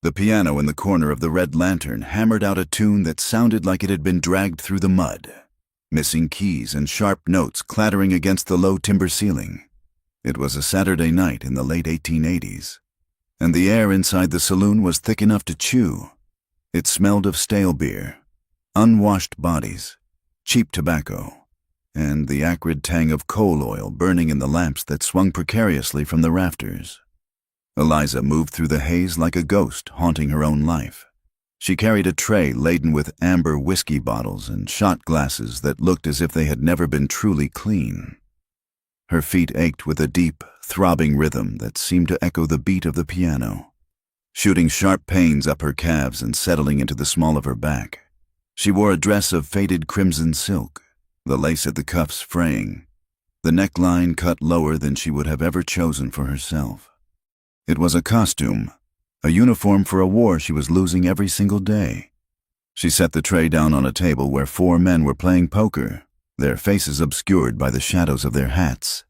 The piano in the corner of the red lantern hammered out a tune that sounded like it had been dragged through the mud, missing keys and sharp notes clattering against the low timber ceiling. It was a Saturday night in the late 1880s, and the air inside the saloon was thick enough to chew. It smelled of stale beer, unwashed bodies, cheap tobacco, and the acrid tang of coal oil burning in the lamps that swung precariously from the rafters. Eliza moved through the haze like a ghost haunting her own life. She carried a tray laden with amber whiskey bottles and shot glasses that looked as if they had never been truly clean. Her feet ached with a deep, throbbing rhythm that seemed to echo the beat of the piano, shooting sharp pains up her calves and settling into the small of her back. She wore a dress of faded crimson silk, the lace at the cuffs fraying, the neckline cut lower than she would have ever chosen for herself. It was a costume, a uniform for a war she was losing every single day. She set the tray down on a table where 4 men were playing poker, their faces obscured by the shadows of their hats.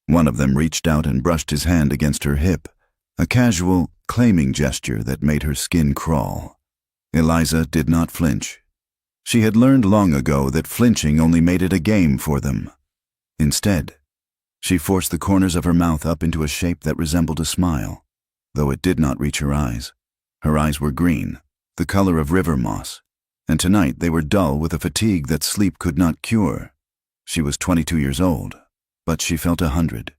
One of them reached out and brushed his hand against her hip, a casual, claiming gesture that made her skin crawl. Eliza did not flinch. She had learned long ago that flinching only made it a game for them. Instead, she forced the corners of her mouth up into a shape that resembled a smile, though it did not reach her eyes. Her eyes were green, the color of river moss, and tonight they were dull with a fatigue that sleep could not cure. She was 22 years old, but she felt 100.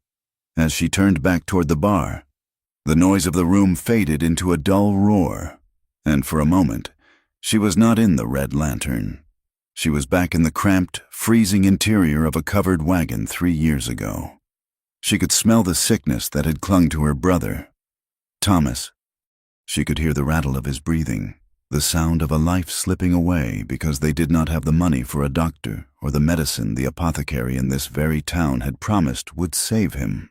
As she turned back toward the bar, the noise of the room faded into a dull roar, and for a moment, she was not in the red lantern. She was back in the cramped, freezing interior of a covered wagon 3 years ago. She could smell the sickness that had clung to her brother, Thomas. She could hear the rattle of his breathing, the sound of a life slipping away because they did not have the money for a doctor or the medicine the apothecary in this very town had promised would save him.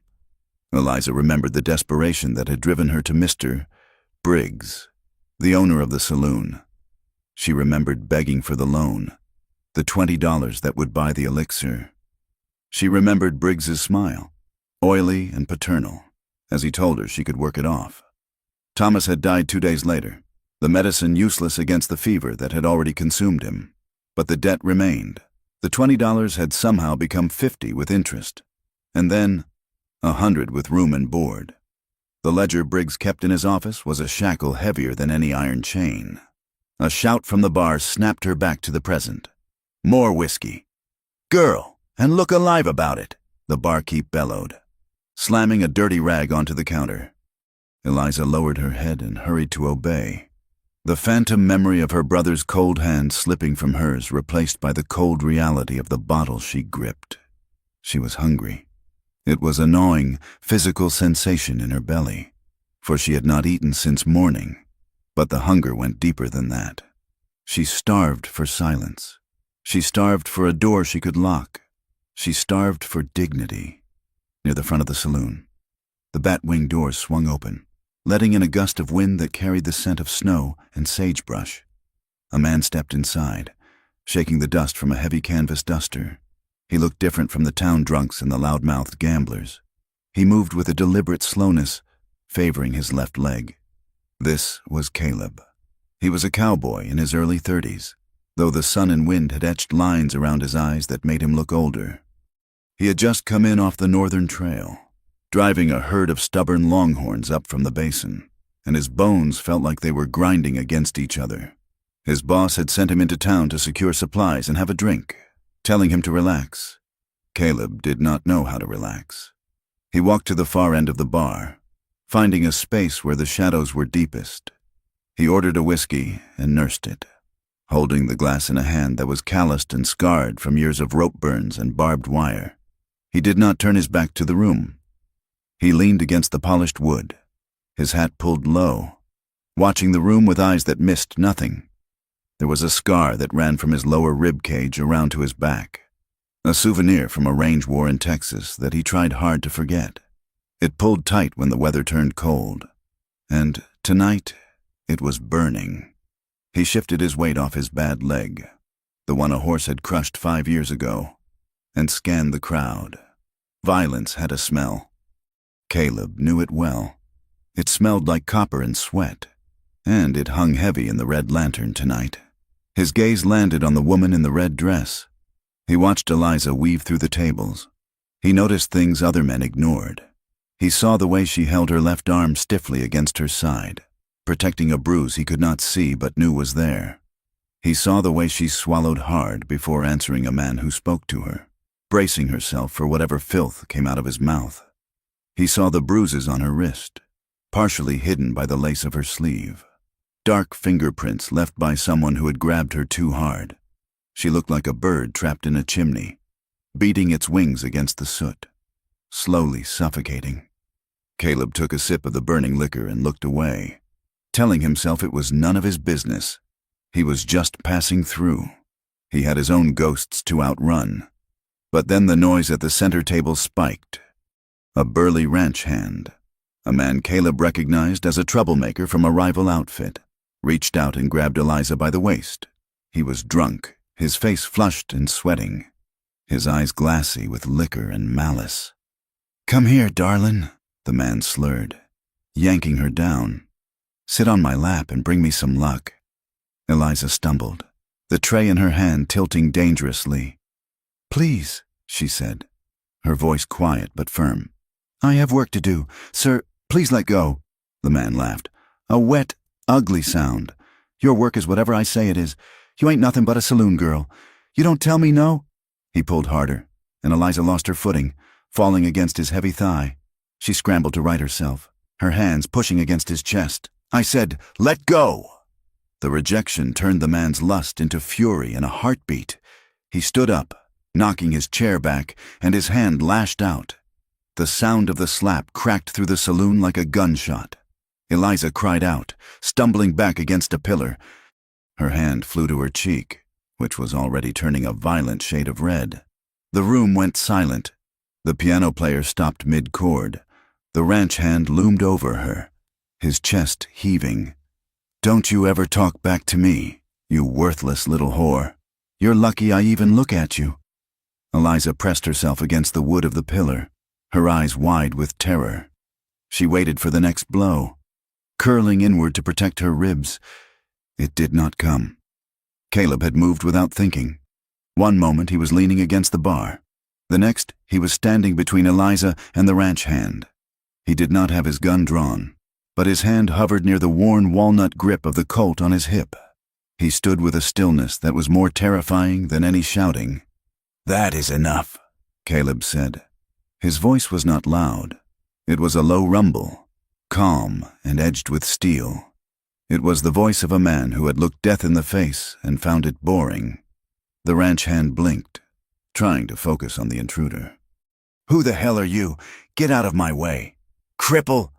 Eliza remembered the desperation that had driven her to Mr. Briggs, the owner of the saloon. She remembered begging for the loan, the $20 that would buy the elixir. She remembered Briggs's smile, oily and paternal, as he told her she could work it off. Thomas had died 2 days later, the medicine useless against the fever that had already consumed him. But the debt remained. The $20 had somehow become $50 with interest, and then $100 with room and board. The ledger Briggs kept in his office was a shackle heavier than any iron chain. A shout from the bar snapped her back to the present. More whiskey. "Girl, and look alive about it," the barkeep bellowed, slamming a dirty rag onto the counter. Eliza lowered her head and hurried to obey, the phantom memory of her brother's cold hand slipping from hers replaced by the cold reality of the bottle she gripped. She was hungry. It was a gnawing, physical sensation in her belly, for she had not eaten since morning. But the hunger went deeper than that. She starved for silence. She starved for a door she could lock. She starved for dignity. Near the front of the saloon, the bat-wing door swung open, letting in a gust of wind that carried the scent of snow and sagebrush. A man stepped inside, shaking the dust from a heavy canvas duster. He looked different from the town drunks and the loud-mouthed gamblers. He moved with a deliberate slowness, favoring his left leg. This was Caleb. He was a cowboy in his early 30s, though the sun and wind had etched lines around his eyes that made him look older. He had just come in off the northern trail, driving a herd of stubborn longhorns up from the basin, and his bones felt like they were grinding against each other. His boss had sent him into town to secure supplies and have a drink, telling him to relax. Caleb did not know how to relax. He walked to the far end of the bar, finding a space where the shadows were deepest. He ordered a whiskey and nursed it, holding the glass in a hand that was calloused and scarred from years of rope burns and barbed wire. He did not turn his back to the room. He leaned against the polished wood, his hat pulled low, watching the room with eyes that missed nothing. There was a scar that ran from his lower rib cage around to his back, a souvenir from a range war in Texas that he tried hard to forget. It pulled tight when the weather turned cold, and tonight it was burning. He shifted his weight off his bad leg, the one a horse had crushed 5 years ago, and scanned the crowd. Violence had a smell. Caleb knew it well. It smelled like copper and sweat, and it hung heavy in the red lantern tonight. His gaze landed on the woman in the red dress. He watched Eliza weave through the tables. He noticed things other men ignored. He saw the way she held her left arm stiffly against her side, protecting a bruise he could not see but knew was there. He saw the way she swallowed hard before answering a man who spoke to her, bracing herself for whatever filth came out of his mouth. He saw the bruises on her wrist, partially hidden by the lace of her sleeve. Dark fingerprints left by someone who had grabbed her too hard. She looked like a bird trapped in a chimney, beating its wings against the soot, slowly suffocating. Caleb took a sip of the burning liquor and looked away, telling himself it was none of his business. He was just passing through. He had his own ghosts to outrun. But then the noise at the center table spiked. A burly ranch hand, a man Caleb recognized as a troublemaker from a rival outfit, reached out and grabbed Eliza by the waist. He was drunk, his face flushed and sweating, his eyes glassy with liquor and malice. "Come here, darlin'," the man slurred, yanking her down. "Sit on my lap and bring me some luck." Eliza stumbled, the tray in her hand tilting dangerously. "Please," she said, her voice quiet but firm. "I have work to do. Sir, please let go." The man laughed. "A wet, ugly sound. Your work is whatever I say it is. You ain't nothing but a saloon girl. You don't tell me no?" He pulled harder, and Eliza lost her footing, falling against his heavy thigh. She scrambled to right herself, her hands pushing against his chest. "I said, let go!" The rejection turned the man's lust into fury and a heartbeat. He stood up, knocking his chair back, and his hand lashed out. The sound of the slap cracked through the saloon like a gunshot. Eliza cried out, stumbling back against a pillar. Her hand flew to her cheek, which was already turning a violent shade of red. The room went silent. The piano player stopped mid-chord. The ranch hand loomed over her, his chest heaving. "Don't you ever talk back to me, you worthless little whore. You're lucky I even look at you." Eliza pressed herself against the wood of the pillar, her eyes wide with terror. She waited for the next blow, curling inward to protect her ribs. It did not come. Caleb had moved without thinking. One moment he was leaning against the bar. The next he was standing between Eliza and the ranch hand. He did not have his gun drawn, but his hand hovered near the worn walnut grip of the Colt on his hip. He stood with a stillness that was more terrifying than any shouting. "That is enough," Caleb said. His voice was not loud. It was a low rumble, calm and edged with steel. It was the voice of a man who had looked death in the face and found it boring. The ranch hand blinked, trying to focus on the intruder. "Who the hell are you? Get out of my way. Cripple!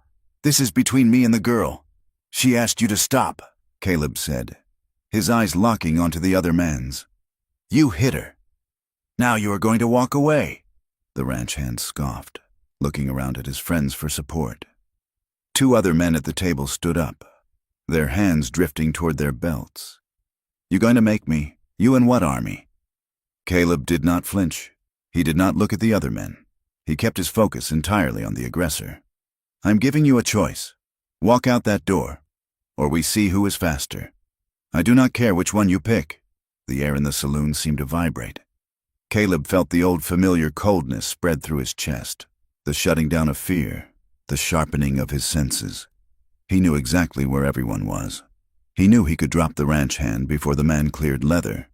This is between me and the girl. She asked you to stop," Caleb said, his eyes locking onto the other man's. "You hit her. Now you are going to walk away," the ranch hand scoffed, looking around at his friends for support. Two other men at the table stood up, their hands drifting toward their belts. "You going to make me? You and what army?" Caleb did not flinch. He did not look at the other men. He kept his focus entirely on the aggressor. "I'm giving you a choice. Walk out that door, or we see who is faster. I do not care which one you pick." The air in the saloon seemed to vibrate. Caleb felt the old familiar coldness spread through his chest, the shutting down of fear, the sharpening of his senses. He knew exactly where everyone was. He knew he could drop the ranch hand before the man cleared leather.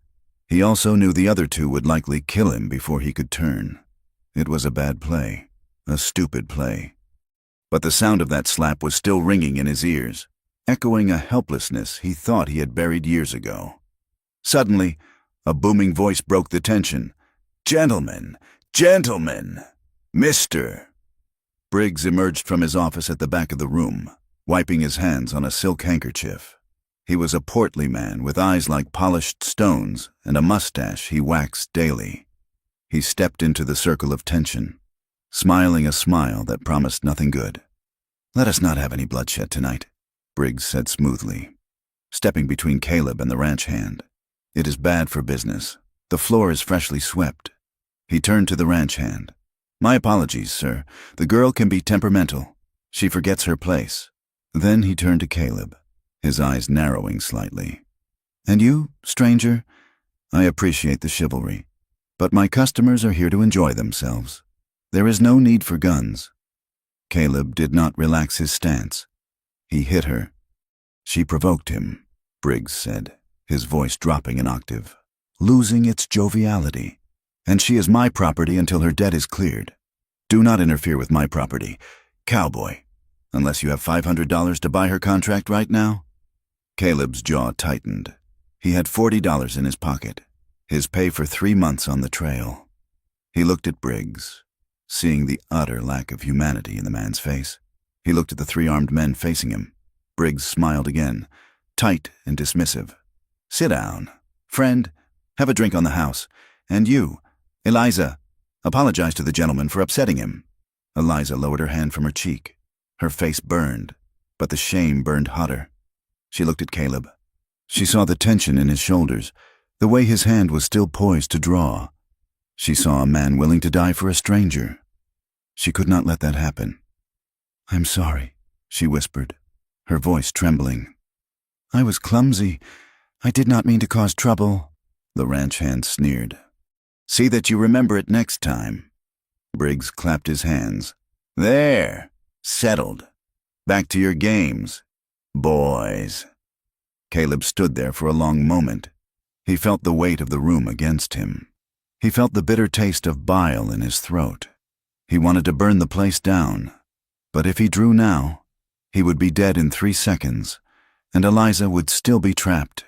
He also knew the other two would likely kill him before he could turn. It was a bad play, a stupid play. But the sound of that slap was still ringing in his ears, echoing a helplessness he thought he had buried years ago. Suddenly, a booming voice broke the tension. "Gentlemen, gentlemen, Mr." Briggs emerged from his office at the back of the room, wiping his hands on a silk handkerchief. He was a portly man with eyes like polished stones and a mustache he waxed daily. He stepped into the circle of tension, smiling a smile that promised nothing good. "Let us not have any bloodshed tonight," Briggs said smoothly, stepping between Caleb and the ranch hand. "It is bad for business. The floor is freshly swept." He turned to the ranch hand. "My apologies, sir. The girl can be temperamental. She forgets her place." Then he turned to Caleb. his eyes narrowing slightly. "And you, stranger? I appreciate the chivalry, but my customers are here to enjoy themselves. There is no need for guns." Caleb did not relax his stance. He hit her. "She provoked him," Briggs said, his voice dropping an octave, losing its joviality. "And she is my property until her debt is cleared. Do not interfere with my property, Cowboy, unless you have $500 to buy her contract right now." Caleb's jaw tightened. He had $40 in his pocket, his pay for 3 months on the trail. He looked at Briggs, seeing the utter lack of humanity in the man's face. He looked at the 3 armed men facing him. Briggs smiled again, tight and dismissive. "Sit down. Friend, have a drink on the house. And you, Eliza, apologize to the gentleman for upsetting him." Eliza lowered her hand from her cheek. Her face burned, but the shame burned hotter. She looked at Caleb. She saw the tension in his shoulders, the way his hand was still poised to draw. She saw a man willing to die for a stranger. She could not let that happen. "I'm sorry," she whispered, her voice trembling. "I was clumsy. I did not mean to cause trouble." The ranch hand sneered. "See that you remember it next time." Briggs clapped his hands. "There, settled. Back to your games, boys." Caleb stood there for a long moment. He felt the weight of the room against him. He felt the bitter taste of bile in his throat. He wanted to burn the place down, but if he drew now, he would be dead in 3 seconds, and Eliza would still be trapped.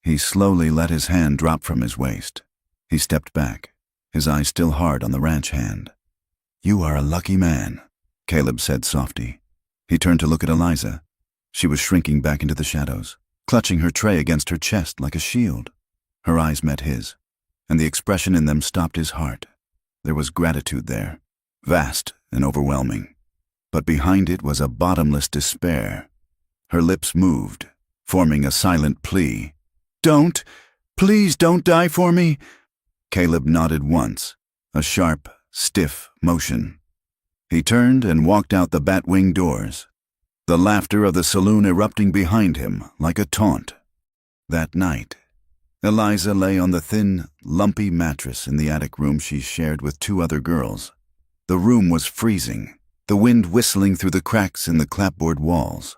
He slowly let his hand drop from his waist. He stepped back, his eyes still hard on the ranch hand. "You are a lucky man," Caleb said softly. He turned to look at Eliza. She was shrinking back into the shadows, clutching her tray against her chest like a shield. Her eyes met his, and the expression in them stopped his heart. There was gratitude there, vast and overwhelming, but behind it was a bottomless despair. Her lips moved, forming a silent plea. "Don't! Please don't die for me!" Caleb nodded once, a sharp, stiff motion. He turned and walked out the bat-wing doors, the laughter of the saloon erupting behind him like a taunt. That night, Eliza lay on the thin, lumpy mattress in the attic room she shared with 2 other girls. The room was freezing, the wind whistling through the cracks in the clapboard walls.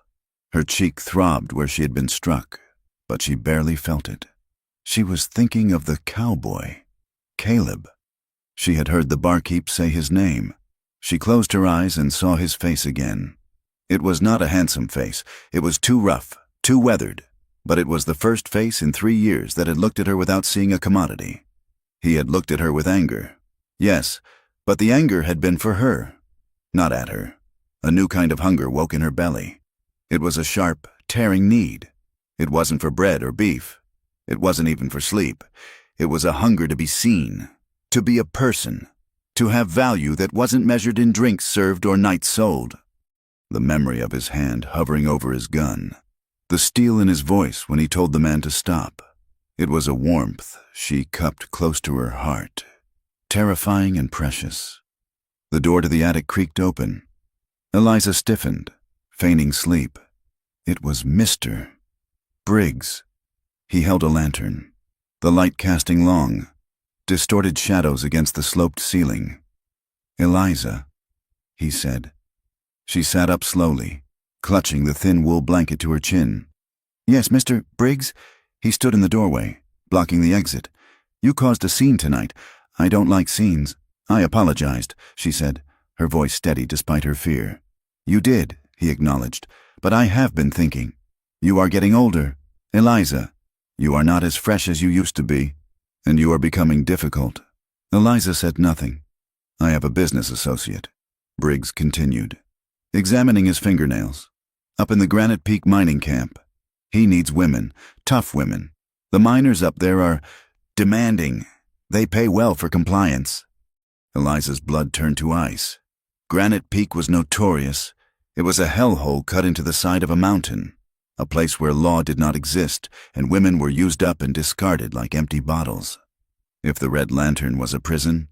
Her cheek throbbed where she had been struck, but she barely felt it. She was thinking of the cowboy, Caleb. She had heard the barkeep say his name. She closed her eyes and saw his face again. It was not a handsome face. It was too rough, too weathered, but it was the first face in 3 years that had looked at her without seeing a commodity. He had looked at her with anger. Yes, but the anger had been for her, not at her. A new kind of hunger woke in her belly. It was a sharp, tearing need. It wasn't for bread or beef. It wasn't even for sleep. It was a hunger to be seen, to be a person, to have value that wasn't measured in drinks served or nights sold. The memory of his hand hovering over his gun, the steel in his voice when he told the man to stop. It was a warmth she cupped close to her heart, terrifying and precious. The door to the attic creaked open. Eliza stiffened, feigning sleep. It was Mr. Briggs. He held a lantern, the light casting long, distorted shadows against the sloped ceiling. "Eliza," he said. She sat up slowly, clutching the thin wool blanket to her chin. "Yes, Mr. Briggs?" He stood in the doorway, blocking the exit. "You caused a scene tonight. I don't like scenes." "I apologized," she said, her voice steady despite her fear. "You did," he acknowledged, "but I have been thinking. You are getting older. Eliza, you are not as fresh as you used to be, and you are becoming difficult." Eliza said nothing. "I have a business associate," Briggs continued, examining his fingernails, "up in the Granite Peak mining camp. He needs women, tough women. The miners up there are demanding. They pay well for compliance." Eliza's blood turned to ice. Granite Peak was notorious. It was a hellhole cut into the side of a mountain, a place where law did not exist and women were used up and discarded like empty bottles. If the Red Lantern was a prison,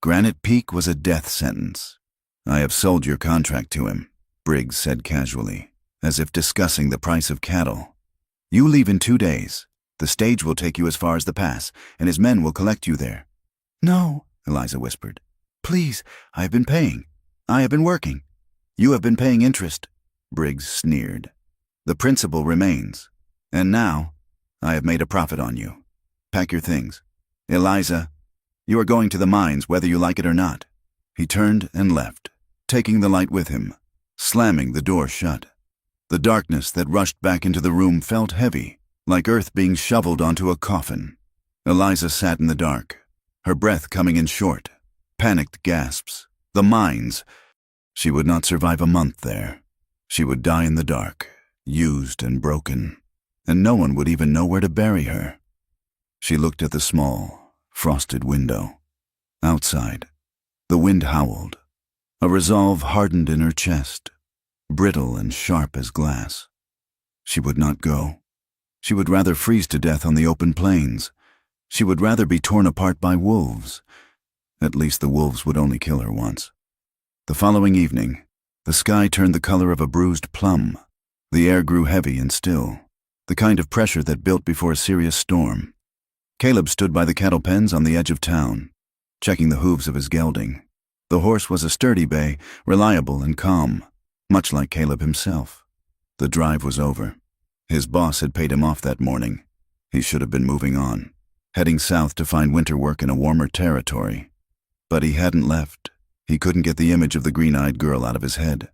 Granite Peak was a death sentence. "I have sold your contract to him," Briggs said casually. as if discussing the price of cattle. "You leave in 2 days. The stage will take you as far as the pass, and his men will collect you there." "No," Eliza whispered. "Please, I have been paying. I have been working." "You have been paying interest," Briggs sneered. "The principal remains. And now, I have made a profit on you. Pack your things. Eliza, you are going to the mines whether you like it or not." He turned and left, taking the light with him, slamming the door shut. The darkness that rushed back into the room felt heavy, like earth being shoveled onto a coffin. Eliza sat in the dark, her breath coming in short, panicked gasps. The mines. She would not survive a month there. She would die in the dark, used and broken, and no one would even know where to bury her. She looked at the small, frosted window. Outside, the wind howled. A resolve hardened in her chest, brittle and sharp as glass. She would not go. She would rather freeze to death on the open plains. She would rather be torn apart by wolves. At least the wolves would only kill her once. The following evening, the sky turned the color of a bruised plum. The air grew heavy and still, the kind of pressure that built before a serious storm. Caleb stood by the cattle pens on the edge of town, checking the hooves of his gelding. The horse was a sturdy bay, reliable and calm, much like Caleb himself. The drive was over. His boss had paid him off that morning. He should have been moving on, heading south to find winter work in a warmer territory. But he hadn't left. He couldn't get the image of the green-eyed girl out of his head.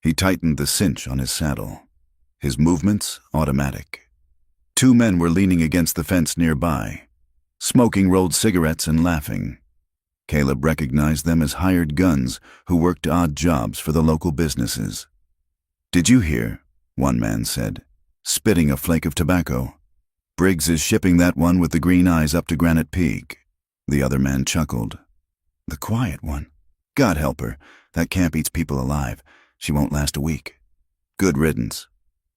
He tightened the cinch on his saddle, his movements automatic. 2 men were leaning against the fence nearby, smoking rolled cigarettes and laughing. Caleb recognized them as hired guns who worked odd jobs for the local businesses. "Did you hear?" one man said, spitting a flake of tobacco. "Briggs is shipping that one with the green eyes up to Granite Peak." The other man chuckled. "The quiet one. God help her. That camp eats people alive. She won't last a week." "Good riddance,"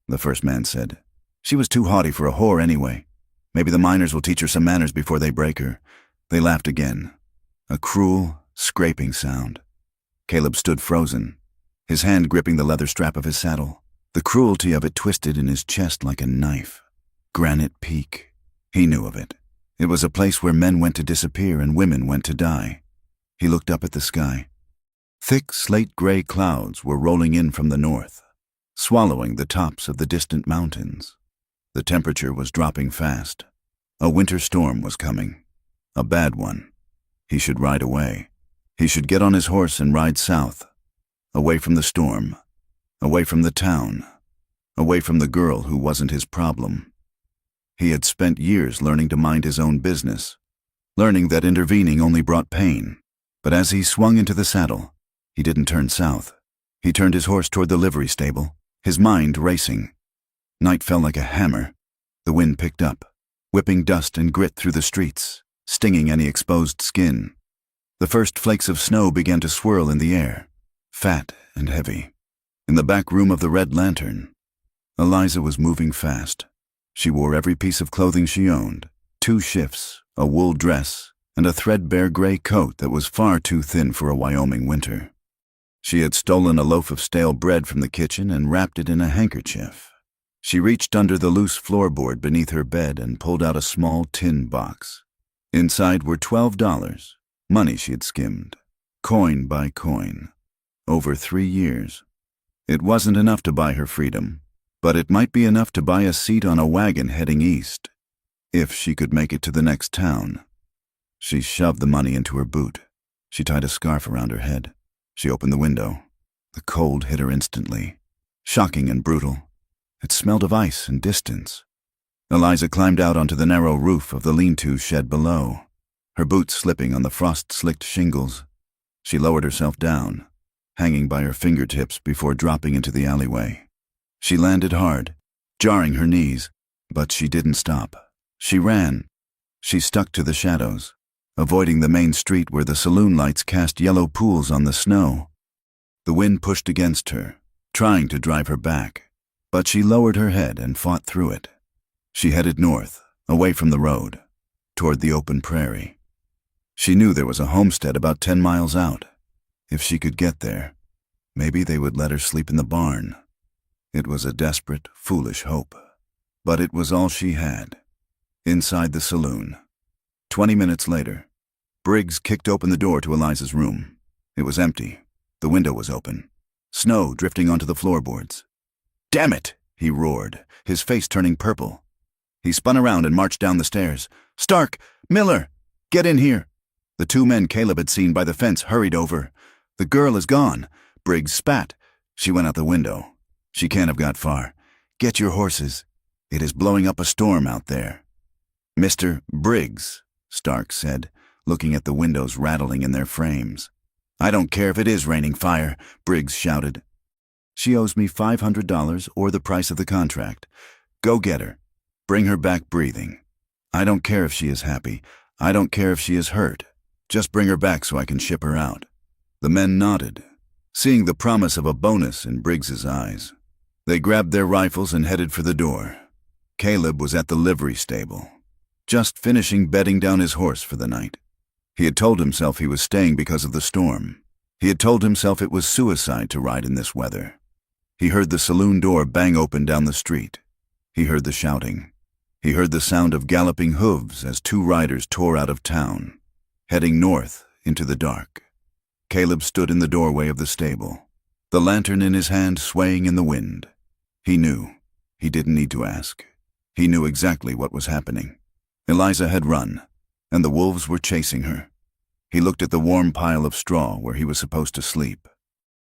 the first man said. "She was too haughty for a whore anyway. Maybe the miners will teach her some manners before they break her." They laughed again. A cruel, scraping sound. Caleb stood frozen, his hand gripping the leather strap of his saddle. The cruelty of it twisted in his chest like a knife. Granite Peak. He knew of it. It was a place where men went to disappear and women went to die. He looked up at the sky. Thick slate-gray clouds were rolling in from the north, swallowing the tops of the distant mountains. The temperature was dropping fast. A winter storm was coming. A bad one. He should ride away. He should get on his horse and ride south, away from the storm, away from the town, away from the girl who wasn't his problem. He had spent years learning to mind his own business, learning that intervening only brought pain. But as he swung into the saddle, he didn't turn south. He turned his horse toward the livery stable, his mind racing. Night fell like a hammer. The wind picked up, whipping dust and grit through the streets, stinging any exposed skin. The first flakes of snow began to swirl in the air, fat and heavy. In the back room of the Red Lantern, Eliza was moving fast. She wore every piece of clothing she owned, 2 shifts, a wool dress, and a threadbare gray coat that was far too thin for a Wyoming winter. She had stolen a loaf of stale bread from the kitchen and wrapped it in a handkerchief. She reached under the loose floorboard beneath her bed and pulled out a small tin box. Inside were $12, money she had skimmed, coin by coin, over 3 years. It wasn't enough to buy her freedom, but it might be enough to buy a seat on a wagon heading east, if she could make it to the next town. She shoved the money into her boot. She tied a scarf around her head. She opened the window. The cold hit her instantly, shocking and brutal. It smelled of ice and distance. Eliza climbed out onto the narrow roof of the lean-to shed below, her boots slipping on the frost-slicked shingles. She lowered herself down, hanging by her fingertips before dropping into the alleyway. She landed hard, jarring her knees, but she didn't stop. She ran. She stuck to the shadows, avoiding the main street where the saloon lights cast yellow pools on the snow. The wind pushed against her, trying to drive her back, but she lowered her head and fought through it. She headed north, away from the road, toward the open prairie. She knew there was a homestead about 10 miles out. If she could get there, maybe they would let her sleep in the barn. It was a desperate, foolish hope. But it was all she had. Inside the saloon. 20 minutes later, Briggs kicked open the door to Eliza's room. It was empty. The window was open. Snow drifting onto the floorboards. "Damn it!" he roared, his face turning purple. He spun around and marched down the stairs. "Stark! Miller! Get in here!" The two men Caleb had seen by the fence hurried over. "The girl is gone." Briggs spat. "She went out the window. She can't have got far. Get your horses. It is blowing up a storm out there." "Mr. Briggs," Stark said, looking at the windows rattling in their frames. "I don't care if it is raining fire," Briggs shouted. "She owes me $500 or the price of the contract. Go get her. Bring her back breathing. I don't care if she is happy. I don't care if she is hurt. Just bring her back so I can ship her out." The men nodded, seeing the promise of a bonus in Briggs's eyes. They grabbed their rifles and headed for the door. Caleb was at the livery stable, just finishing bedding down his horse for the night. He had told himself he was staying because of the storm. He had told himself it was suicide to ride in this weather. He heard the saloon door bang open down the street. He heard the shouting. He heard the sound of galloping hooves as two riders tore out of town, heading north into the dark. Caleb stood in the doorway of the stable, the lantern in his hand swaying in the wind. He knew. He didn't need to ask. He knew exactly what was happening. Eliza had run, and the wolves were chasing her. He looked at the warm pile of straw where he was supposed to sleep.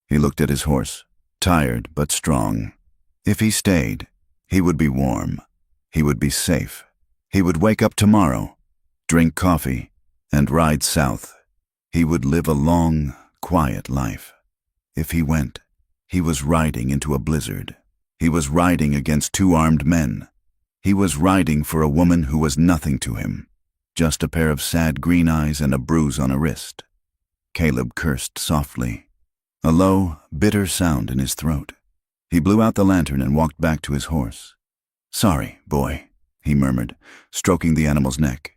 He looked at his horse, tired but strong. If he stayed, he would be warm. He would be safe. He would wake up tomorrow, drink coffee, and ride south. He would live a long, quiet life. If he went, he was riding into a blizzard. He was riding against two armed men. He was riding for a woman who was nothing to him, just a pair of sad green eyes and a bruise on a wrist. Caleb cursed softly, a low, bitter sound in his throat. He blew out the lantern and walked back to his horse. "Sorry, boy," he murmured, stroking the animal's neck.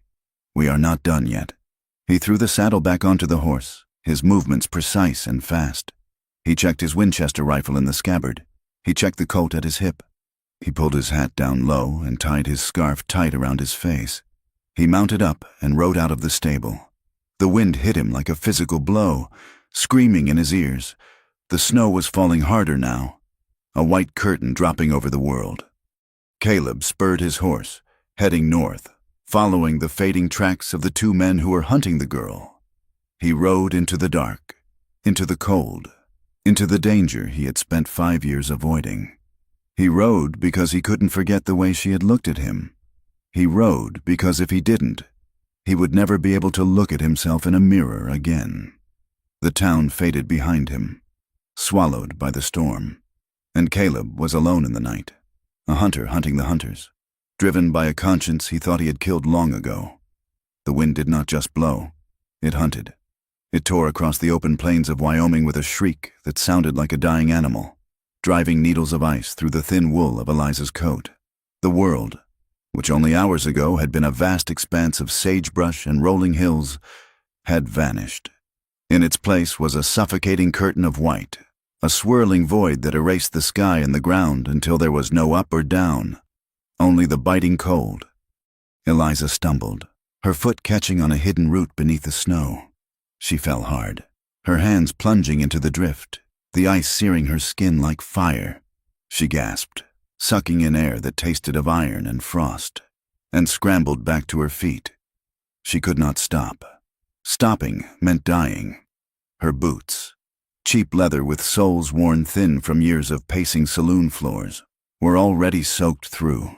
"We are not done yet." He threw the saddle back onto the horse, his movements precise and fast. He checked his Winchester rifle in the scabbard. He checked the Colt at his hip. He pulled his hat down low and tied his scarf tight around his face. He mounted up and rode out of the stable. The wind hit him like a physical blow, screaming in his ears. The snow was falling harder now, a white curtain dropping over the world. Caleb spurred his horse, heading north, following the fading tracks of the two men who were hunting the girl. He rode into the dark, into the cold, into the danger he had spent 5 years avoiding. He rode because he couldn't forget the way she had looked at him. He rode because if he didn't, he would never be able to look at himself in a mirror again. The town faded behind him, swallowed by the storm, and Caleb was alone in the night, a hunter hunting the hunters, driven by a conscience he thought he had killed long ago. The wind did not just blow, it hunted. It tore across the open plains of Wyoming with a shriek that sounded like a dying animal, driving needles of ice through the thin wool of Eliza's coat. The world, which only hours ago had been a vast expanse of sagebrush and rolling hills, had vanished. In its place was a suffocating curtain of white, a swirling void that erased the sky and the ground until there was no up or down, only the biting cold. Eliza stumbled, her foot catching on a hidden root beneath the snow. She fell hard, her hands plunging into the drift, the ice searing her skin like fire. She gasped, sucking in air that tasted of iron and frost, and scrambled back to her feet. She could not stop. Stopping meant dying. Her boots, cheap leather with soles worn thin from years of pacing saloon floors, were already soaked through.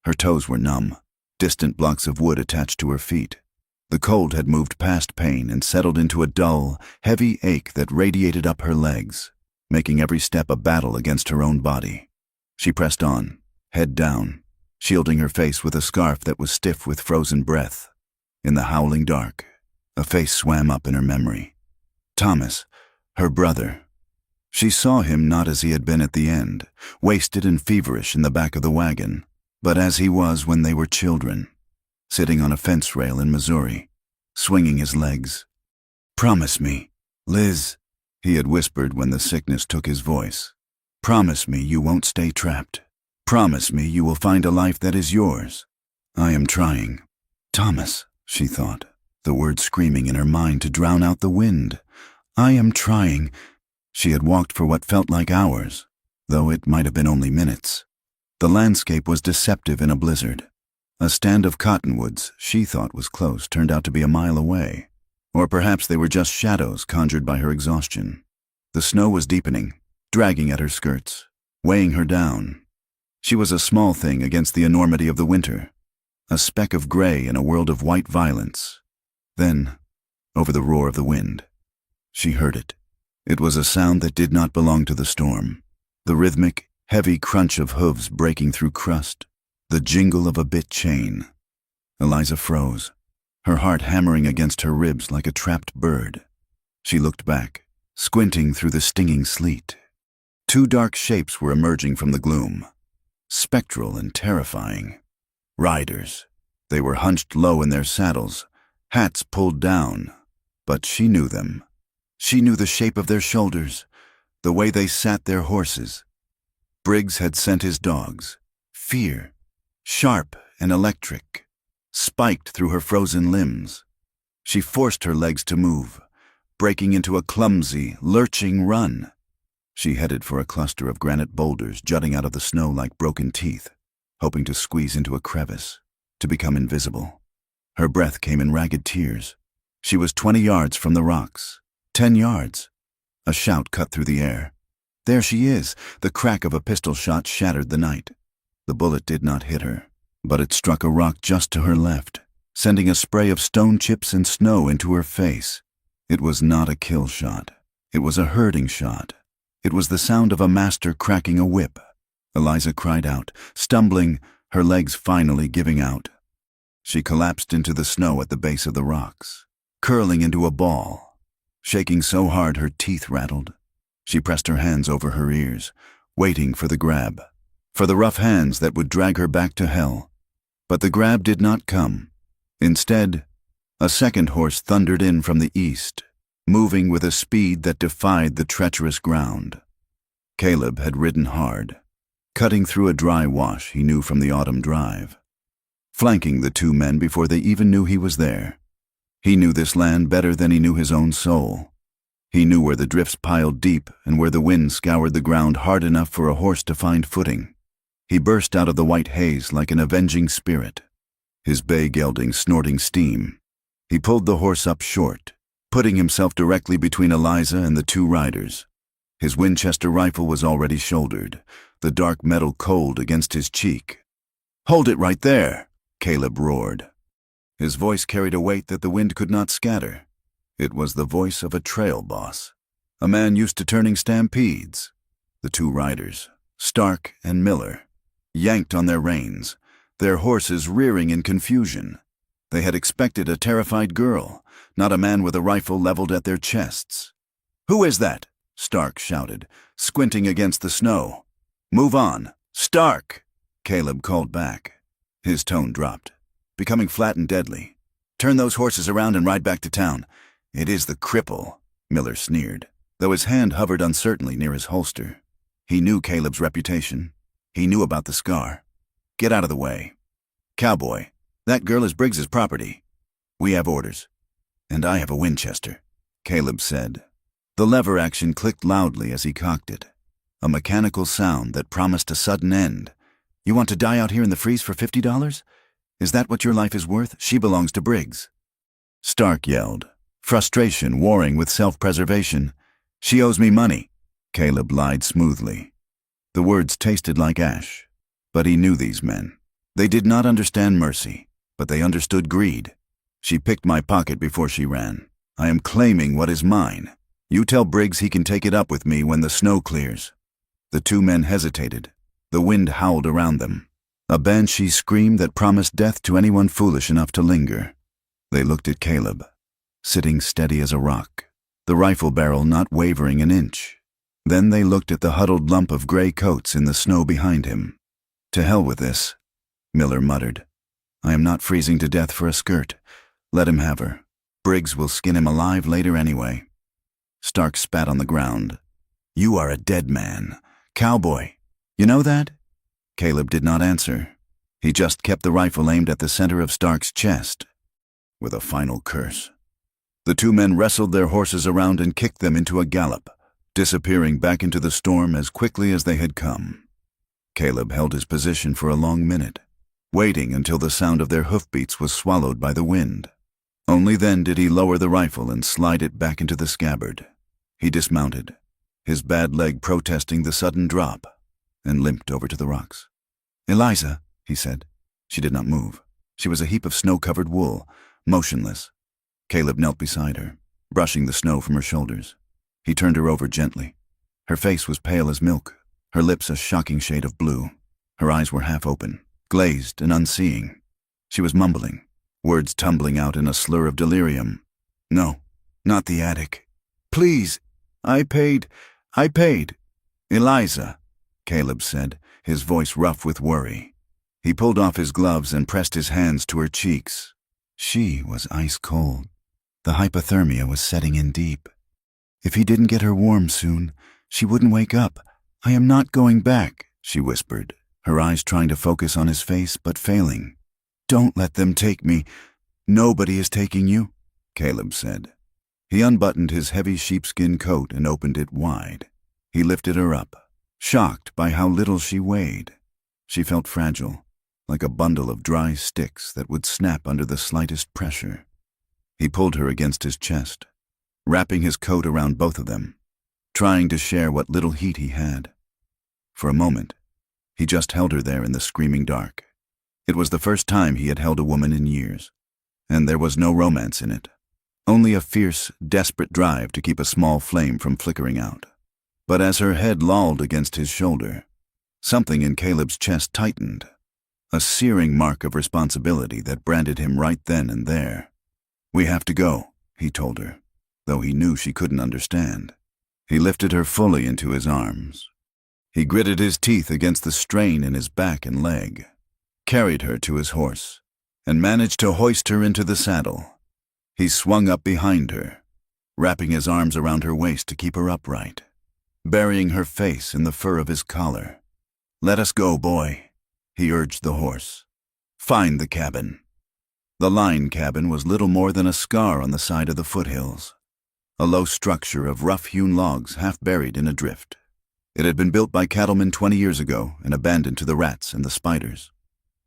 Her toes were numb, distant blocks of wood attached to her feet. The cold had moved past pain and settled into a dull, heavy ache that radiated up her legs, making every step a battle against her own body. She pressed on, head down, shielding her face with a scarf that was stiff with frozen breath. In the howling dark, a face swam up in her memory. Thomas, her brother. She saw him not as he had been at the end, wasted and feverish in the back of the wagon, but as he was when they were children, sitting on a fence rail in Missouri, swinging his legs. "Promise me, Liz," he had whispered when the sickness took his voice. Promise me you won't stay trapped. Promise me you will find a life that is yours. I am trying. Thomas, she thought, the words screaming in her mind to drown out the wind. I am trying. She had walked for what felt like hours, though it might have been only minutes. The landscape was deceptive in a blizzard. A stand of cottonwoods she thought was close turned out to be a mile away. Or perhaps they were just shadows conjured by her exhaustion. The snow was deepening, dragging at her skirts, weighing her down. She was a small thing against the enormity of the winter, a speck of gray in a world of white violence. Then, over the roar of the wind, she heard it. It was a sound that did not belong to the storm. The rhythmic, heavy crunch of hooves breaking through crust, the jingle of a bit chain. Eliza froze, her heart hammering against her ribs like a trapped bird. She looked back, squinting through the stinging sleet. Two dark shapes were emerging from the gloom, spectral and terrifying. Riders. They were hunched low in their saddles, hats pulled down, but she knew them. She knew the shape of their shoulders, the way they sat their horses. Briggs had sent his dogs. Fear, sharp and electric, spiked through her frozen limbs. She forced her legs to move, breaking into a clumsy, lurching run. She headed for a cluster of granite boulders jutting out of the snow like broken teeth, hoping to squeeze into a crevice, to become invisible. Her breath came in ragged tears. She was 20 yards from the rocks. 10 yards. A shout cut through the air. There she is! The crack of a pistol shot shattered the night. The bullet did not hit her, but it struck a rock just to her left, sending a spray of stone chips and snow into her face. It was not a kill shot. It was a hurting shot. It was the sound of a master cracking a whip. Eliza cried out, stumbling, her legs finally giving out. She collapsed into the snow at the base of the rocks, curling into a ball. Shaking so hard her teeth rattled, she pressed her hands over her ears, waiting for the grab, for the rough hands that would drag her back to hell. But the grab did not come. Instead, a second horse thundered in from the east, moving with a speed that defied the treacherous ground. Caleb had ridden hard, cutting through a dry wash he knew from the autumn drive, flanking the two men before they even knew he was there. He knew this land better than he knew his own soul. He knew where the drifts piled deep and where the wind scoured the ground hard enough for a horse to find footing. He burst out of the white haze like an avenging spirit, his bay gelding snorting steam. He pulled the horse up short, putting himself directly between Eliza and the two riders. His Winchester rifle was already shouldered, the dark metal cold against his cheek. "Hold it right there!" Caleb roared. His voice carried a weight that the wind could not scatter. It was the voice of a trail boss, a man used to turning stampedes. The two riders, Stark and Miller, yanked on their reins, their horses rearing in confusion. They had expected a terrified girl, not a man with a rifle leveled at their chests. "Who is that?" Stark shouted, squinting against the snow. "Move on! Stark!" Caleb called back. His tone dropped, becoming flat and deadly. "Turn those horses around and ride back to town. It is the cripple," Miller sneered, though his hand hovered uncertainly near his holster. He knew Caleb's reputation. He knew about the scar. "Get out of the way. Cowboy, that girl is Briggs's property. We have orders. And I have a Winchester," Caleb said. The lever action clicked loudly as he cocked it, a mechanical sound that promised a sudden end. "You want to die out here in the freeze for $50? Is that what your life is worth? She belongs to Briggs." Stark yelled, frustration warring with self-preservation. "She owes me money," Caleb lied smoothly. The words tasted like ash, but he knew these men. They did not understand mercy, but they understood greed. "She picked my pocket before she ran. I am claiming what is mine. You tell Briggs he can take it up with me when the snow clears." The two men hesitated. The wind howled around them, a banshee scream that promised death to anyone foolish enough to linger. They looked at Caleb, sitting steady as a rock, the rifle barrel not wavering an inch. Then they looked at the huddled lump of gray coats in the snow behind him. "To hell with this," Miller muttered. "I am not freezing to death for a skirt. Let him have her. Briggs will skin him alive later anyway." Stark spat on the ground. "You are a dead man," Cowboy. You know that? Caleb did not answer. He just kept the rifle aimed at the center of Stark's chest, with a final curse. The two men wrestled their horses around and kicked them into a gallop, disappearing back into the storm as quickly as they had come. Caleb held his position for a long minute, waiting until the sound of their hoofbeats was swallowed by the wind. Only then did he lower the rifle and slide it back into the scabbard. He dismounted, his bad leg protesting the sudden drop, and limped over to the rocks. "Eliza," he said. She did not move. She was a heap of snow-covered wool, motionless. Caleb knelt beside her, brushing the snow from her shoulders. He turned her over gently. Her face was pale as milk, her lips a shocking shade of blue. Her eyes were half open, glazed and unseeing. She was mumbling, words tumbling out in a slur of delirium. "No, not the attic. Please, I paid. Eliza," Caleb said, his voice rough with worry. He pulled off his gloves and pressed his hands to her cheeks. She was ice cold. The hypothermia was setting in deep. If he didn't get her warm soon, she wouldn't wake up. "I am not going back," she whispered, her eyes trying to focus on his face but failing. "Don't let them take me. Nobody is taking you," Caleb said. He unbuttoned his heavy sheepskin coat and opened it wide. He lifted her up, shocked by how little she weighed. She felt fragile, like a bundle of dry sticks that would snap under the slightest pressure. He pulled her against his chest, wrapping his coat around both of them, trying to share what little heat he had. For a moment, he just held her there in the screaming dark. It was the first time he had held a woman in years, and there was no romance in it, only a fierce, desperate drive to keep a small flame from flickering out. But as her head lolled against his shoulder, something in Caleb's chest tightened, a searing mark of responsibility that branded him right then and there. "We have to go," he told her, though he knew she couldn't understand. He lifted her fully into his arms. He gritted his teeth against the strain in his back and leg, carried her to his horse, and managed to hoist her into the saddle. He swung up behind her, wrapping his arms around her waist to keep her upright, burying her face in the fur of his collar. "Let us go, boy," he urged the horse. "Find the cabin." The line cabin was little more than a scar on the side of the foothills, a low structure of rough-hewn logs half buried in a drift. It had been built by cattlemen 20 years ago and abandoned to the rats and the spiders,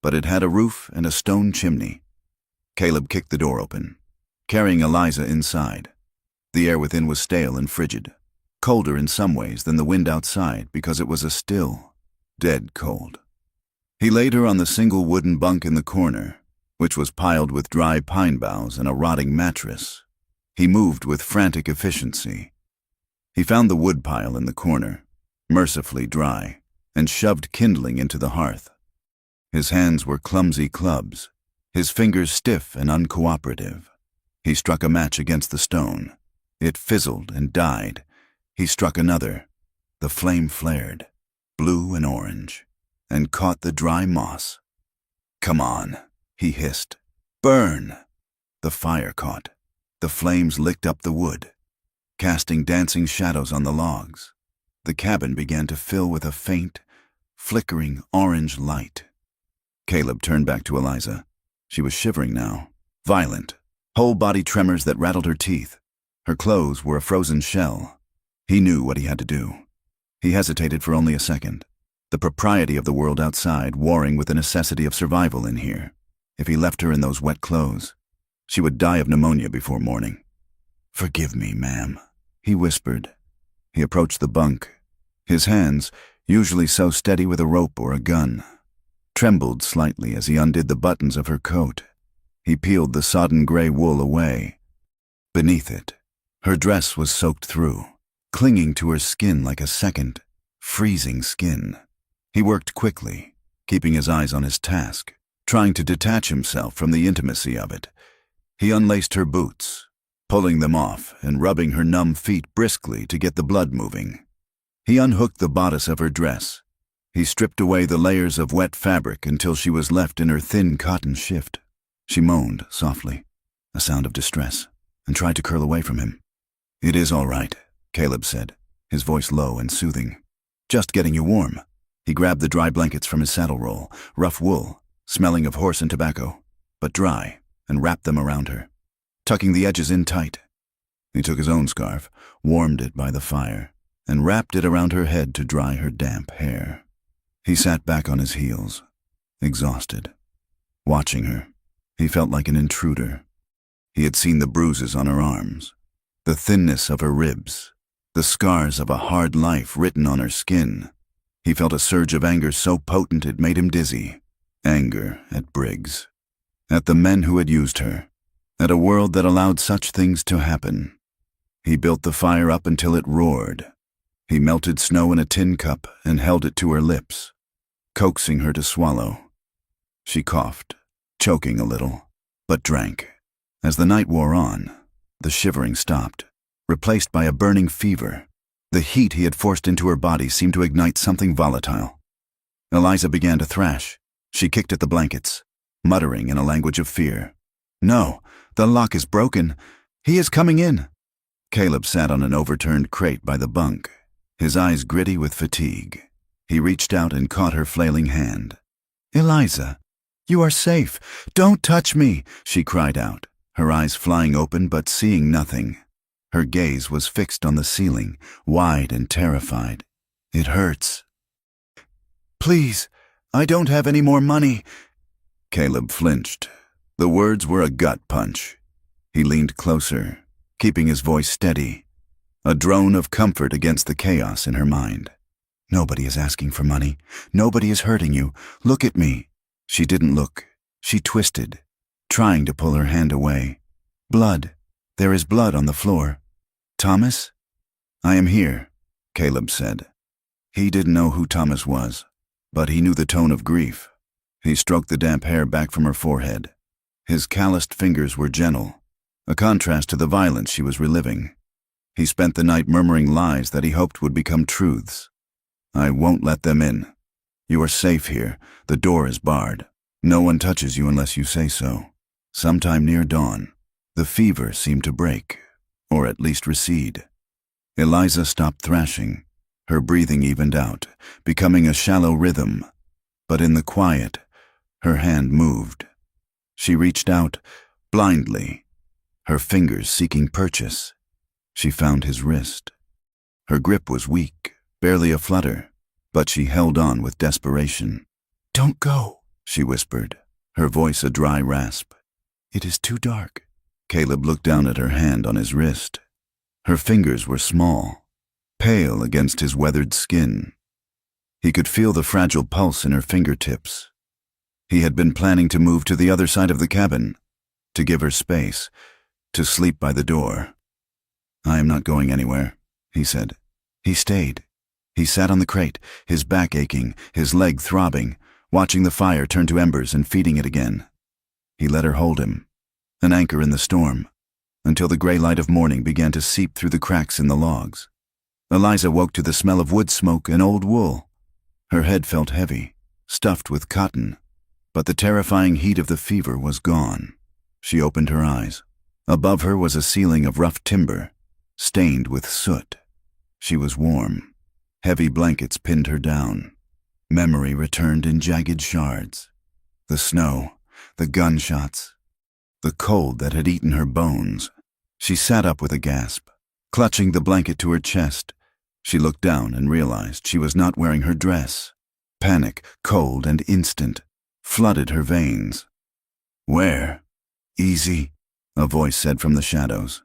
but it had a roof and a stone chimney. Caleb kicked the door open, carrying Eliza inside. The air within was stale and frigid, colder in some ways than the wind outside because it was a still, dead cold. He laid her on the single wooden bunk in the corner, which was piled with dry pine boughs and a rotting mattress. He moved with frantic efficiency. He found the wood pile in the corner, mercifully dry, and shoved kindling into the hearth. His hands were clumsy clubs, his fingers stiff and uncooperative. He struck a match against the stone. It fizzled and died. He struck another. The flame flared, blue and orange, and caught the dry moss. "Come on," he hissed. "Burn!" The fire caught. The flames licked up the wood, casting dancing shadows on the logs. The cabin began to fill with a faint, flickering orange light. Caleb turned back to Eliza. She was shivering now, violent, whole-body tremors that rattled her teeth. Her clothes were a frozen shell. He knew what he had to do. He hesitated for only a second, the propriety of the world outside warring with the necessity of survival in here. If he left her in those wet clothes, she would die of pneumonia before morning. "Forgive me, ma'am," he whispered. He approached the bunk. His hands, usually so steady with a rope or a gun, trembled slightly as he undid the buttons of her coat. He peeled the sodden gray wool away. Beneath it, her dress was soaked through, clinging to her skin like a second, freezing skin. He worked quickly, keeping his eyes on his task, trying to detach himself from the intimacy of it. He unlaced her boots, pulling them off and rubbing her numb feet briskly to get the blood moving. He unhooked the bodice of her dress. He stripped away the layers of wet fabric until she was left in her thin cotton shift. She moaned softly, a sound of distress, and tried to curl away from him. "It is all right," Caleb said, his voice low and soothing. Just getting you warm." He grabbed the dry blankets from his saddle roll, rough wool, smelling of horse and tobacco, but dry, and wrapped them around her, tucking the edges in tight. He took his own scarf, warmed it by the fire, and wrapped it around her head to dry her damp hair. He sat back on his heels, exhausted. Watching her, he felt like an intruder. He had seen the bruises on her arms, the thinness of her ribs, the scars of a hard life written on her skin. He felt a surge of anger so potent it made him dizzy. Anger at Briggs, at the men who had used her, at a world that allowed such things to happen. He built the fire up until it roared. He melted snow in a tin cup and held it to her lips, coaxing her to swallow. She coughed, choking a little, but drank. As the night wore on, the shivering stopped, replaced by a burning fever. The heat he had forced into her body seemed to ignite something volatile. Eliza began to thrash. She kicked at the blankets, muttering in a language of fear. "No, the lock is broken. He is coming in." Caleb sat on an overturned crate by the bunk, his eyes gritty with fatigue. He reached out and caught her flailing hand. "Eliza, you are safe. Don't touch me," she cried out, her eyes flying open but seeing nothing. Her gaze was fixed on the ceiling, wide and terrified. "It hurts." "Please, I don't have any more money." Caleb flinched. The words were a gut punch. He leaned closer, keeping his voice steady, a drone of comfort against the chaos in her mind. "Nobody is asking for money. Nobody is hurting you. Look at me." She didn't look. She twisted, trying to pull her hand away. "Blood. There is blood on the floor." "Thomas?" "I am here," Caleb said. He didn't know who Thomas was, but he knew the tone of grief. He stroked the damp hair back from her forehead. His calloused fingers were gentle, a contrast to the violence she was reliving. He spent the night murmuring lies that he hoped would become truths. "I won't let them in. You are safe here. The door is barred. No one touches you unless you say so." Sometime near dawn, the fever seemed to break, or at least recede. Eliza stopped thrashing. Her breathing evened out, becoming a shallow rhythm. But in the quiet, her hand moved. She reached out, blindly, her fingers seeking purchase. She found his wrist. Her grip was weak, barely a flutter, but she held on with desperation. "Don't go," she whispered, her voice a dry rasp. "It is too dark." Caleb looked down at her hand on his wrist. Her fingers were small, pale against his weathered skin. He could feel the fragile pulse in her fingertips. He had been planning to move to the other side of the cabin, to give her space, to sleep by the door. "I am not going anywhere," he said. He stayed. He sat on the crate, his back aching, his leg throbbing, watching the fire turn to embers and feeding it again. He let her hold him, an anchor in the storm, until the gray light of morning began to seep through the cracks in the logs. Eliza woke to the smell of wood smoke and old wool. Her head felt heavy, stuffed with cotton, but the terrifying heat of the fever was gone. She opened her eyes. Above her was a ceiling of rough timber, stained with soot. She was warm. Heavy blankets pinned her down. Memory returned in jagged shards. The snow, the gunshots, the cold that had eaten her bones. She sat up with a gasp, clutching the blanket to her chest. She looked down and realized she was not wearing her dress. Panic, cold and instant, flooded her veins. "Where?" "Easy," a voice said from the shadows.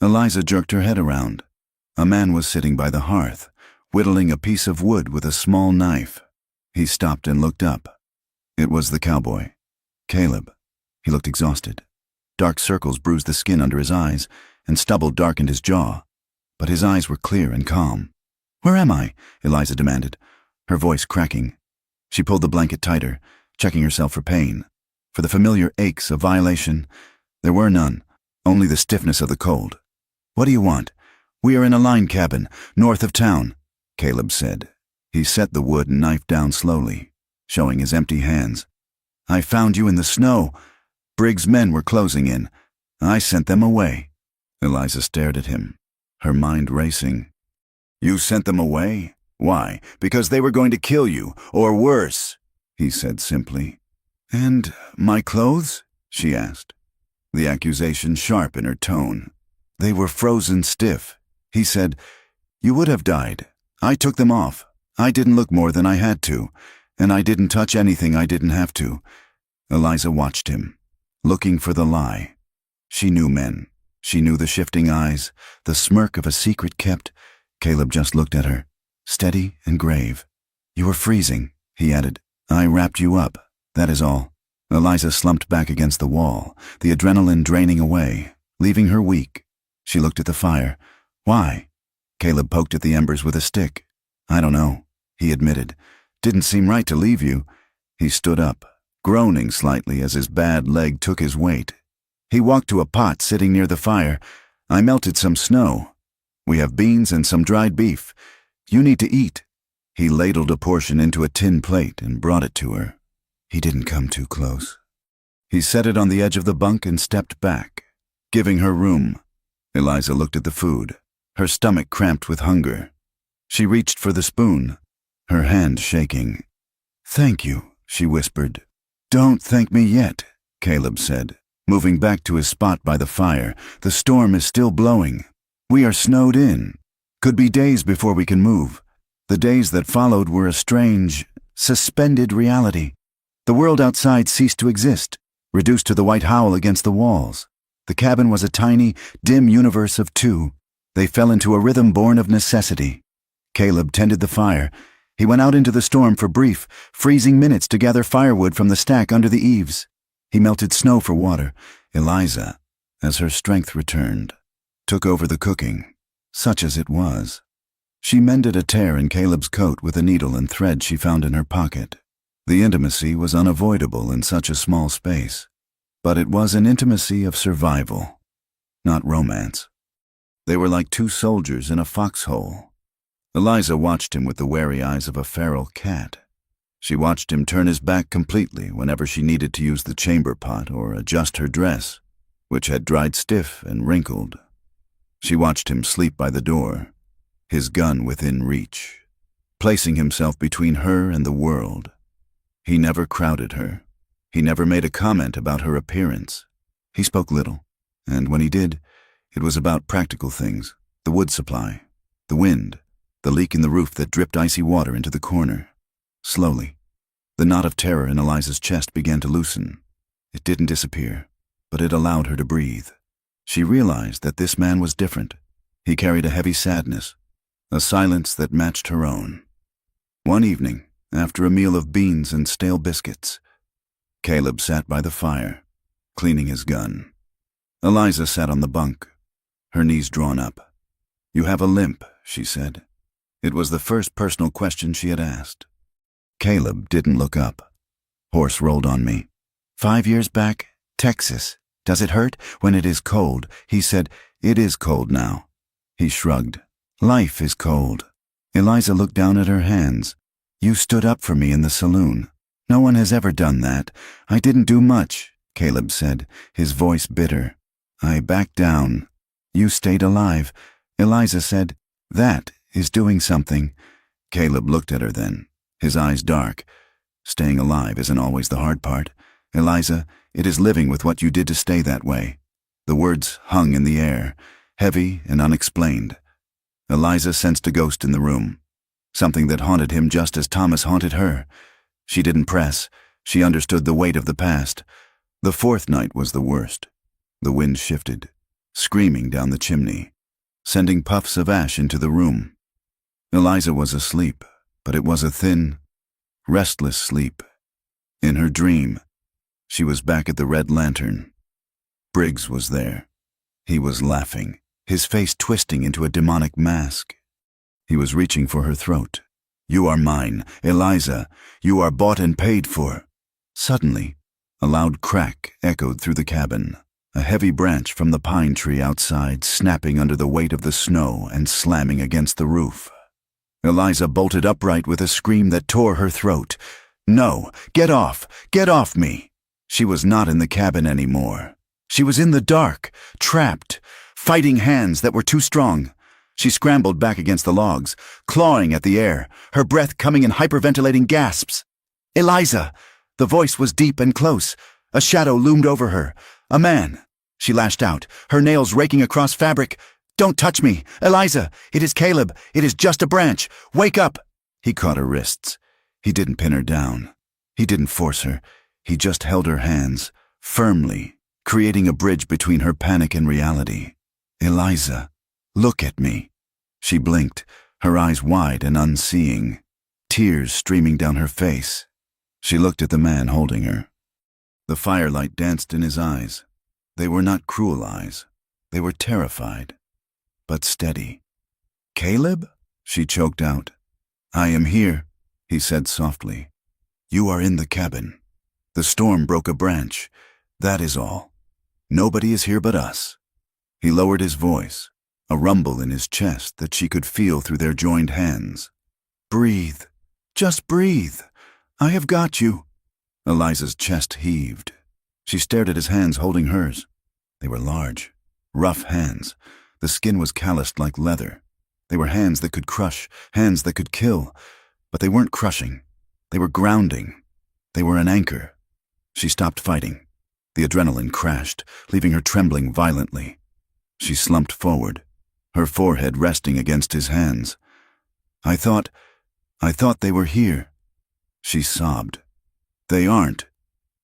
Eliza jerked her head around. A man was sitting by the hearth, whittling a piece of wood with a small knife. He stopped and looked up. It was the cowboy, Caleb. He looked exhausted. Dark circles bruised the skin under his eyes, and stubble darkened his jaw, but his eyes were clear and calm. "Where am I?" Eliza demanded, her voice cracking. She pulled the blanket tighter, checking herself for pain. For the familiar aches of violation, there were none, only the stiffness of the cold. "What do you want?" "We are in a line cabin, north of town," Caleb said. He set the wood and knife down slowly, showing his empty hands. "I found you in the snow. Briggs' men were closing in. I sent them away." Eliza stared at him, her mind racing. "You sent them away? Why? Because they were going to kill you, or worse, he said simply. And my clothes? She asked, the accusation sharp in her tone. They were frozen stiff. He said, You would have died. I took them off. I didn't look more than I had to, and I didn't touch anything I didn't have to. Eliza watched him, looking for the lie. She knew men. She knew the shifting eyes, the smirk of a secret kept. Caleb just looked at her, steady and grave. You were freezing, he added. I wrapped you up, that is all. Eliza slumped back against the wall, the adrenaline draining away, leaving her weak. She looked at the fire. Why? Caleb poked at the embers with a stick. I don't know, he admitted. Didn't seem right to leave you. He stood up, groaning slightly as his bad leg took his weight. He walked to a pot sitting near the fire. I melted some snow. We have beans and some dried beef. You need to eat. He ladled a portion into a tin plate and brought it to her. He didn't come too close. He set it on the edge of the bunk and stepped back, giving her room. Eliza looked at the food, her stomach cramped with hunger. She reached for the spoon, her hand shaking. Thank you, she whispered. Don't thank me yet, Caleb said, moving back to his spot by the fire. The storm is still blowing. We are snowed in. Could be days before we can move. The days that followed were a strange, suspended reality. The world outside ceased to exist, reduced to the white howl against the walls. The cabin was a tiny, dim universe of two. They fell into a rhythm born of necessity. Caleb tended the fire. He went out into the storm for brief, freezing minutes to gather firewood from the stack under the eaves. He melted snow for water. Eliza, as her strength returned, took over the cooking, such as it was. She mended a tear in Caleb's coat with a needle and thread she found in her pocket. The intimacy was unavoidable in such a small space, but it was an intimacy of survival, not romance. They were like two soldiers in a foxhole. Eliza watched him with the wary eyes of a feral cat. She watched him turn his back completely whenever she needed to use the chamber pot or adjust her dress, which had dried stiff and wrinkled. She watched him sleep by the door, his gun within reach, placing himself between her and the world. He never crowded her. He never made a comment about her appearance. He spoke little, and when he did, it was about practical things, the wood supply, the wind, the leak in the roof that dripped icy water into the corner. Slowly, the knot of terror in Eliza's chest began to loosen. It didn't disappear, but it allowed her to breathe. She realized that this man was different. He carried a heavy sadness, a silence that matched her own. One evening, after a meal of beans and stale biscuits, Caleb sat by the fire, cleaning his gun. Eliza sat on the bunk, her knees drawn up. You have a limp, she said. It was the first personal question she had asked. Caleb didn't look up. Horse rolled on me. 5 years back, Texas. Does it hurt when it is cold? He said, It is cold now. He shrugged. Life is cold. Eliza looked down at her hands. You stood up for me in the saloon. No one has ever done that. I didn't do much, Caleb said, his voice bitter. I backed down. You stayed alive. Eliza said, That is doing something. Caleb looked at her then, his eyes dark. Staying alive isn't always the hard part. Eliza, it is living with what you did to stay that way. The words hung in the air, heavy and unexplained. Eliza sensed a ghost in the room, something that haunted him just as Thomas haunted her. She didn't press. She understood the weight of the past. The fourth night was the worst. The wind shifted, screaming down the chimney, sending puffs of ash into the room. Eliza was asleep, but it was a thin, restless sleep. In her dream, she was back at the Red Lantern. Briggs was there. He was laughing, his face twisting into a demonic mask. He was reaching for her throat. You are mine, Eliza. You are bought and paid for. Suddenly, a loud crack echoed through the cabin, a heavy branch from the pine tree outside snapping under the weight of the snow and slamming against the roof. Eliza bolted upright with a scream that tore her throat. No, get off me. She was not in the cabin anymore. She was in the dark, trapped, fighting hands that were too strong. She scrambled back against the logs, clawing at the air, her breath coming in hyperventilating gasps. "Eliza!" The voice was deep and close. A shadow loomed over her. A man. She lashed out, her nails raking across fabric. "Don't touch me! Eliza! It is Caleb! It is just a branch! Wake up!" He caught her wrists. He didn't pin her down. He didn't force her. He just held her hands, firmly, creating a bridge between her panic and reality. "Eliza, look at me." She blinked, her eyes wide and unseeing, tears streaming down her face. She looked at the man holding her. The firelight danced in his eyes. They were not cruel eyes. They were terrified, but steady. "Caleb?" she choked out. "I am here," he said softly. "You are in the cabin. The storm broke a branch. That is all. Nobody is here but us." He lowered his voice, a rumble in his chest that she could feel through their joined hands. "Breathe. Just breathe. I have got you." Eliza's chest heaved. She stared at his hands holding hers. They were large, rough hands. The skin was calloused like leather. They were hands that could crush, hands that could kill. But they weren't crushing. They were grounding. They were an anchor. She stopped fighting. The adrenaline crashed, leaving her trembling violently. She slumped forward, her forehead resting against his hands. I thought they were here." She sobbed. "They aren't,"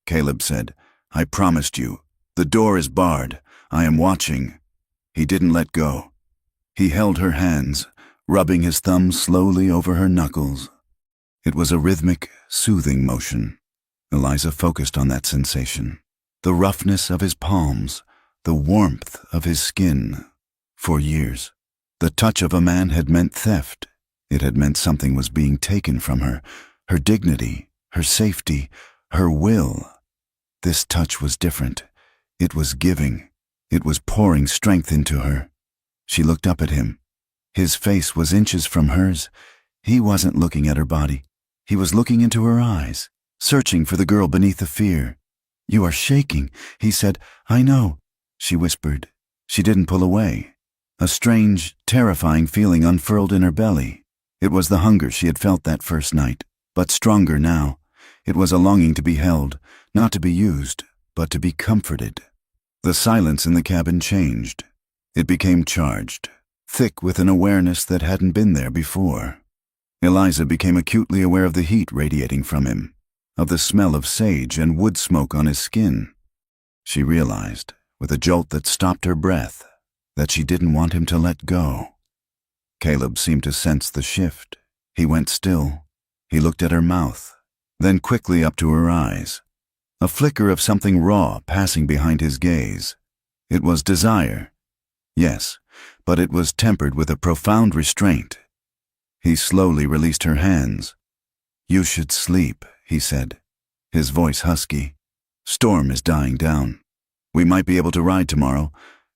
Caleb said. "I promised you. The door is barred. I am watching." He didn't let go. He held her hands, rubbing his thumbs slowly over her knuckles. It was a rhythmic, soothing motion. Eliza focused on that sensation. The roughness of his palms, the warmth of his skin. For years, the touch of a man had meant theft. It had meant something was being taken from her, her dignity, her safety, her will. This touch was different. It was giving. It was pouring strength into her. She looked up at him. His face was inches from hers. He wasn't looking at her body. He was looking into her eyes, searching for the girl beneath the fear. "You are shaking," he said. "I know," she whispered. She didn't pull away. A strange, terrifying feeling unfurled in her belly. It was the hunger she had felt that first night, but stronger now. It was a longing to be held, not to be used, but to be comforted. The silence in the cabin changed. It became charged, thick with an awareness that hadn't been there before. Eliza became acutely aware of the heat radiating from him, of the smell of sage and wood smoke on his skin. She realized, with a jolt that stopped her breath, that she didn't want him to let go. Caleb seemed to sense the shift. He went still. He looked at her mouth, then quickly up to her eyes. A flicker of something raw passing behind his gaze. It was desire. Yes, but it was tempered with a profound restraint. He slowly released her hands. "You should sleep," he said, his voice husky. "Storm is dying down. We might be able to ride tomorrow."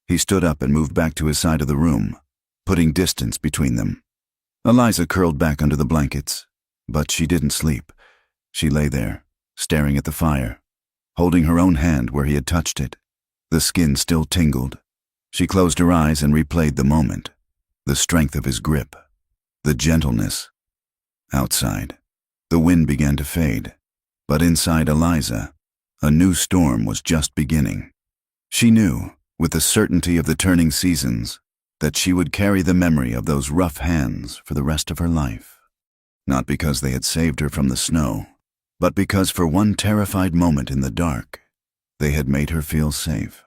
He stood up and moved back to his side of the room, putting distance between them. Eliza curled back under the blankets, but she didn't sleep. She lay there, staring at the fire, holding her own hand where he had touched it. The skin still tingled. She closed her eyes and replayed the moment, the strength of his grip, the gentleness. Outside, the wind began to fade, but inside Eliza, a new storm was just beginning. She knew, with the certainty of the turning seasons, that she would carry the memory of those rough hands for the rest of her life. Not because they had saved her from the snow, but because for one terrified moment in the dark, they had made her feel safe.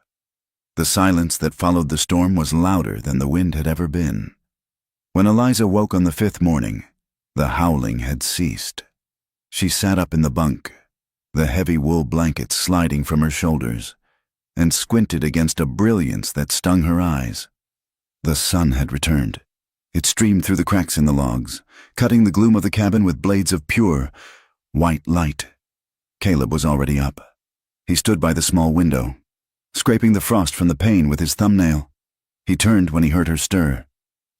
The silence that followed the storm was louder than the wind had ever been. When Eliza woke on the 5th morning, the howling had ceased. She sat up in the bunk, the heavy wool blanket sliding from her shoulders, and squinted against a brilliance that stung her eyes. The sun had returned. It streamed through the cracks in the logs, cutting the gloom of the cabin with blades of pure, white light. Caleb was already up. He stood by the small window, scraping the frost from the pane with his thumbnail. He turned when he heard her stir,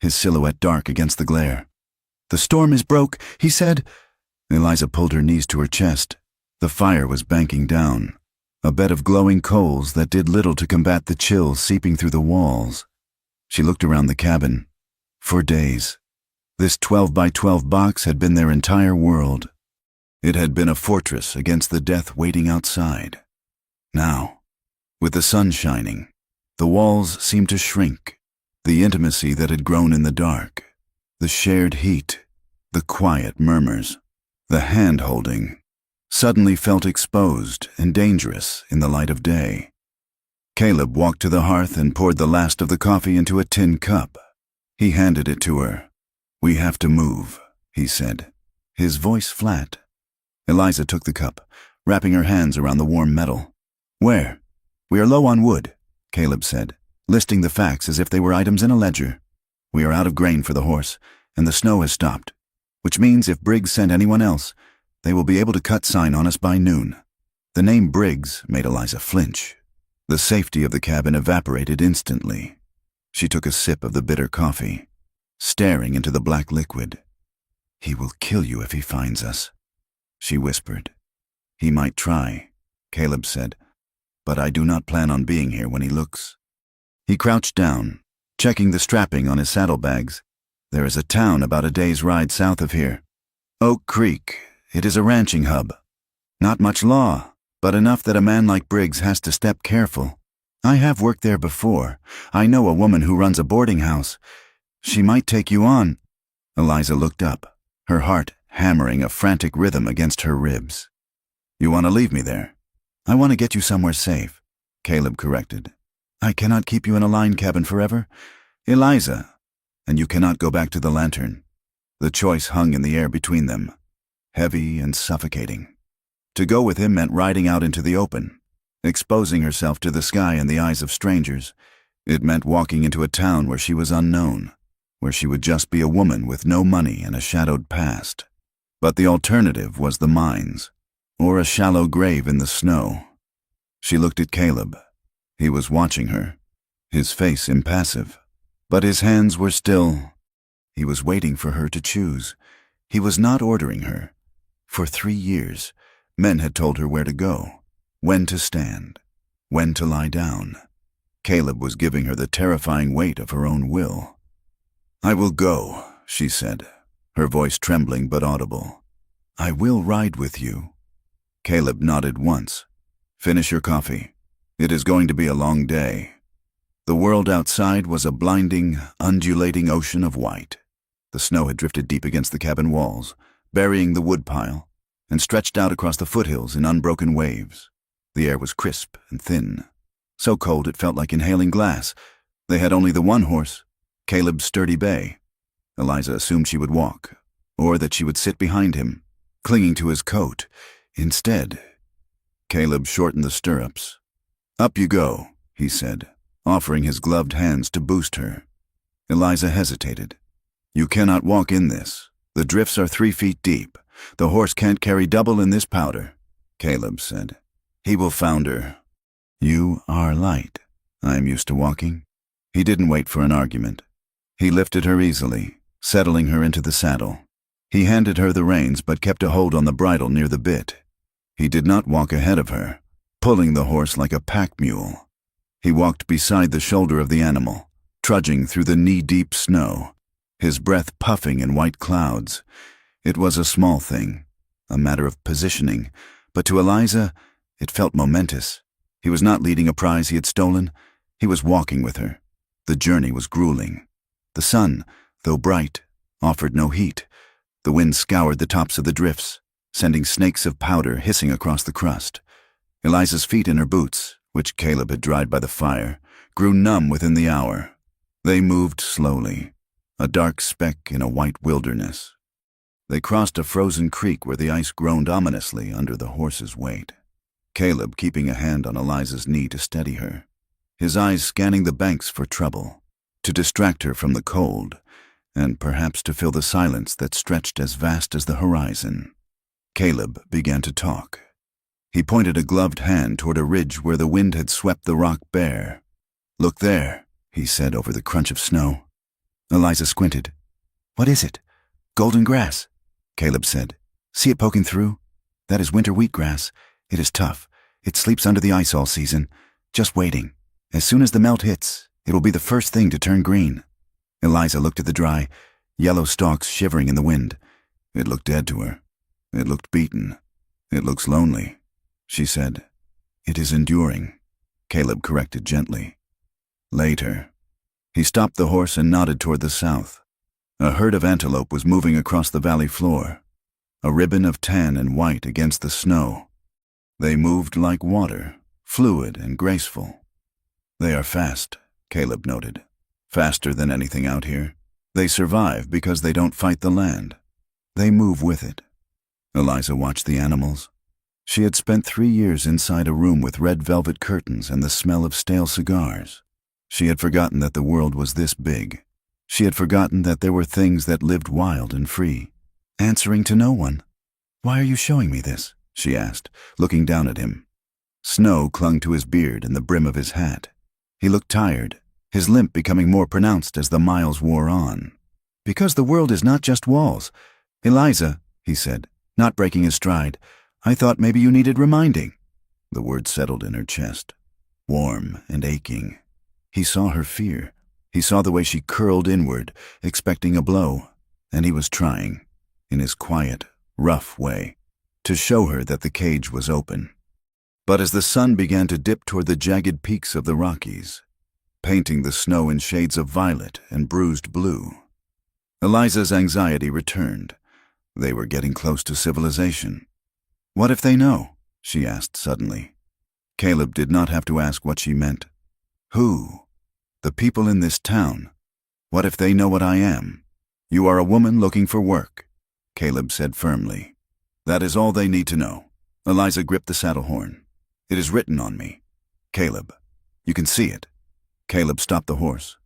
his silhouette dark against the glare. "The storm is broke," he said. Eliza pulled her knees to her chest. The fire was banking down, a bed of glowing coals that did little to combat the chill seeping through the walls. She looked around the cabin. For days, this 12 by 12 box had been their entire world. It had been a fortress against the death waiting outside. Now, with the sun shining, the walls seemed to shrink. The intimacy that had grown in the dark, the shared heat, the quiet murmurs, the hand-holding, suddenly felt exposed and dangerous in the light of day. Caleb walked to the hearth and poured the last of the coffee into a tin cup. He handed it to her. "We have to move," he said, his voice flat. Eliza took the cup, wrapping her hands around the warm metal. "Where?" "We are low on wood," Caleb said, listing the facts as if they were items in a ledger. "We are out of grain for the horse, and the snow has stopped, which means if Briggs sent anyone else, they will be able to cut sign on us by noon." The name Briggs made Eliza flinch. The safety of the cabin evaporated instantly. She took a sip of the bitter coffee, staring into the black liquid. "He will kill you if he finds us," she whispered. "He might try," Caleb said, "but I do not plan on being here when he looks." He crouched down, checking the strapping on his saddlebags. "There is a town about a day's ride south of here. Oak Creek. It is a ranching hub. Not much law, but enough that a man like Briggs has to step careful. I have worked there before. I know a woman who runs a boarding house. She might take you on." Eliza looked up, her heart hammering a frantic rhythm against her ribs. "You want to leave me there?" "I want to get you somewhere safe," Caleb corrected. "I cannot keep you in a line cabin forever. Eliza, and you cannot go back to the lantern." The choice hung in the air between them, heavy and suffocating. To go with him meant riding out into the open, exposing herself to the sky and the eyes of strangers. It meant walking into a town where she was unknown, where she would just be a woman with no money and a shadowed past. But the alternative was the mines, or a shallow grave in the snow. She looked at Caleb. He was watching her, his face impassive, but his hands were still. He was waiting for her to choose. He was not ordering her. For 3 years, men had told her where to go, when to stand, when to lie down. Caleb was giving her the terrifying weight of her own will. "I will go," she said, her voice trembling but audible. "I will ride with you." Caleb nodded once. "Finish your coffee. It is going to be a long day." The world outside was a blinding, undulating ocean of white. The snow had drifted deep against the cabin walls, burying the woodpile, and stretched out across the foothills in unbroken waves. The air was crisp and thin, so cold it felt like inhaling glass. They had only the one horse, Caleb's sturdy bay. Eliza assumed she would walk, or that she would sit behind him, clinging to his coat. Instead, Caleb shortened the stirrups. "Up you go," he said, offering his gloved hands to boost her. Eliza hesitated. "You cannot walk in this. The drifts are 3 feet deep. The horse can't carry double in this powder," Caleb said. "He will founder." "You are light. I am used to walking." He didn't wait for an argument. He lifted her easily, settling her into the saddle. He handed her the reins but kept a hold on the bridle near the bit. He did not walk ahead of her, pulling the horse like a pack mule. He walked beside the shoulder of the animal, trudging through the knee-deep snow, his breath puffing in white clouds. It was a small thing, a matter of positioning, but to Eliza, it felt momentous. He was not leading a prize he had stolen. He was walking with her. The journey was grueling. The sun, though bright, offered no heat. The wind scoured the tops of the drifts, sending snakes of powder hissing across the crust. Eliza's feet in her boots, which Caleb had dried by the fire, grew numb within the hour. They moved slowly, a dark speck in a white wilderness. They crossed a frozen creek where the ice groaned ominously under the horse's weight, Caleb keeping a hand on Eliza's knee to steady her, his eyes scanning the banks for trouble, to distract her from the cold, and perhaps to fill the silence that stretched as vast as the horizon. Caleb began to talk. He pointed a gloved hand toward a ridge where the wind had swept the rock bare. "Look there," he said over the crunch of snow. Eliza squinted. "What is it?" "Golden grass," Caleb said. "See it poking through? That is winter wheatgrass. It is tough. It sleeps under the ice all season, just waiting. As soon as the melt hits, it will be the first thing to turn green." Eliza looked at the dry, yellow stalks shivering in the wind. It looked dead to her. It looked beaten. It looks lonely, she said. It is enduring, Caleb corrected gently. Later. He stopped the horse and nodded toward the south. A herd of antelope was moving across the valley floor, a ribbon of tan and white against the snow. They moved like water, fluid and graceful. They are fast, Caleb noted. Faster than anything out here. They survive because they don't fight the land. They move with it. Eliza watched the animals. She had spent 3 years inside a room with red velvet curtains and the smell of stale cigars. She had forgotten that the world was this big. She had forgotten that there were things that lived wild and free, answering to no one. "Why are you showing me this?" she asked, looking down at him. Snow clung to his beard and the brim of his hat. He looked tired, his limp becoming more pronounced as the miles wore on. "Because the world is not just walls. Eliza," he said, not breaking his stride, "I thought maybe you needed reminding." The word settled in her chest, warm and aching. He saw her fear. He saw the way she curled inward, expecting a blow, and he was trying, in his quiet, rough way, to show her that the cage was open. But as the sun began to dip toward the jagged peaks of the Rockies, painting the snow in shades of violet and bruised blue, Eliza's anxiety returned. They were getting close to civilization. "What if they know?" she asked suddenly. Caleb did not have to ask what she meant. "Who? The people in this town. What if they know what I am? You are a woman looking for work," Caleb said firmly. "That is all they need to know." Eliza gripped the saddle horn. "It is written on me. Caleb. You can see it." Caleb stopped the horse.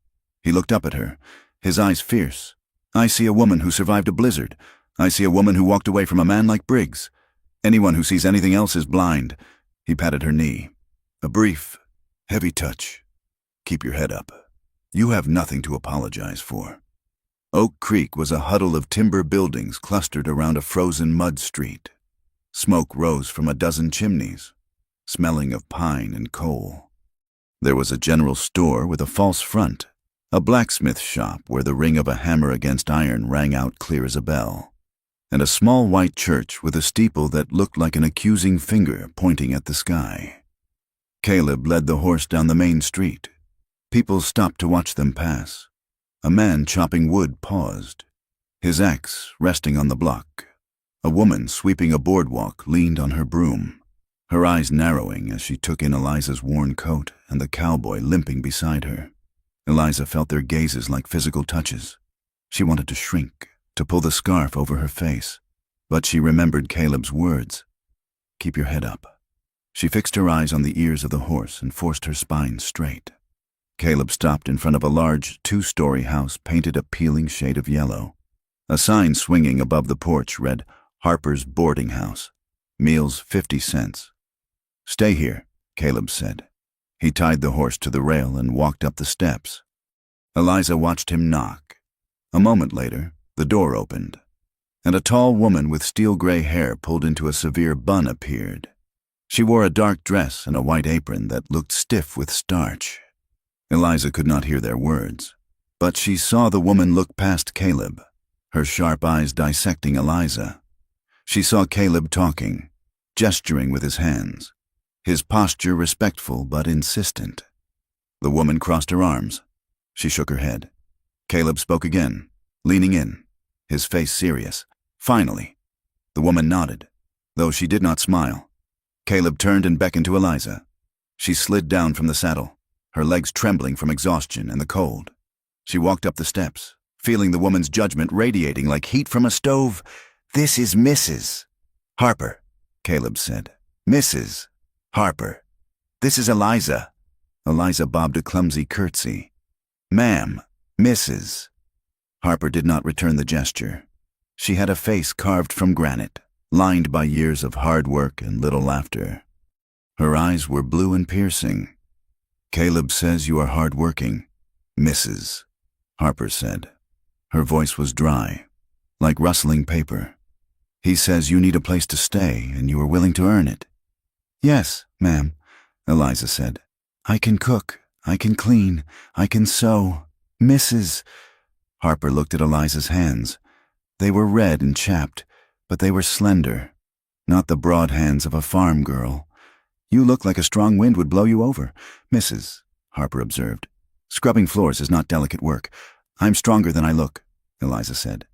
He looked up at her, his eyes fierce. "I see a woman who survived a blizzard. I see a woman who walked away from a man like Briggs. Anyone who sees anything else is blind." He patted her knee. A brief, heavy touch. "Keep your head up. You have nothing to apologize for." Oak Creek was a huddle of timber buildings clustered around a frozen mud street. Smoke rose from a dozen chimneys, smelling of pine and coal. There was a general store with a false front, a blacksmith shop where the ring of a hammer against iron rang out clear as a bell, and a small white church with a steeple that looked like an accusing finger pointing at the sky. Caleb led the horse down the main street. People stopped to watch them pass. A man chopping wood paused, his axe resting on the block. A woman sweeping a boardwalk leaned on her broom, her eyes narrowing as she took in Eliza's worn coat and the cowboy limping beside her. Eliza felt their gazes like physical touches. She wanted to shrink, to pull the scarf over her face, but she remembered Caleb's words. "Keep your head up." She fixed her eyes on the ears of the horse and forced her spine straight. Caleb stopped in front of a large 2-story house painted a peeling shade of yellow. A sign swinging above the porch read, "Harper's Boarding House. Meals 50 cents. "Stay here," Caleb said. He tied the horse to the rail and walked up the steps. Eliza watched him knock. A moment later, the door opened, and a tall woman with steel-gray hair pulled into a severe bun appeared. She wore a dark dress and a white apron that looked stiff with starch. Eliza could not hear their words, but she saw the woman look past Caleb, her sharp eyes dissecting Eliza. She saw Caleb talking, gesturing with his hands, his posture respectful but insistent. The woman crossed her arms. She shook her head. Caleb spoke again, leaning in, his face serious. Finally, the woman nodded, though she did not smile. Caleb turned and beckoned to Eliza. She slid down from the saddle, her legs trembling from exhaustion and the cold. She walked up the steps, feeling the woman's judgment radiating like heat from a stove. "This is Mrs. Harper," Caleb said. "Mrs. Harper. This is Eliza." Eliza bobbed a clumsy curtsy. "Ma'am, Mrs." Harper did not return the gesture. She had a face carved from granite, lined by years of hard work and little laughter. Her eyes were blue and piercing. "Caleb says you are hard-working, Mrs." Harper said. Her voice was dry, like rustling paper. "He says you need a place to stay and you are willing to earn it." "Yes, ma'am," Eliza said. "I can cook, I can clean, I can sew. Mrs. Harper looked at Eliza's hands. They were red and chapped, but they were slender, not the broad hands of a farm girl. "You look like a strong wind would blow you over, Mrs." Harper observed. "Scrubbing floors is not delicate work. I'm stronger than I look," Eliza said.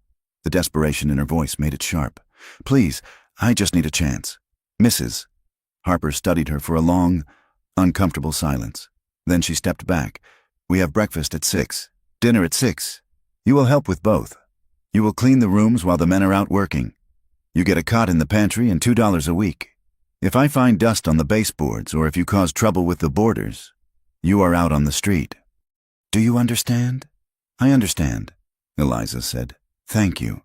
The desperation in her voice made it sharp. "Please, I just need a chance. Mrs." Harper studied her for a long, uncomfortable silence. Then she stepped back. "We have breakfast at 6, dinner at 6. You will help with both. You will clean the rooms while the men are out working. You get a cot in the pantry and $2 a week. If I find dust on the baseboards or if you cause trouble with the boarders, you are out on the street. Do you understand?" "I understand," Eliza said. "Thank you.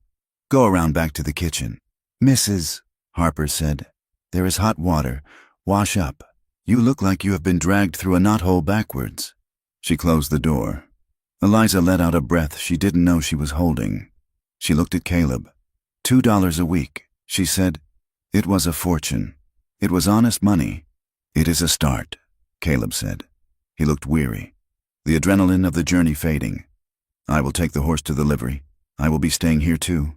Go around back to the kitchen." "Mrs." Harper said, "there is hot water. Wash up. You look like you have been dragged through a knothole backwards." She closed the door. Eliza let out a breath she didn't know she was holding. She looked at Caleb. $2 a week, she said. It was a fortune. It was honest money. "It is a start," Caleb said. He looked weary, the adrenaline of the journey fading. "I will take the horse to the livery. I will be staying here too,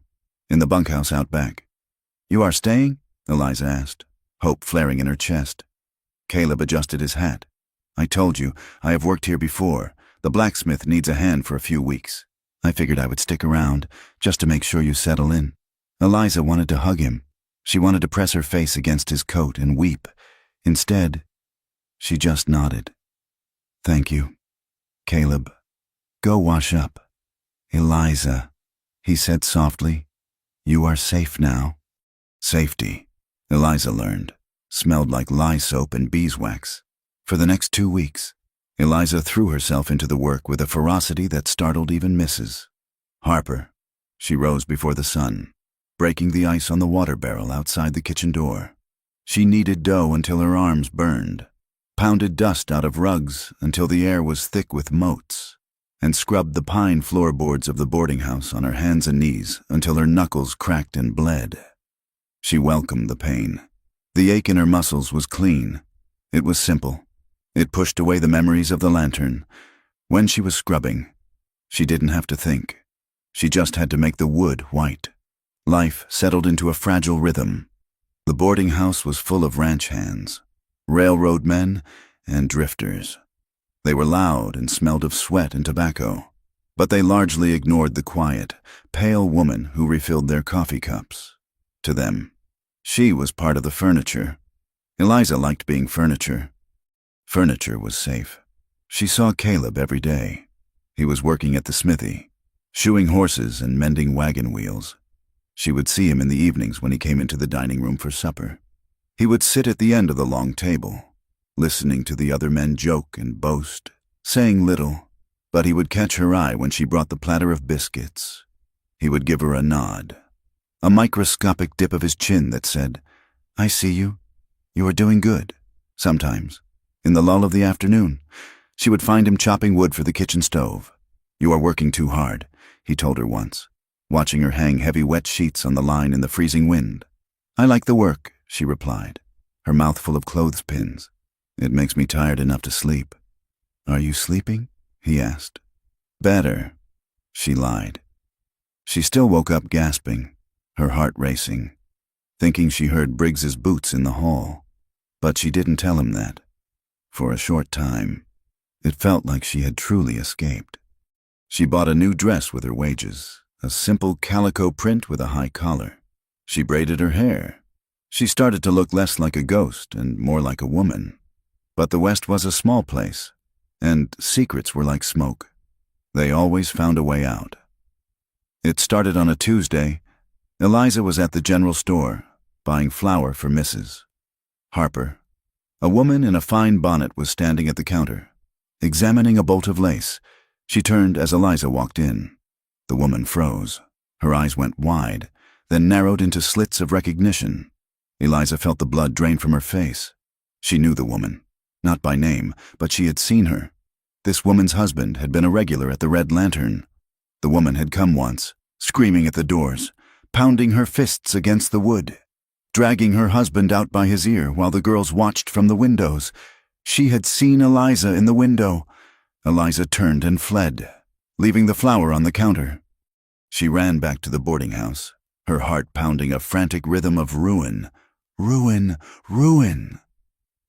in the bunkhouse out back." "You are staying?" Eliza asked, hope flaring in her chest. Caleb adjusted his hat. "I told you, I have worked here before. The blacksmith needs a hand for a few weeks. I figured I would stick around, just to make sure you settle in." Eliza wanted to hug him. She wanted to press her face against his coat and weep. Instead, she just nodded. "Thank you, Caleb. Go wash up." "Eliza," he said softly, "you are safe now." Safety, Eliza learned, smelled like lye soap and beeswax. For the next 2 weeks, Eliza threw herself into the work with a ferocity that startled even Mrs. Harper. She rose before the sun, breaking the ice on the water barrel outside the kitchen door. She kneaded dough until her arms burned, pounded dust out of rugs until the air was thick with motes, and scrubbed the pine floorboards of the boarding house on her hands and knees until her knuckles cracked and bled. She welcomed the pain. The ache in her muscles was clean. It was simple. It pushed away the memories of the lantern. When she was scrubbing, she didn't have to think. She just had to make the wood white. Life settled into a fragile rhythm. The boarding house was full of ranch hands, railroad men, and drifters. They were loud and smelled of sweat and tobacco, but they largely ignored the quiet, pale woman who refilled their coffee cups. To them, she was part of the furniture. Eliza liked being furniture. Furniture was safe. She saw Caleb every day. He was working at the smithy, shoeing horses and mending wagon wheels. She would see him in the evenings when he came into the dining room for supper. He would sit at the end of the long table, listening to the other men joke and boast, saying little, but he would catch her eye when she brought the platter of biscuits. He would give her a nod, a microscopic dip of his chin that said, "I see you. You are doing good." Sometimes, in the lull of the afternoon, she would find him chopping wood for the kitchen stove. "You are working too hard," he told her once, watching her hang heavy wet sheets on the line in the freezing wind. "I like the work," she replied, her mouth full of clothespins. "It makes me tired enough to sleep." "Are you sleeping?" he asked. "Better," she lied. She still woke up gasping, her heart racing, thinking she heard Briggs's boots in the hall. But she didn't tell him that. For a short time, it felt like she had truly escaped. She bought a new dress with her wages, a simple calico print with a high collar. She braided her hair. She started to look less like a ghost and more like a woman. But the West was a small place, and secrets were like smoke. They always found a way out. It started on a Tuesday. Eliza was at the general store, buying flour for Mrs. Harper. A woman in a fine bonnet was standing at the counter, examining a bolt of lace. She turned as Eliza walked in. The woman froze. Her eyes went wide, then narrowed into slits of recognition. Eliza felt the blood drain from her face. She knew the woman, not by name, but she had seen her. This woman's husband had been a regular at the Red Lantern. The woman had come once, screaming at the doors, pounding her fists against the wood, dragging her husband out by his ear while the girls watched from the windows. She had seen Eliza in the window. Eliza turned and fled. leaving the flour on the counter. She ran back to the boarding house, her heart pounding a frantic rhythm of ruin, ruin, ruin.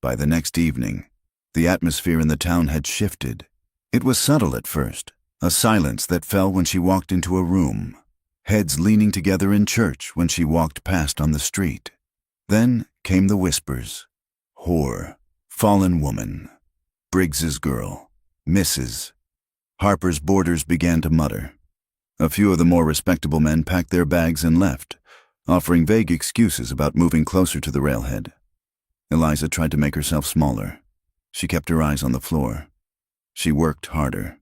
By the next evening, the atmosphere in the town had shifted. It was subtle at first, a silence that fell when she walked into a room, heads leaning together in church when she walked past on the street. Then came the whispers. Whore, fallen woman, Briggs's girl, Mrs. Harper's boarders began to mutter. A few of the more respectable men packed their bags and left, offering vague excuses about moving closer to the railhead. Eliza tried to make herself smaller. She kept her eyes on the floor. She worked harder.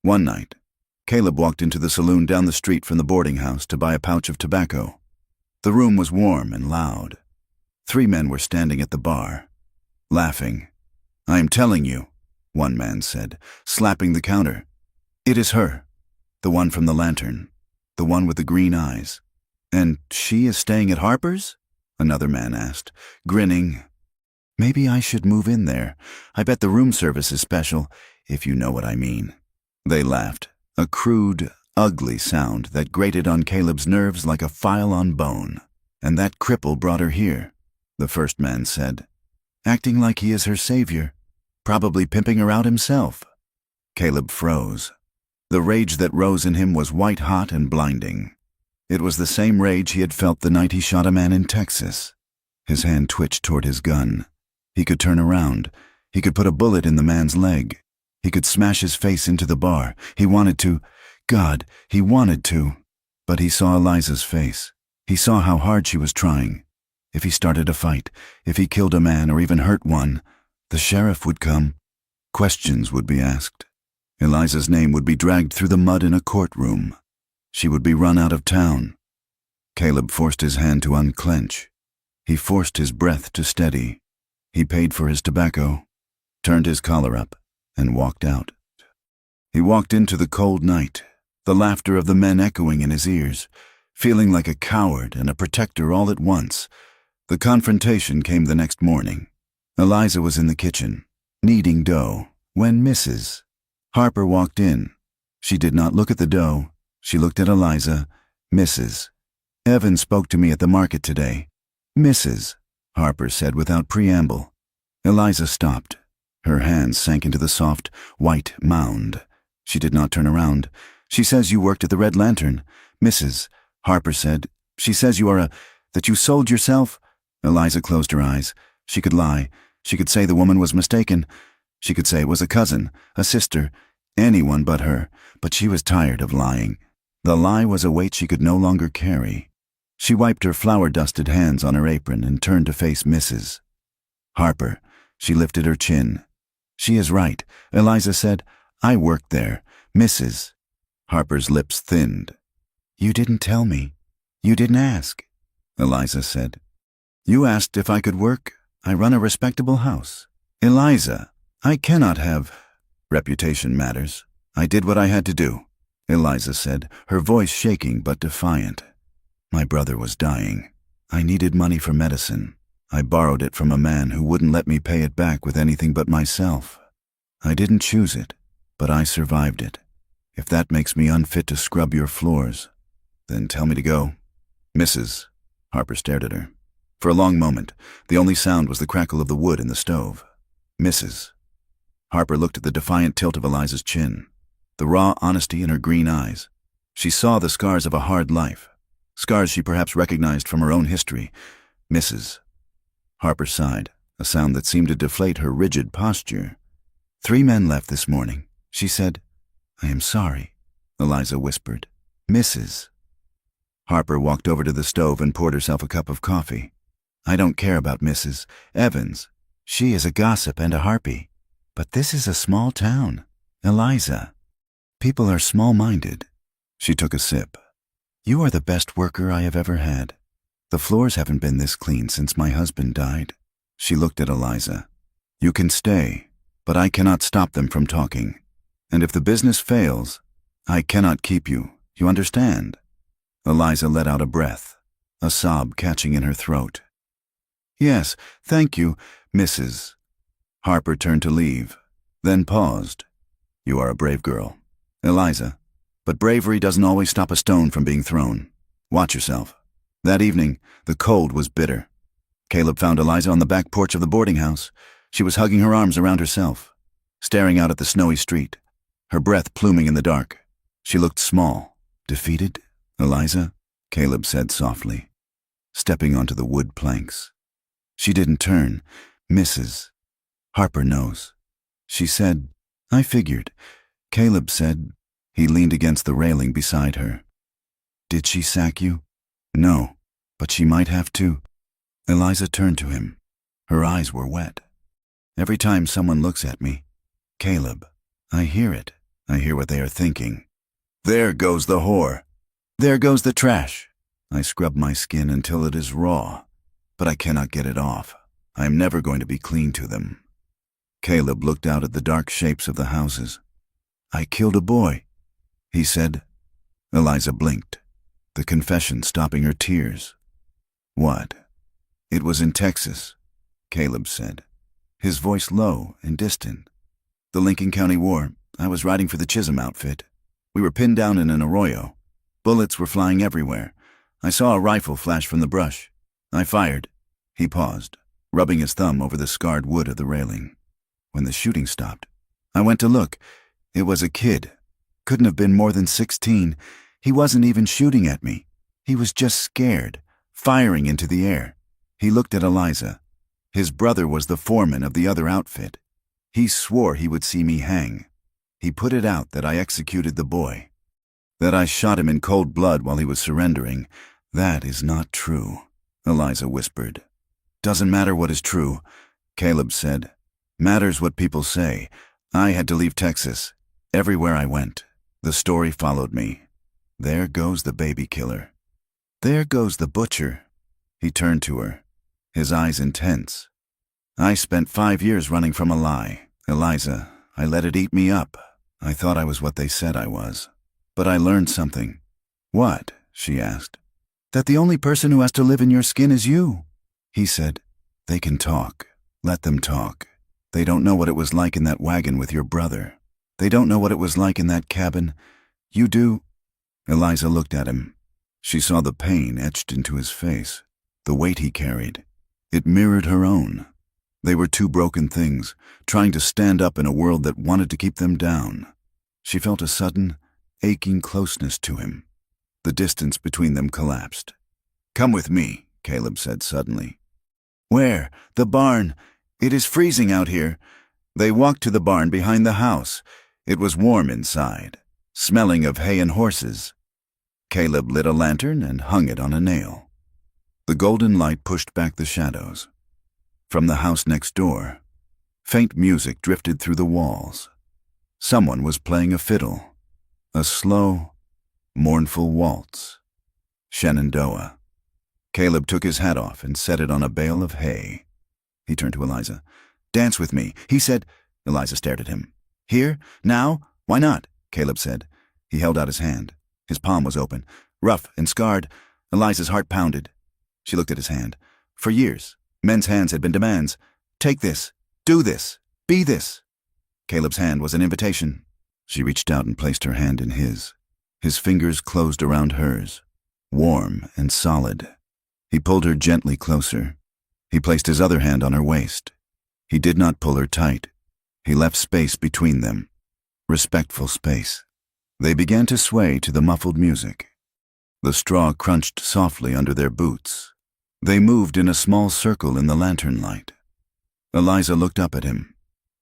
One night, Caleb walked into the saloon down the street from the boarding house to buy a pouch of tobacco. The room was warm and loud. 3 men were standing at the bar, laughing. "I am telling you," one man said, slapping the counter. "It is her, the one from the lantern, the one with the green eyes." "And she is staying at Harper's?" another man asked, grinning. "Maybe I should move in there. I bet the room service is special, if you know what I mean." They laughed, a crude, ugly sound that grated on Caleb's nerves like a file on bone. "And that cripple brought her here," the first man said, "acting like he is her savior, probably pimping her out himself." Caleb froze. The rage that rose in him was white-hot and blinding. It was the same rage he had felt the night he shot a man in Texas. His hand twitched toward his gun. He could turn around. He could put a bullet in the man's leg. He could smash his face into the bar. He wanted to. God, he wanted to. But he saw Eliza's face. He saw how hard she was trying. If he started a fight, if he killed a man or even hurt one, the sheriff would come. Questions would be asked. Eliza's name would be dragged through the mud in a courtroom. She would be run out of town. Caleb forced his hand to unclench. He forced his breath to steady. He paid for his tobacco, turned his collar up, and walked out. He walked into the cold night, the laughter of the men echoing in his ears, feeling like a coward and a protector all at once. The confrontation came the next morning. Eliza was in the kitchen, kneading dough, when Mrs. Harper walked in. She did not look at the dough. She looked at Eliza. "Mrs. Evan spoke to me at the market today." "Mrs." Harper said without preamble. Eliza stopped. Her hands sank into the soft, white mound. She did not turn around. "She says you worked at the Red Lantern." "Mrs." Harper said. "She says you are that you sold yourself." Eliza closed her eyes. She could lie. She could say the woman was mistaken. She could say it was a cousin, a sister, anyone but her, but she was tired of lying. The lie was a weight she could no longer carry. She wiped her flour-dusted hands on her apron and turned to face Mrs. Harper. She lifted her chin. "She is right," Eliza said. "I worked there." "Mrs." Harper's lips thinned. "You didn't tell me. You didn't ask," Eliza said. "You asked if I could work. I run a respectable house." "Eliza, I cannot have—" "Reputation matters. I did what I had to do," Eliza said, her voice shaking but defiant. "My brother was dying. I needed money for medicine. I borrowed it from a man who wouldn't let me pay it back with anything but myself. I didn't choose it, but I survived it. If that makes me unfit to scrub your floors, then tell me to go." "Mrs." Harper stared at her. For a long moment, the only sound was the crackle of the wood in the stove. "Mrs." Harper looked at the defiant tilt of Eliza's chin, the raw honesty in her green eyes. She saw the scars of a hard life, scars she perhaps recognized from her own history. "Mrs." Harper sighed, a sound that seemed to deflate her rigid posture. "3 men left this morning," she said. "I am sorry," Eliza whispered. "Mrs." Harper walked over to the stove and poured herself a cup of coffee. "I don't care about Mrs. Evans. She is a gossip and a harpy. But this is a small town. Eliza, people are small-minded." She took a sip. "You are the best worker I have ever had. The floors haven't been this clean since my husband died." She looked at Eliza. "You can stay, but I cannot stop them from talking. And if the business fails, I cannot keep you. You understand?" Eliza let out a breath, a sob catching in her throat. "Yes, thank you, Mrs." Harper turned to leave, then paused. "You are a brave girl," Eliza, but bravery doesn't always stop a stone from being thrown. Watch yourself. That evening, the cold was bitter. Caleb found Eliza on the back porch of the boarding house. She was hugging her arms around herself, staring out at the snowy street, her breath pluming in the dark. She looked small. Defeated? Eliza? Caleb said softly, stepping onto the wood planks. She didn't turn. Mrs. Harper knows. She said, I figured. Caleb said. He leaned against the railing beside her. Did she sack you? No, but she might have to. Eliza turned to him. Her eyes were wet. Every time someone looks at me, Caleb, I hear it. I hear what they are thinking. There goes the whore. There goes the trash. I scrub my skin until it is raw, but I cannot get it off. I am never going to be clean to them. Caleb looked out at the dark shapes of the houses. I killed a boy, he said. Eliza blinked, the confession stopping her tears. What? It was in Texas, Caleb said, his voice low and distant. The Lincoln County War. I was riding for the Chisholm outfit. We were pinned down in an arroyo. Bullets were flying everywhere. I saw a rifle flash from the brush. I fired. He paused, rubbing his thumb over the scarred wood of the railing. When the shooting stopped, I went to look. It was a kid. Couldn't have been more than 16. He wasn't even shooting at me. He was just scared, firing into the air. He looked at Eliza. His brother was the foreman of the other outfit. He swore he would see me hang. He put it out that I executed the boy, that I shot him in cold blood while he was surrendering. That is not true, Eliza whispered. Doesn't matter what is true, Caleb said. Matters what people say. I had to leave Texas. Everywhere I went, the story followed me. There goes the baby killer. There goes the butcher. He turned to her, his eyes intense. I spent 5 years running from a lie. Eliza, I let it eat me up. I thought I was what they said I was. But I learned something. What? She asked. That the only person who has to live in your skin is you. He said, they can talk. Let them talk. They don't know what it was like in that wagon with your brother. They don't know what it was like in that cabin. You do. Eliza looked at him. She saw the pain etched into his face, the weight he carried. It mirrored her own. They were two broken things, trying to stand up in a world that wanted to keep them down. She felt a sudden, aching closeness to him. The distance between them collapsed. Come with me, Caleb said suddenly. Where? The barn. It is freezing out here. They walked to the barn behind the house. It was warm inside, smelling of hay and horses. Caleb lit a lantern and hung it on a nail. The golden light pushed back the shadows. From the house next door, faint music drifted through the walls. Someone was playing a fiddle, a slow, mournful waltz. Shenandoah. Caleb took his hat off and set it on a bale of hay. He turned to Eliza. Dance with me, he said. Eliza stared at him. Here? Now? Why not? Caleb said. He held out his hand. His palm was open, rough and scarred. Eliza's heart pounded. She looked at his hand. For years, men's hands had been demands. Take this. Do this. Be this. Caleb's hand was an invitation. She reached out and placed her hand in his. His fingers closed around hers, warm and solid. He pulled her gently closer. He placed his other hand on her waist. He did not pull her tight. He left space between them, respectful space. They began to sway to the muffled music. The straw crunched softly under their boots. They moved in a small circle in the lantern light. Eliza looked up at him.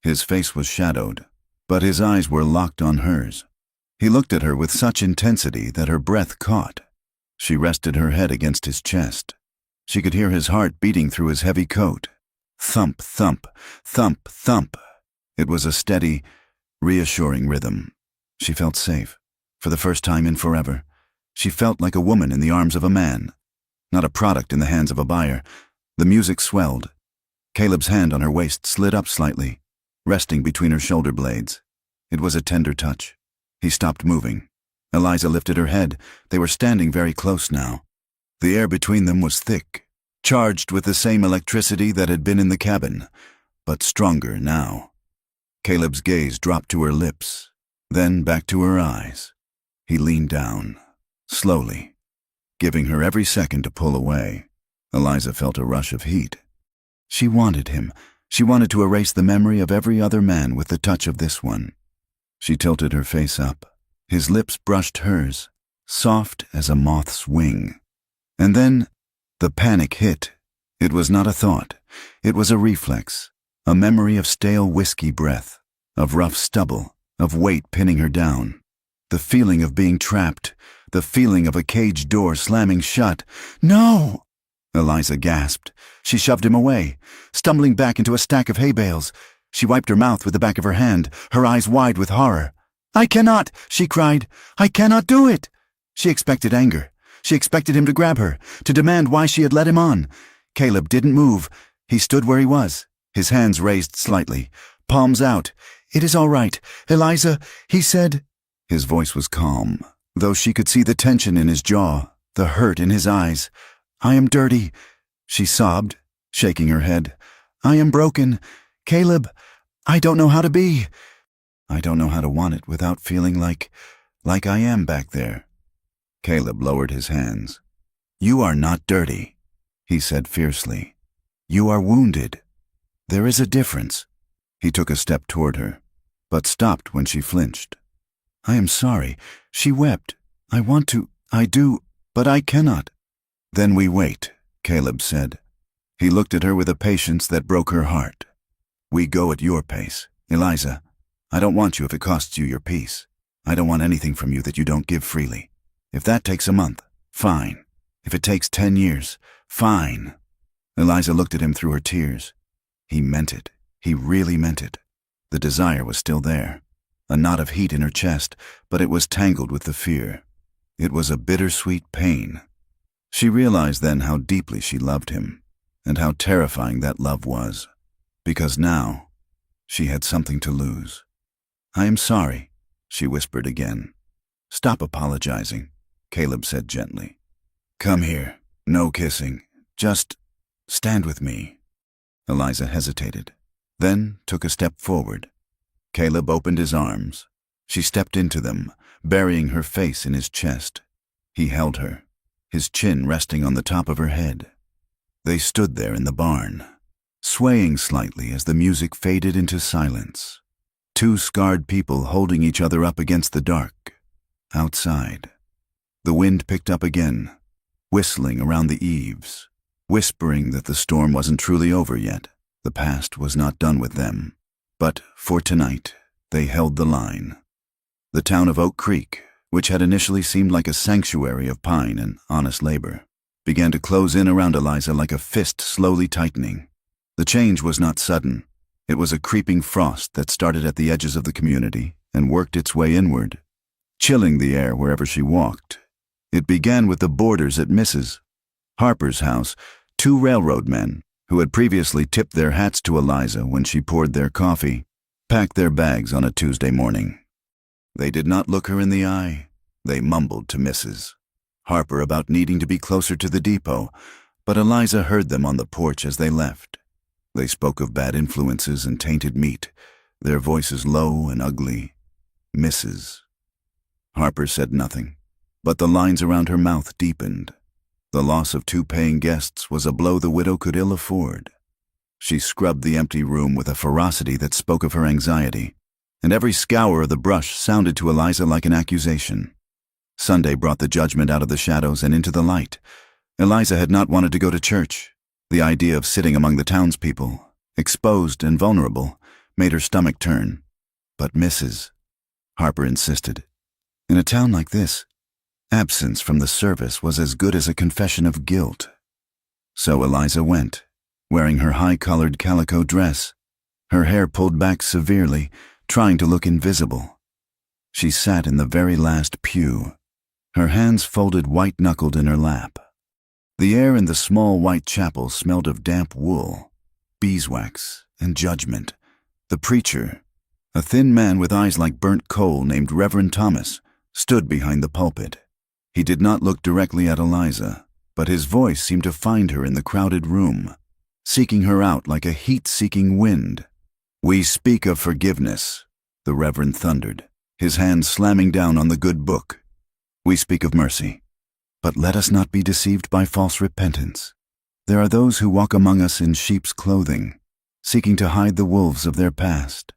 His face was shadowed, but his eyes were locked on hers. He looked at her with such intensity that her breath caught. She rested her head against his chest. She could hear his heart beating through his heavy coat. Thump, thump, thump, thump. It was a steady, reassuring rhythm. She felt safe. For the first time in forever, she felt like a woman in the arms of a man, not a product in the hands of a buyer. The music swelled. Caleb's hand on her waist slid up slightly, resting between her shoulder blades. It was a tender touch. He stopped moving. Eliza lifted her head. They were standing very close now. The air between them was thick, charged with the same electricity that had been in the cabin, but stronger now. Caleb's gaze dropped to her lips. Then back to her eyes. He leaned down, slowly, giving her every second to pull away. Eliza felt a rush of heat. She wanted him. She wanted to erase the memory of every other man with the touch of this one. She tilted her face up. His lips brushed hers, soft as a moth's wing. And then the panic hit. It was not a thought. It was a reflex, a memory of stale whiskey breath, of rough stubble, of weight pinning her down. The feeling of being trapped, the feeling of a cage door slamming shut. "No!" Eliza gasped. She shoved him away, stumbling back into a stack of hay bales. She wiped her mouth with the back of her hand, her eyes wide with horror. "I cannot!" she cried. "I cannot do it!" She expected anger. She expected him to grab her, to demand why she had let him on. Caleb didn't move. He stood where he was, his hands raised slightly, palms out. "It is all right, Eliza," he said. His voice was calm, though she could see the tension in his jaw, the hurt in his eyes. "I am dirty," she sobbed, shaking her head. "I am broken. Caleb, I don't know how to be. I don't know how to want it without feeling like I am back there." Caleb lowered his hands. "You are not dirty," he said fiercely. "You are wounded. There is a difference." He took a step toward her, but stopped when she flinched. "I am sorry," she wept. "I want to, I do, but I cannot." "Then we wait," Caleb said. He looked at her with a patience that broke her heart. "We go at your pace. Eliza, I don't want you if it costs you your peace. I don't want anything from you that you don't give freely. If that takes a month, fine. If it takes 10 years, fine." Eliza looked at him through her tears. He meant it. He really meant it. The desire was still there, a knot of heat in her chest, but it was tangled with the fear. It was a bittersweet pain. She realized then how deeply she loved him, and how terrifying that love was, because now she had something to lose. "I am sorry," she whispered again. "Stop apologizing," Caleb said gently. "Come here. No kissing. Just stand with me." Eliza hesitated, then took a step forward. Caleb opened his arms. She stepped into them, burying her face in his chest. He held her, his chin resting on the top of her head. They stood there in the barn, swaying slightly as the music faded into silence. Two scarred people holding each other up against the dark. Outside, the wind picked up again, whistling around the eaves, whispering that the storm wasn't truly over yet. The past was not done with them. But for tonight, they held the line. The town of Oak Creek, which had initially seemed like a sanctuary of pine and honest labor, began to close in around Eliza like a fist slowly tightening. The change was not sudden. It was a creeping frost that started at the edges of the community and worked its way inward, chilling the air wherever she walked. It began with the boarders at Mrs. Harper's house, two railroad men, who had previously tipped their hats to Eliza when she poured their coffee, packed their bags on a Tuesday morning. They did not look her in the eye. They mumbled to Mrs. Harper about needing to be closer to the depot, but Eliza heard them on the porch as they left. They spoke of bad influences and tainted meat, their voices low and ugly. Mrs. Harper said nothing, but the lines around her mouth deepened. The loss of 2 paying guests was a blow the widow could ill afford. She scrubbed the empty room with a ferocity that spoke of her anxiety, and every scour of the brush sounded to Eliza like an accusation. Sunday brought the judgment out of the shadows and into the light. Eliza had not wanted to go to church. The idea of sitting among the townspeople, exposed and vulnerable, made her stomach turn. But Mrs. Harper insisted. In a town like this, absence from the service was as good as a confession of guilt. So Eliza went, wearing her high-collared calico dress, her hair pulled back severely, trying to look invisible. She sat in the very last pew, her hands folded white-knuckled in her lap. The air in the small white chapel smelled of damp wool, beeswax, and judgment. The preacher, a thin man with eyes like burnt coal named Reverend Thomas, stood behind the pulpit. He did not look directly at Eliza, but his voice seemed to find her in the crowded room, seeking her out like a heat-seeking wind. "We speak of forgiveness," the Reverend thundered, his hand slamming down on the good book. We speak of mercy, but let us not be deceived by false repentance. There are those who walk among us in sheep's clothing, seeking to hide the wolves of their past.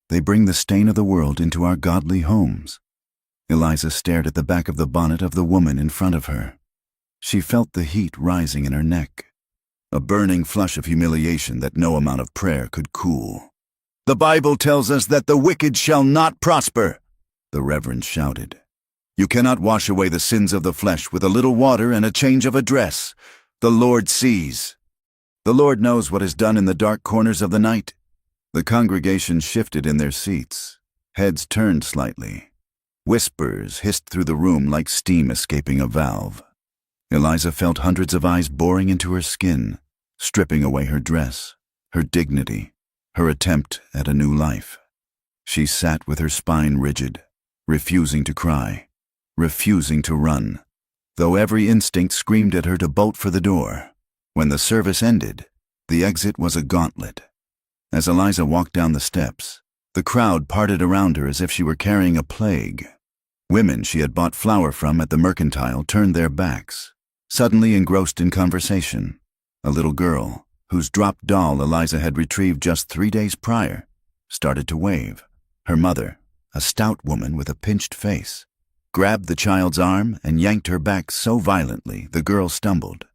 They bring the stain of the world into our godly homes. Eliza stared at the back of the bonnet of the woman in front of her. She felt the heat rising in her neck, a burning flush of humiliation that no amount of prayer could cool. "The Bible tells us that the wicked shall not prosper," the Reverend shouted. "You cannot wash away the sins of the flesh with a little water and a change of a dress. The Lord sees. The Lord knows what is done in the dark corners of the night." The congregation shifted in their seats, heads turned slightly. Whispers hissed through the room like steam escaping a valve. Eliza felt hundreds of eyes boring into her skin, stripping away her dress, her dignity, her attempt at a new life. She sat with her spine rigid, refusing to cry, refusing to run, though every instinct screamed at her to bolt for the door. When the service ended, the exit was a gauntlet. As Eliza walked down the steps, the crowd parted around her as if she were carrying a plague. Women she had bought flour from at the mercantile turned their backs, suddenly engrossed in conversation. A little girl, whose dropped doll Eliza had retrieved just 3 days prior, started to wave. Her mother, a stout woman with a pinched face, grabbed the child's arm and yanked her back so violently the girl stumbled.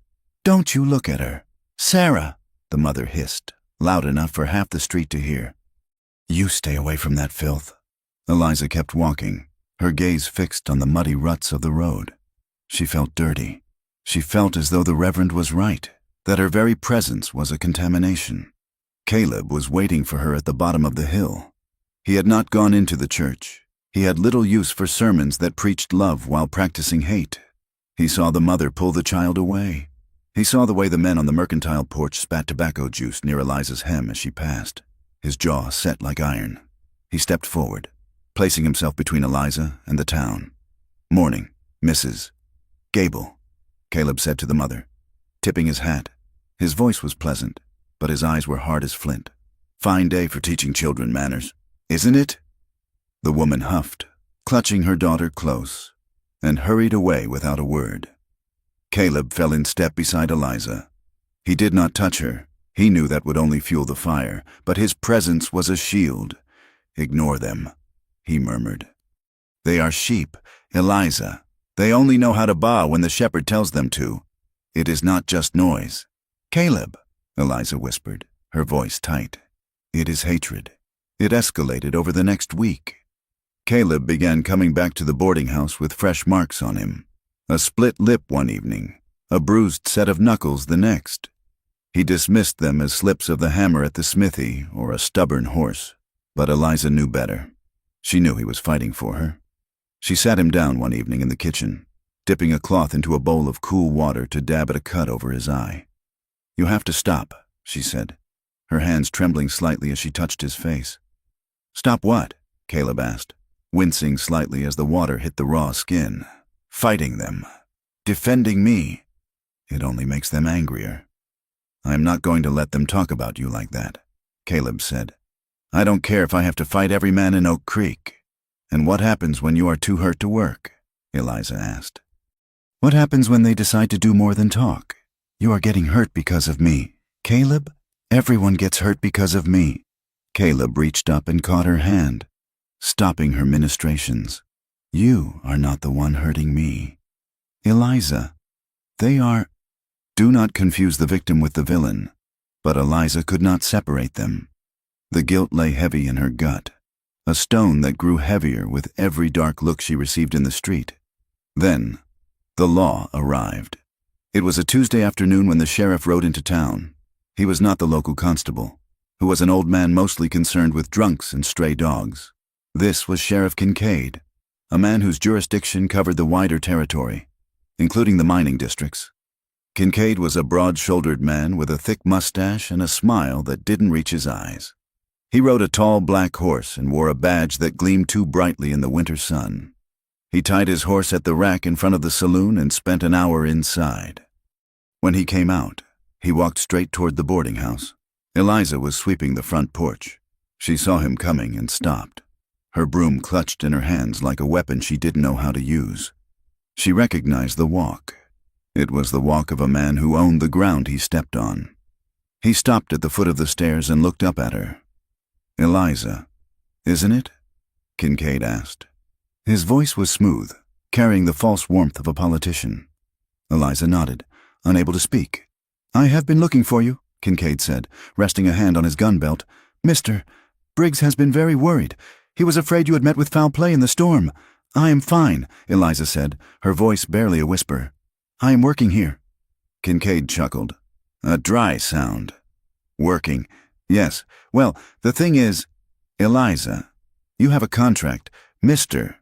"Don't you look at her. Sarah," the mother hissed, loud enough for half the street to hear. "You stay away from that filth." Eliza kept walking, her gaze fixed on the muddy ruts of the road. She felt dirty. She felt as though the Reverend was right, that her very presence was a contamination. Caleb was waiting for her at the bottom of the hill. He had not gone into the church. He had little use for sermons that preached love while practicing hate. He saw the mother pull the child away. He saw the way the men on the mercantile porch spat tobacco juice near Eliza's hem as she passed, his jaw set like iron. He stepped forward, placing himself between Eliza and the town. "Morning, Mrs. Gable," Caleb said to the mother, tipping his hat. His voice was pleasant, but his eyes were hard as flint. "Fine day for teaching children manners, isn't it?" The woman huffed, clutching her daughter close, and hurried away without a word. Caleb fell in step beside Eliza. He did not touch her. He knew that would only fuel the fire, but his presence was a shield. "Ignore them," he murmured. "They are sheep, Eliza. They only know how to baa when the shepherd tells them to. It is not just noise." "Caleb," Eliza whispered, her voice tight. "It is hatred." It escalated over the next week. Caleb began coming back to the boarding house with fresh marks on him. A split lip one evening, a bruised set of knuckles the next. He dismissed them as slips of the hammer at the smithy or a stubborn horse, but Eliza knew better. She knew he was fighting for her. She sat him down one evening in the kitchen, dipping a cloth into a bowl of cool water to dab at a cut over his eye. "You have to stop," she said, her hands trembling slightly as she touched his face. "Stop what?" Caleb asked, wincing slightly as the water hit the raw skin. "Fighting them. Defending me. It only makes them angrier." "I am not going to let them talk about you like that," Caleb said. "I don't care if I have to fight every man in Oak Creek." "And what happens when you are too hurt to work?" Eliza asked. "What happens when they decide to do more than talk? You are getting hurt because of me. Caleb, everyone gets hurt because of me." Caleb reached up and caught her hand, stopping her ministrations. "You are not the one hurting me. Eliza, they are—" Do not confuse the victim with the villain, but Eliza could not separate them. The guilt lay heavy in her gut, a stone that grew heavier with every dark look she received in the street. Then, the law arrived. It was a Tuesday afternoon when the sheriff rode into town. He was not the local constable, who was an old man mostly concerned with drunks and stray dogs. This was Sheriff Kincaid, a man whose jurisdiction covered the wider territory, including the mining districts. Kincaid was a broad-shouldered man with a thick mustache and a smile that didn't reach his eyes. He rode a tall black horse and wore a badge that gleamed too brightly in the winter sun. He tied his horse at the rack in front of the saloon and spent an hour inside. When he came out, he walked straight toward the boarding house. Eliza was sweeping the front porch. She saw him coming and stopped. her broom clutched in her hands like a weapon she didn't know how to use. She recognized the walk. It was the walk of a man who owned the ground he stepped on. He stopped at the foot of the stairs and looked up at her. "Eliza, isn't it?" Kincaid asked. His voice was smooth, carrying the false warmth of a politician. Eliza nodded, unable to speak. "I have been looking for you," Kincaid said, resting a hand on his gun belt. "Mr. Briggs has been very worried. He was afraid you had met with foul play in the storm." "I am fine," Eliza said, her voice barely a whisper. "I am working here." Kincaid chuckled. "A dry sound. Working. Yes. Well, the thing is, Eliza, you have a contract. Mr.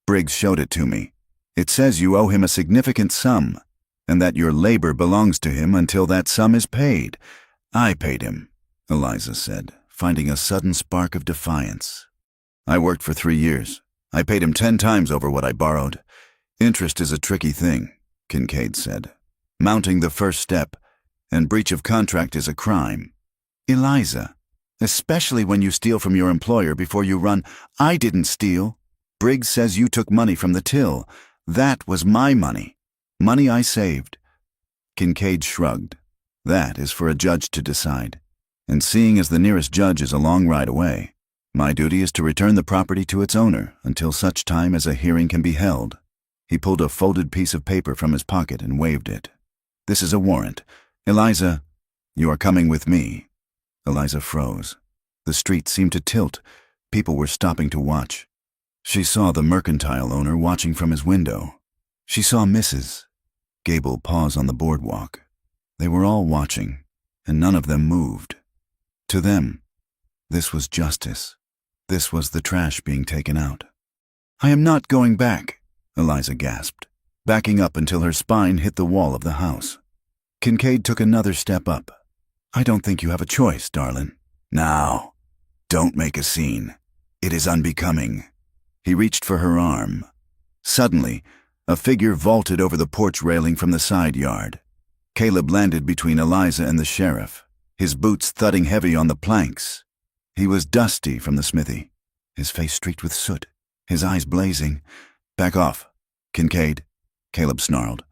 Briggs showed it to me. It says you owe him a significant sum, and that your labor belongs to him until that sum is paid. I paid him," Eliza said, finding a sudden spark of defiance. "I worked for 3 years. I paid him 10 times over what I borrowed. Interest is a tricky thing," Kincaid said. "Mounting the first step, and breach of contract is a crime." "Eliza, especially when you steal from your employer before you run." "I didn't steal. Briggs says you took money from the till. That was my money. Money I saved." Kincaid shrugged. "That is for a judge to decide. And seeing as the nearest judge is a long ride away, my duty is to return the property to its owner until such time as a hearing can be held." He pulled a folded piece of paper from his pocket and waved it. "This is a warrant. Eliza, you are coming with me." Eliza froze. The street seemed to tilt. People were stopping to watch. She saw the mercantile owner watching from his window. She saw Mrs. Gable pause on the boardwalk. They were all watching, and none of them moved. To them, this was justice. This was the trash being taken out. "I am not going back," Eliza gasped, backing up until her spine hit the wall of the house. Kincaid took another step up. "I don't think you have a choice, darling." "Now, don't make a scene. It is unbecoming." He reached for her arm. Suddenly, a figure vaulted over the porch railing from the side yard. Caleb landed between Eliza and the sheriff, his boots thudding heavy on the planks. He was dusty from the smithy, his face streaked with soot, his eyes blazing. "Back off, Kincaid," Caleb snarled.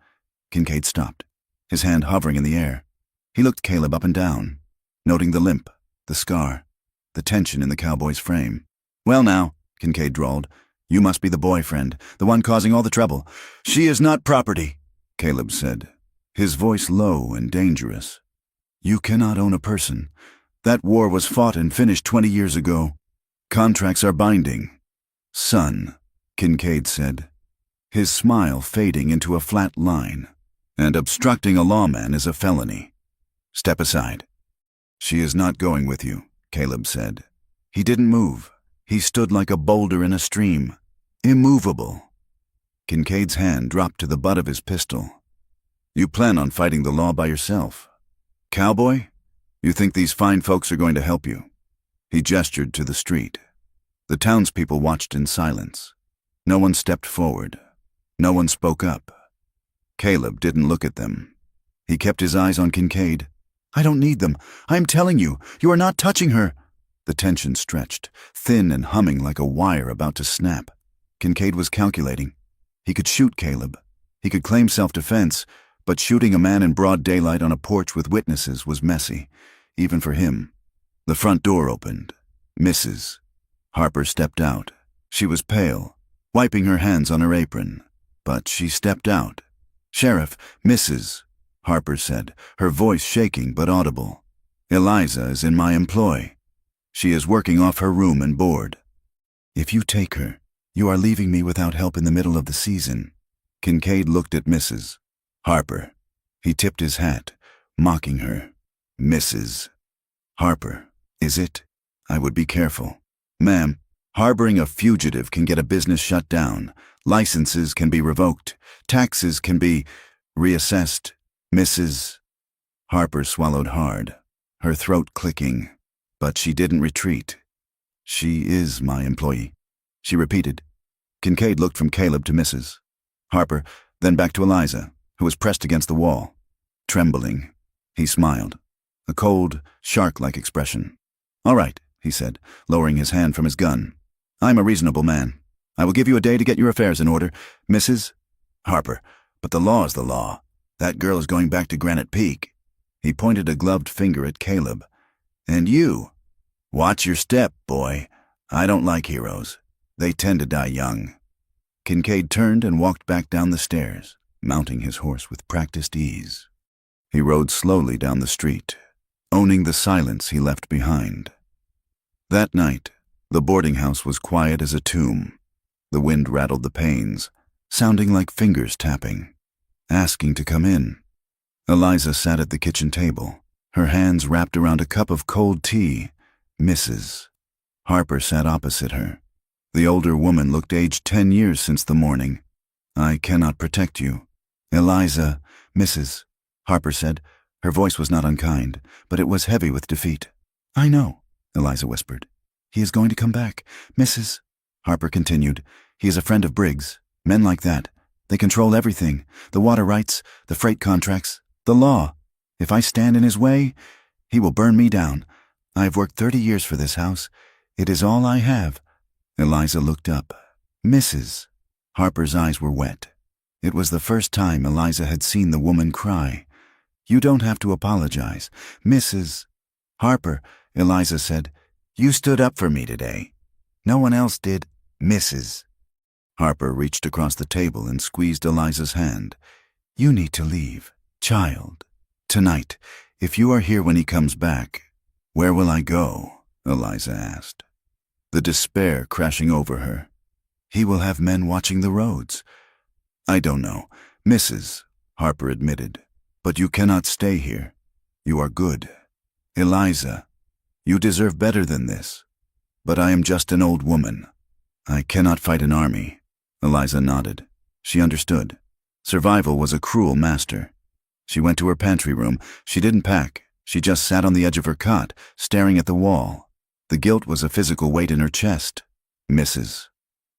Kincaid stopped, his hand hovering in the air. He looked Caleb up and down, noting the limp, the scar, the tension in the cowboy's frame. "Well now," Kincaid drawled, "you must be the boyfriend, the one causing all the trouble." "She is not property," Caleb said, his voice low and dangerous. "You cannot own a person. That war was fought and finished 20 years ago. Contracts are binding." "Son," Kincaid said, his smile fading into a flat line, "and obstructing a lawman is a felony. Step aside." "She is not going with you," Caleb said. He didn't move. He stood like a boulder in a stream, immovable. Kincaid's hand dropped to the butt of his pistol. "You plan on fighting the law by yourself. Cowboy, you think these fine folks are going to help you?" He gestured to the street. The townspeople watched in silence. No one stepped forward. No one spoke up. Caleb didn't look at them. He kept his eyes on Kincaid. "I don't need them. I'm telling you, you are not touching her." The tension stretched, thin and humming like a wire about to snap. Kincaid was calculating. He could shoot Caleb. He could claim self-defense, but shooting a man in broad daylight on a porch with witnesses was messy, even for him. The front door opened. Mrs. Harper stepped out. She was pale, wiping her hands on her apron, but she stepped out. "Sheriff, Mrs. Harper said, her voice shaking but audible. "Eliza is in my employ. She is working off her room and board. If you take her, you are leaving me without help in the middle of the season." Kincaid looked at Mrs. Harper. He tipped his hat, mocking her. "Mrs. Harper, is it? I would be careful. Ma'am, harboring a fugitive can get a business shut down. Licenses can be revoked. Taxes can be reassessed. Mrs. Harper swallowed hard, her throat clicking, but she didn't retreat. "She is my employee," she repeated. Kincaid looked from Caleb to Mrs. Harper, then back to Eliza, who was pressed against the wall. Trembling, he smiled, a cold, shark-like expression. "All right," he said, lowering his hand from his gun. I'm a reasonable man. I will give you a day to get your affairs in order, Mrs. Harper. But the law is the law. That girl is going back to Granite Peak. He pointed a gloved finger at Caleb. And you. Watch your step, boy. I don't like heroes. They tend to die young. Kincaid turned and walked back down the stairs, mounting his horse with practiced ease. He rode slowly down the street, owning the silence he left behind. That night, the boarding house was quiet as a tomb. The wind rattled the panes, sounding like fingers tapping, asking to come in. Eliza sat at the kitchen table, her hands wrapped around a cup of cold tea. Mrs. Harper sat opposite her. The older woman looked aged 10 years since the morning. I cannot protect you. Eliza, Mrs. Harper said. Her voice was not unkind, but it was heavy with defeat. I know, Eliza whispered. He is going to come back. Mrs. Harper continued. He is a friend of Briggs. Men like that. They control everything. The water rights, the freight contracts, the law. If I stand in his way, he will burn me down. I have worked 30 years for this house. It is all I have. Eliza looked up. Mrs. Harper's eyes were wet. It was the first time Eliza had seen the woman cry. You don't have to apologize. Mrs. Harper, Eliza said, you stood up for me today. No one else did. Mrs. Harper reached across the table and squeezed Eliza's hand. You need to leave, child. Tonight, if you are here when he comes back, where will I go? Eliza asked, the despair crashing over her. He will have men watching the roads. I don't know, Mrs. Harper admitted, but you cannot stay here. You are good. Eliza, you deserve better than this. But I am just an old woman. I cannot fight an army. Eliza nodded. She understood. Survival was a cruel master. She went to her pantry room. She didn't pack. She just sat on the edge of her cot, staring at the wall. The guilt was a physical weight in her chest. Mrs.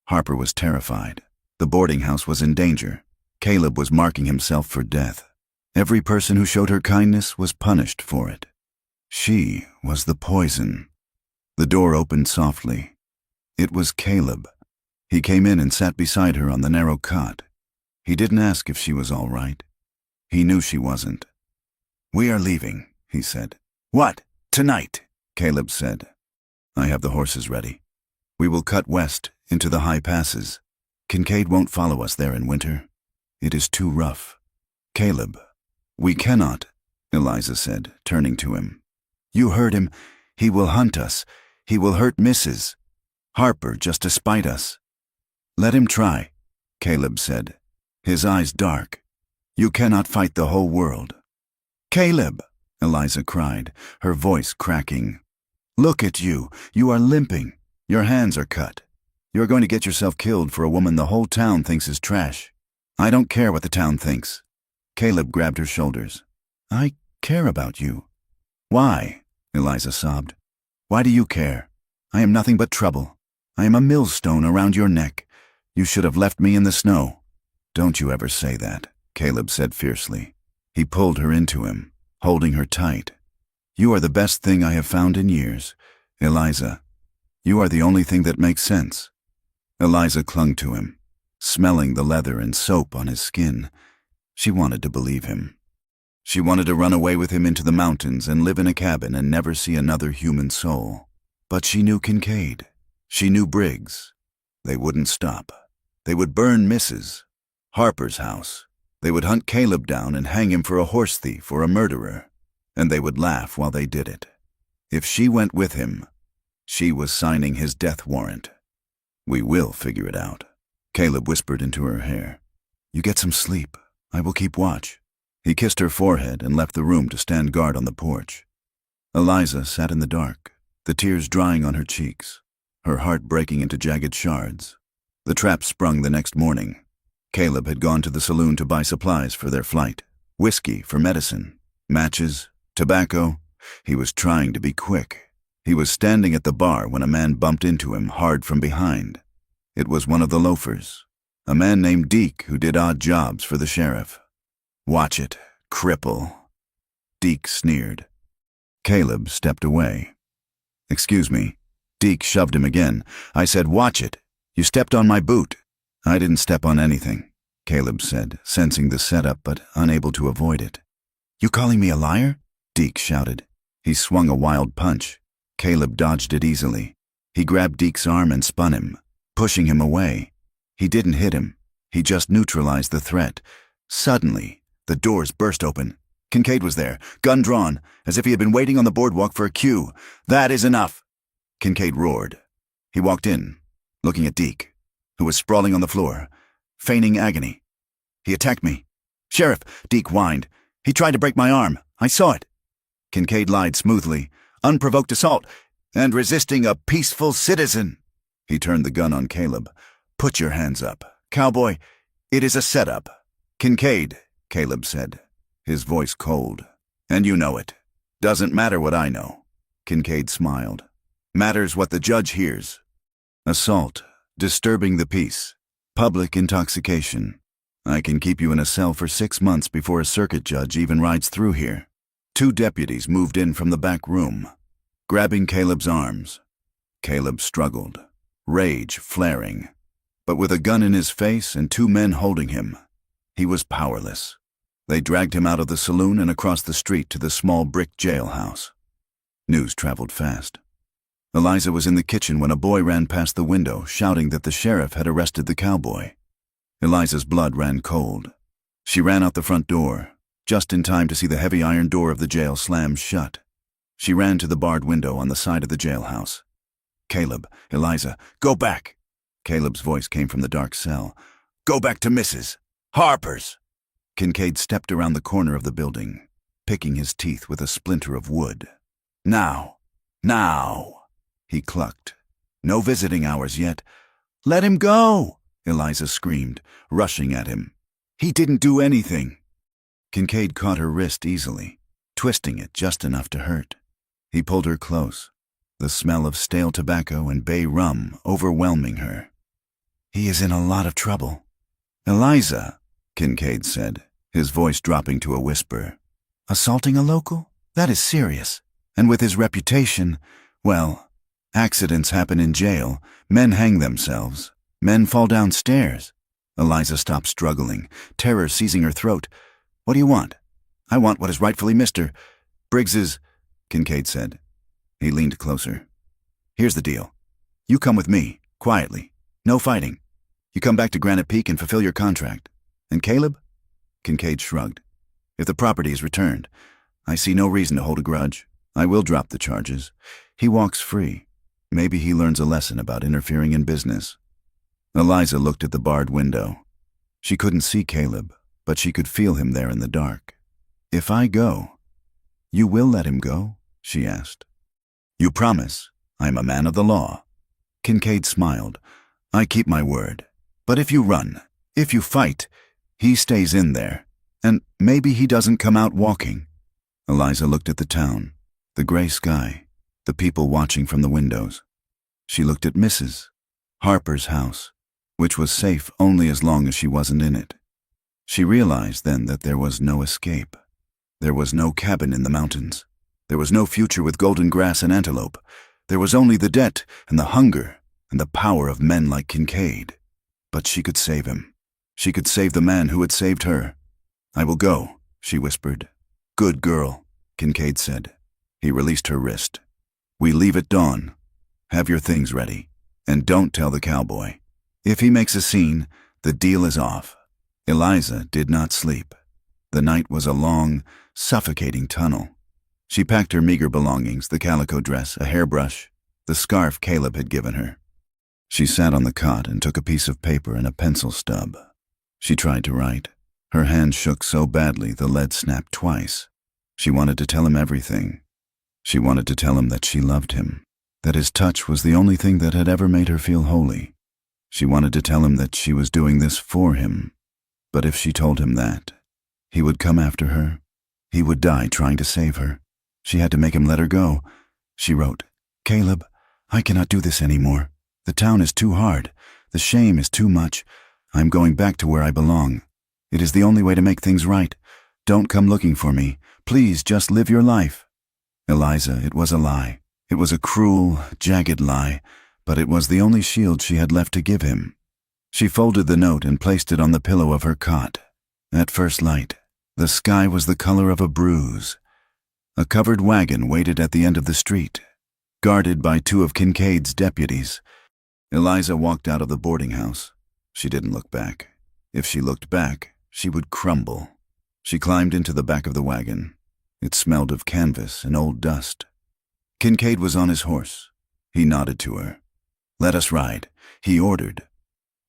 Harper was terrified. The boarding house was in danger. Caleb was marking himself for death. Every person who showed her kindness was punished for it. She was the poison. The door opened softly. It was Caleb. He came in and sat beside her on the narrow cot. He didn't ask if she was all right. He knew she wasn't. We are leaving, he said. What? Tonight, Caleb said. I have the horses ready. We will cut west into the high passes. Kincaid won't follow us there in winter. It is too rough. Caleb, we cannot, Eliza said, turning to him. You heard him. He will hunt us. He will hurt Mrs. Harper just to spite us. Let him try, Caleb said, his eyes dark. You cannot fight the whole world. Caleb, Eliza cried, her voice cracking. Look at you. You are limping. Your hands are cut. You are going to get yourself killed for a woman the whole town thinks is trash. I don't care what the town thinks. Caleb grabbed her shoulders. I care about you. Why? Eliza sobbed. Why do you care? I am nothing but trouble. I am a millstone around your neck. You should have left me in the snow. Don't you ever say that, Caleb said fiercely. He pulled her into him, holding her tight. You are the best thing I have found in years. Eliza, you are the only thing that makes sense. Eliza clung to him, smelling the leather and soap on his skin. She wanted to believe him. She wanted to run away with him into the mountains and live in a cabin and never see another human soul. But she knew Kincaid. She knew Briggs. They wouldn't stop. They would burn Mrs. Harper's house. They would hunt Caleb down and hang him for a horse thief or a murderer. And they would laugh while they did it. If she went with him, she was signing his death warrant. We will figure it out, Caleb whispered into her hair. You get some sleep. I will keep watch. He kissed her forehead and left the room to stand guard on the porch. Eliza sat in the dark, the tears drying on her cheeks, her heart breaking into jagged shards. The trap sprung the next morning. Caleb had gone to the saloon to buy supplies for their flight, whiskey for medicine, matches, tobacco. He was trying to be quick. He was standing at the bar when a man bumped into him hard from behind. It was one of the loafers, a man named Deke who did odd jobs for the sheriff. Watch it, cripple. Deke sneered. Caleb stepped away. Excuse me, Deke shoved him again. "I said, watch it. You stepped on my boot." "I didn't step on anything," Caleb said, sensing the setup but unable to avoid it. "You calling me a liar?" Deke shouted. He swung a wild punch. Caleb dodged it easily. He grabbed Deke's arm and spun him, pushing him away. He didn't hit him. He just neutralized the threat. Suddenly, the doors burst open. Kincaid was there, gun drawn, as if he had been waiting on the boardwalk for a cue. "That is enough!" Kincaid roared. He walked in, looking at Deke, who was sprawling on the floor, feigning agony. "He attacked me." "Sheriff," Deke whined. "He tried to break my arm. I saw it." Kincaid lied smoothly. "Unprovoked assault, and resisting a peaceful citizen." He turned the gun on Caleb. "Put your hands up. Cowboy, it is a setup." "Kincaid," Caleb said, his voice cold. "And you know it. Doesn't matter what I know." Kincaid smiled. "Matters what the judge hears. Assault, disturbing the peace, public intoxication. I can keep you in a cell for 6 months before a circuit judge even rides through here." 2 deputies moved in from the back room, grabbing Caleb's arms. Caleb struggled, rage flaring. But with a gun in his face and 2 men holding him, he was powerless. They dragged him out of the saloon and across the street to the small brick jailhouse. News traveled fast. Eliza was in the kitchen when a boy ran past the window, shouting that the sheriff had arrested the cowboy. Eliza's blood ran cold. She ran out the front door, just in time to see the heavy iron door of the jail slam shut. She ran to the barred window on the side of the jailhouse. "Caleb, Eliza, go back!" Caleb's voice came from the dark cell. "Go back to Mrs. Harper's!" Kincaid stepped around the corner of the building, picking his teeth with a splinter of wood. Now, he clucked. "No visiting hours yet." "Let him go!" Eliza screamed, rushing at him. "He didn't do anything." Kincaid caught her wrist easily, twisting it just enough to hurt. He pulled her close, the smell of stale tobacco and bay rum overwhelming her. "He is in a lot of trouble." "Eliza," Kincaid said, his voice dropping to a whisper. "Assaulting a local? That is serious. And with his reputation, well, accidents happen in jail. Men hang themselves. Men fall downstairs." Eliza stopped struggling, terror seizing her throat. "What do you want?" "I want what is rightfully Mr. Briggs's," Kincaid said. He leaned closer. "Here's the deal. You come with me, quietly. No fighting. You come back to Granite Peak and fulfill your contract. And Caleb?" Kincaid shrugged. "If the property is returned, I see no reason to hold a grudge. I will drop the charges. He walks free. Maybe he learns a lesson about interfering in business." Eliza looked at the barred window. She couldn't see Caleb, but she could feel him there in the dark. "If I go, you will let him go?" she asked. "You promise? I'm a man of the law." Kincaid smiled. "I keep my word. But if you run, if you fight, he stays in there. And maybe he doesn't come out walking." Eliza looked at the town, the gray sky, the people watching from the windows. She looked at Mrs. Harper's house, which was safe only as long as she wasn't in it. She realized then that there was no escape. There was no cabin in the mountains. There was no future with golden grass and antelope. There was only the debt and the hunger and the power of men like Kincaid. But she could save him. She could save the man who had saved her. "I will go," she whispered. "Good girl," Kincaid said. He released her wrist. "We leave at dawn. Have your things ready. And don't tell the cowboy. If he makes a scene, the deal is off." Eliza did not sleep. The night was a long, suffocating tunnel. She packed her meager belongings, the calico dress, a hairbrush, the scarf Caleb had given her. She sat on the cot and took a piece of paper and a pencil stub. She tried to write. Her hand shook so badly the lead snapped twice. She wanted to tell him everything. She wanted to tell him that she loved him, that his touch was the only thing that had ever made her feel holy. She wanted to tell him that she was doing this for him. But if she told him that, he would come after her. He would die trying to save her. She had to make him let her go. She wrote, "Caleb, I cannot do this anymore. The town is too hard. The shame is too much. I'm going back to where I belong. It is the only way to make things right. Don't come looking for me. Please just live your life." Eliza, it was a lie. It was a cruel, jagged lie, but it was the only shield she had left to give him. She folded the note and placed it on the pillow of her cot. At first light, the sky was the color of a bruise. A covered wagon waited at the end of the street, guarded by 2 of Kincaid's deputies. Eliza walked out of the boarding house. She didn't look back. If she looked back, she would crumble. She climbed into the back of the wagon. It smelled of canvas and old dust. Kincaid was on his horse. He nodded to her. "Let us ride," he ordered.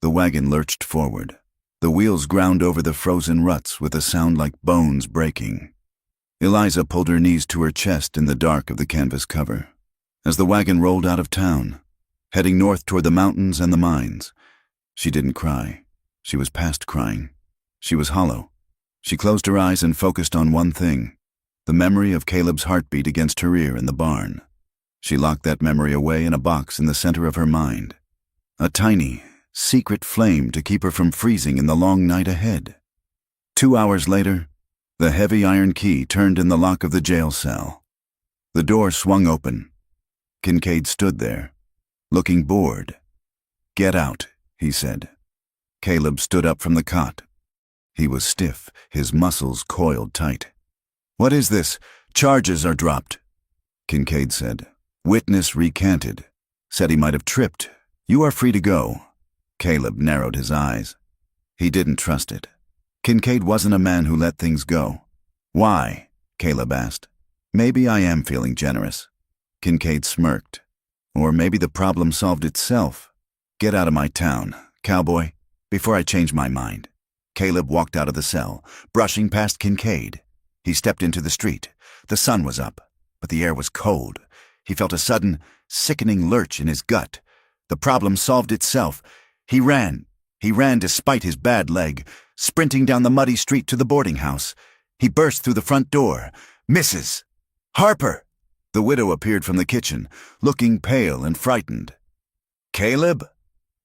The wagon lurched forward. The wheels ground over the frozen ruts with a sound like bones breaking. Eliza pulled her knees to her chest in the dark of the canvas cover. As the wagon rolled out of town, heading north toward the mountains and the mines, she didn't cry. She was past crying. She was hollow. She closed her eyes and focused on one thing: the memory of Caleb's heartbeat against her ear in the barn. She locked that memory away in a box in the center of her mind. A tiny, secret flame to keep her from freezing in the long night ahead. 2 hours later, the heavy iron key turned in the lock of the jail cell. The door swung open. Kincaid stood there, looking bored. "Get out," he said. Caleb stood up from the cot. He was stiff, his muscles coiled tight. "What is this? Charges are dropped," Kincaid said. "Witness recanted. Said he might have tripped. You are free to go." Caleb narrowed his eyes. He didn't trust it. Kincaid wasn't a man who let things go. "Why?" Caleb asked. "Maybe I am feeling generous." Kincaid smirked. "Or maybe the problem solved itself. Get out of my town, cowboy, before I change my mind." Caleb walked out of the cell, brushing past Kincaid. He stepped into the street. The sun was up, but the air was cold. He felt a sudden, sickening lurch in his gut. The problem solved itself. He ran despite his bad leg, sprinting down the muddy street to the boarding house. He burst through the front door. "Mrs. Harper!" The widow appeared from the kitchen, looking pale and frightened. "Caleb?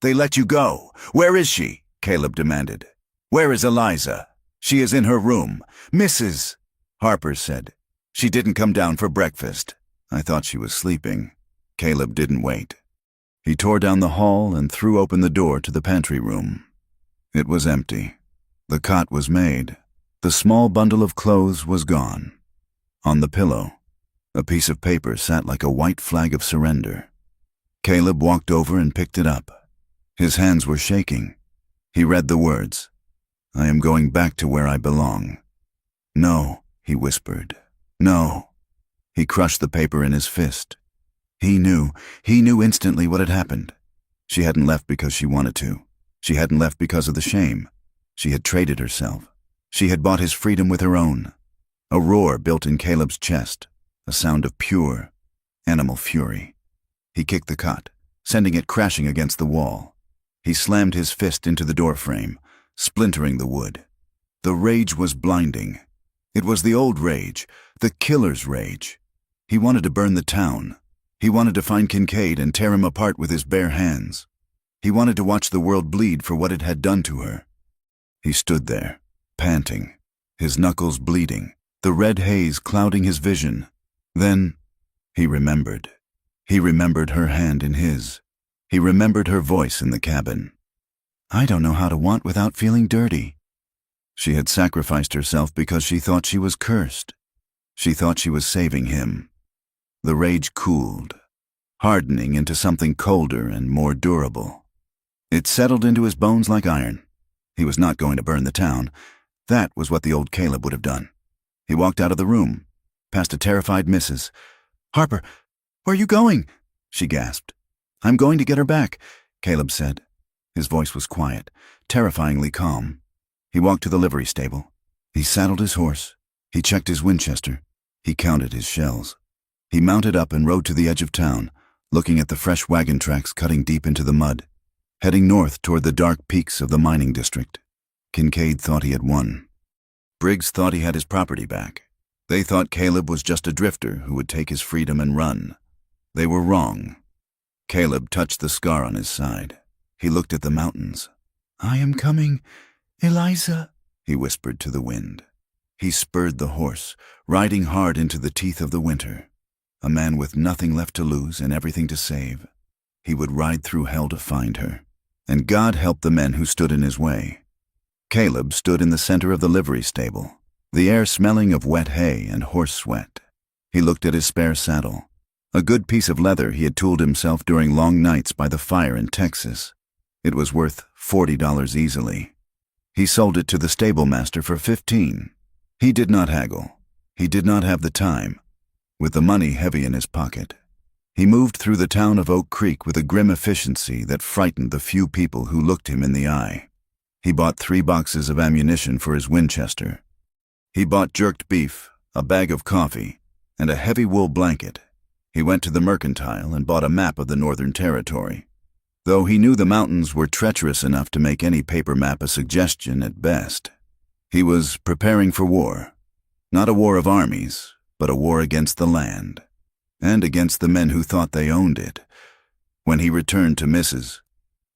They let you go. Where is she?" Caleb demanded. "Where is Eliza?" "She is in her room." "Mrs. Harper said she didn't come down for breakfast. I thought she was sleeping." Caleb didn't wait. He tore down the hall and threw open the door to the pantry room. It was empty. The cot was made. The small bundle of clothes was gone. On the pillow, a piece of paper sat like a white flag of surrender. Caleb walked over and picked it up. His hands were shaking. He read the words, "I am going back to where I belong." "No," he whispered. "No." He crushed the paper in his fist. He knew instantly what had happened. She hadn't left because she wanted to. She hadn't left because of the shame. She had traded herself. She had bought his freedom with her own. A roar built in Caleb's chest, a sound of pure, animal fury. He kicked the cot, sending it crashing against the wall. He slammed his fist into the doorframe, splintering the wood. The rage was blinding. It was the old rage, the killer's rage. He wanted to burn the town. He wanted to find Kincaid and tear him apart with his bare hands. He wanted to watch the world bleed for what it had done to her. He stood there, panting, his knuckles bleeding, the red haze clouding his vision. Then he remembered. He remembered her hand in his. He remembered her voice in the cabin. "I don't know how to want without feeling dirty." She had sacrificed herself because she thought she was cursed. She thought she was saving him. The rage cooled, hardening into something colder and more durable. It settled into his bones like iron. He was not going to burn the town. That was what the old Caleb would have done. He walked out of the room, past a terrified Mrs. "Harper, where are you going?" she gasped. "I'm going to get her back," Caleb said. His voice was quiet, terrifyingly calm. He walked to the livery stable. He saddled his horse. He checked his Winchester. He counted his shells. He mounted up and rode to the edge of town, looking at the fresh wagon tracks cutting deep into the mud, heading north toward the dark peaks of the mining district. Kincaid thought he had won. Briggs thought he had his property back. They thought Caleb was just a drifter who would take his freedom and run. They were wrong. Caleb touched the scar on his side. He looked at the mountains. "I am coming, Eliza," he whispered to the wind. He spurred the horse, riding hard into the teeth of the winter. a man with nothing left to lose and everything to save. He would ride through hell to find her, and God help the men who stood in his way. Caleb stood in the center of the livery stable, the air smelling of wet hay and horse sweat. He looked at his spare saddle, a good piece of leather he had tooled himself during long nights by the fire in Texas. It was worth $40 easily. He sold it to the stable master for $15. He did not haggle. He did not have the time. With the money heavy in his pocket, he moved through the town of Oak Creek with a grim efficiency that frightened the few people who looked him in the eye. He bought 3 boxes of ammunition for his Winchester. He bought jerked beef, a bag of coffee, and a heavy wool blanket. He went to the mercantile and bought a map of the Northern Territory. Though he knew the mountains were treacherous enough to make any paper map a suggestion at best. He was preparing for war. Not a war of armies, but a war against the land, and against the men who thought they owned it. When he returned to Mrs.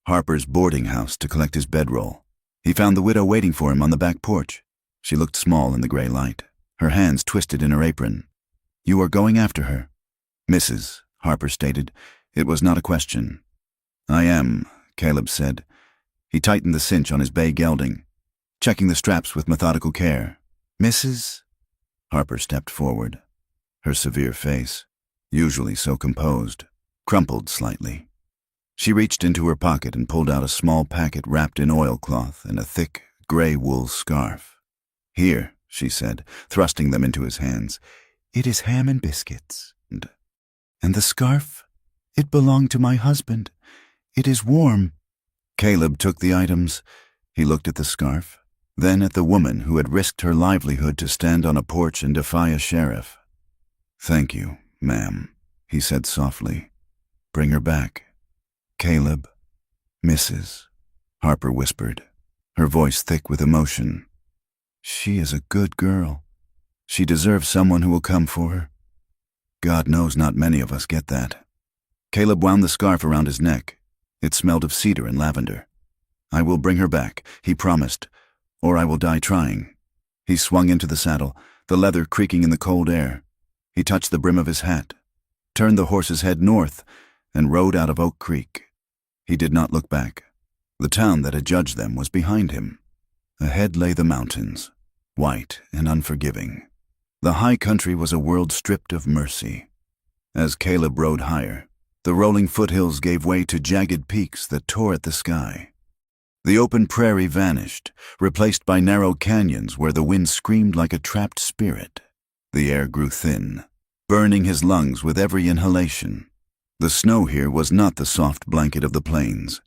Harper's boarding house to collect his bedroll, he found the widow waiting for him on the back porch. She looked small in the gray light, her hands twisted in her apron. "You are going after her?" "Mrs." Harper stated. It was not a question. "I am," Caleb said. He tightened the cinch on his bay gelding, checking the straps with methodical care. "Mrs.?" Harper stepped forward. Her severe face, usually so composed, crumpled slightly. She reached into her pocket and pulled out a small packet wrapped in oilcloth and a thick, gray wool scarf. "Here," she said, thrusting them into his hands. "It is ham and biscuits. And the scarf? It belonged to my husband. It is warm." Caleb took the items. He looked at the scarf, then at the woman who had risked her livelihood to stand on a porch and defy a sheriff. "Thank you, ma'am," he said softly. "Bring her back." "Caleb." "Mrs." Harper whispered, her voice thick with emotion. "She is a good girl. She deserves someone who will come for her. God knows not many of us get that." Caleb wound the scarf around his neck. It smelled of cedar and lavender. "I will bring her back," he promised, "or I will die trying." He swung into the saddle, the leather creaking in the cold air. He touched the brim of his hat, turned the horse's head north, and rode out of Oak Creek. He did not look back. The town that had judged them was behind him. Ahead lay the mountains, white and unforgiving. The high country was a world stripped of mercy. As Caleb rode higher, the rolling foothills gave way to jagged peaks that tore at the sky. The open prairie vanished, replaced by narrow canyons where the wind screamed like a trapped spirit. The air grew thin, burning his lungs with every inhalation. The snow here was not the soft blanket of the plains.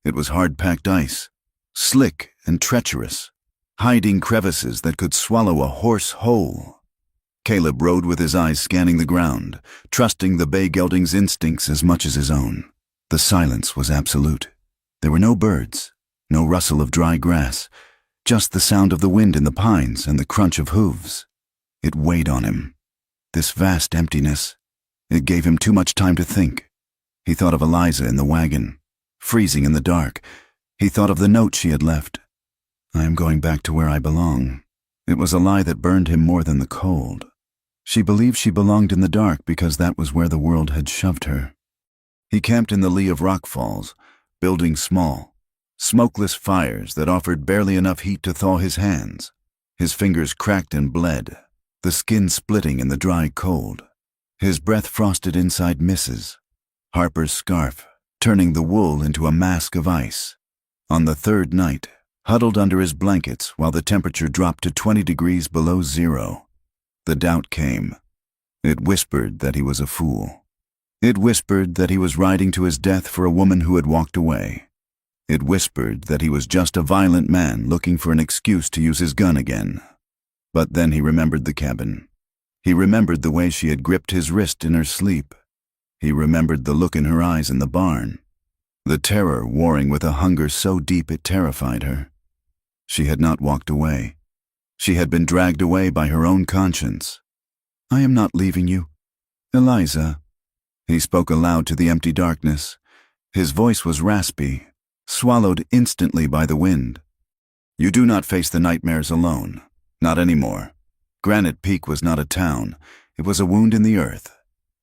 It was hard-packed ice, slick and treacherous, hiding crevices that could swallow a horse whole. Caleb rode with his eyes scanning the ground, trusting the bay gelding's instincts as much as his own. The silence was absolute. There were no birds, no rustle of dry grass, just the sound of the wind in the pines and the crunch of hooves. It weighed on him. This vast emptiness. It gave him too much time to think. He thought of Eliza in the wagon, freezing in the dark. He thought of the note she had left. "I am going back to where I belong." It was a lie that burned him more than the cold. She believed she belonged in the dark because that was where the world had shoved her. He camped in the lee of rock falls, building small, smokeless fires that offered barely enough heat to thaw his hands. His fingers cracked and bled, the skin splitting in the dry cold. His breath frosted inside Mrs. Harper's scarf, turning the wool into a mask of ice. On the third night, huddled under his blankets while the temperature dropped to 20 degrees below zero, the doubt came. It whispered that he was a fool. It whispered that he was riding to his death for a woman who had walked away. It whispered that he was just a violent man looking for an excuse to use his gun again. But then he remembered the cabin. He remembered the way she had gripped his wrist in her sleep. He remembered the look in her eyes in the barn, the terror warring with a hunger so deep it terrified her. She had not walked away. She had been dragged away by her own conscience. "I am not leaving you. Eliza." He spoke aloud to the empty darkness. His voice was raspy, swallowed instantly by the wind. "You do not face the nightmares alone. Not anymore. Granite Peak was not a town. It was a wound in the earth.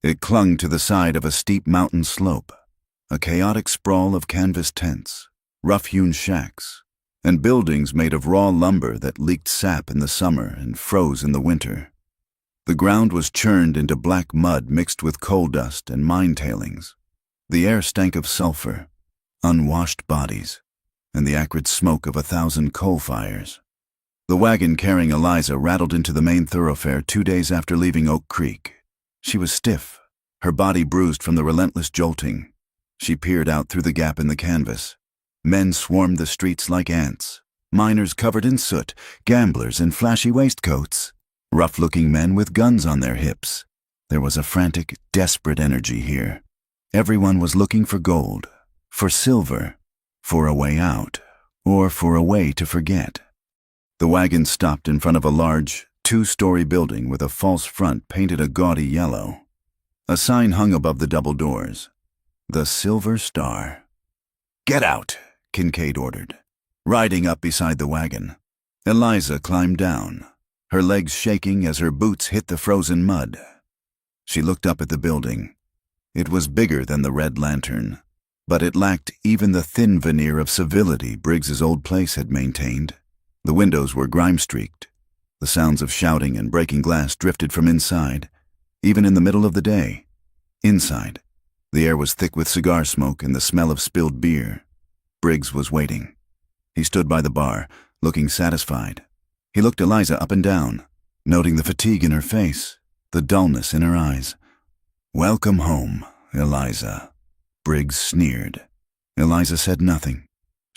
It clung to the side of a steep mountain slope, a chaotic sprawl of canvas tents, rough-hewn shacks, and buildings made of raw lumber that leaked sap in the summer and froze in the winter. The ground was churned into black mud mixed with coal dust and mine tailings. The air stank of sulfur, unwashed bodies, and the acrid smoke of 1,000 coal fires. The wagon carrying Eliza rattled into the main thoroughfare 2 days after leaving Oak Creek. She was stiff, her body bruised from the relentless jolting. She peered out through the gap in the canvas. Men swarmed the streets like ants, miners covered in soot, gamblers in flashy waistcoats, rough-looking men with guns on their hips. There was a frantic, desperate energy here. Everyone was looking for gold, for silver, for a way out, or for a way to forget. The wagon stopped in front of a large, 2-story building with a false front painted a gaudy yellow. A sign hung above the double doors. The Silver Star. "Get out," Kincaid ordered, riding up beside the wagon. Eliza climbed down, her legs shaking as her boots hit the frozen mud. She looked up at the building. It was bigger than the Red Lantern, but it lacked even the thin veneer of civility Briggs's old place had maintained. The windows were grime-streaked. The sounds of shouting and breaking glass drifted from inside, even in the middle of the day. Inside, the air was thick with cigar smoke and the smell of spilled beer. Briggs was waiting. He stood by the bar, looking satisfied. He looked Eliza up and down, noting the fatigue in her face, the dullness in her eyes. "Welcome home, Eliza," Briggs sneered. Eliza said nothing.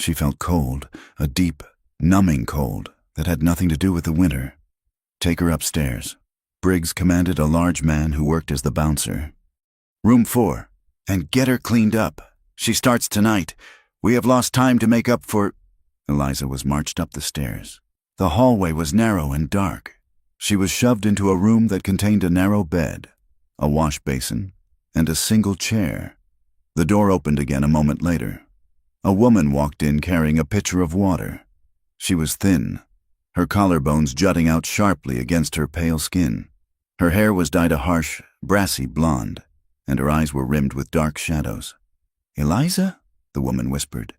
She felt cold, a deep, numbing cold that had nothing to do with the winter. "Take her upstairs," Briggs commanded a large man who worked as the bouncer. "Room 4, and get her cleaned up. She starts tonight. We have lost time to make up for—" Eliza was marched up the stairs. The hallway was narrow and dark. She was shoved into a room that contained a narrow bed, a wash basin, and a single chair. The door opened again a moment later. A woman walked in carrying a pitcher of water. She was thin, her collarbones jutting out sharply against her pale skin. Her hair was dyed a harsh, brassy blonde, and her eyes were rimmed with dark shadows. "Eliza?" the woman whispered.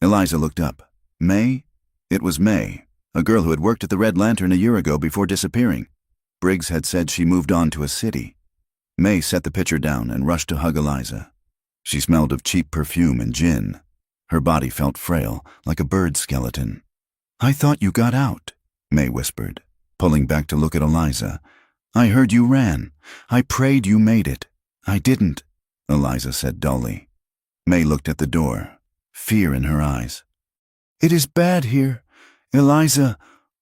Eliza looked up. "May?" It was May, a girl who had worked at the Red Lantern a year ago before disappearing. Briggs had said she moved on to a city. May set the pitcher down and rushed to hug Eliza. She smelled of cheap perfume and gin. Her body felt frail, like a bird skeleton. "I thought you got out," May whispered, pulling back to look at Eliza. "I heard you ran. I prayed you made it." "I didn't," Eliza said dully. May looked at the door, fear in her eyes. "It is bad here, Eliza,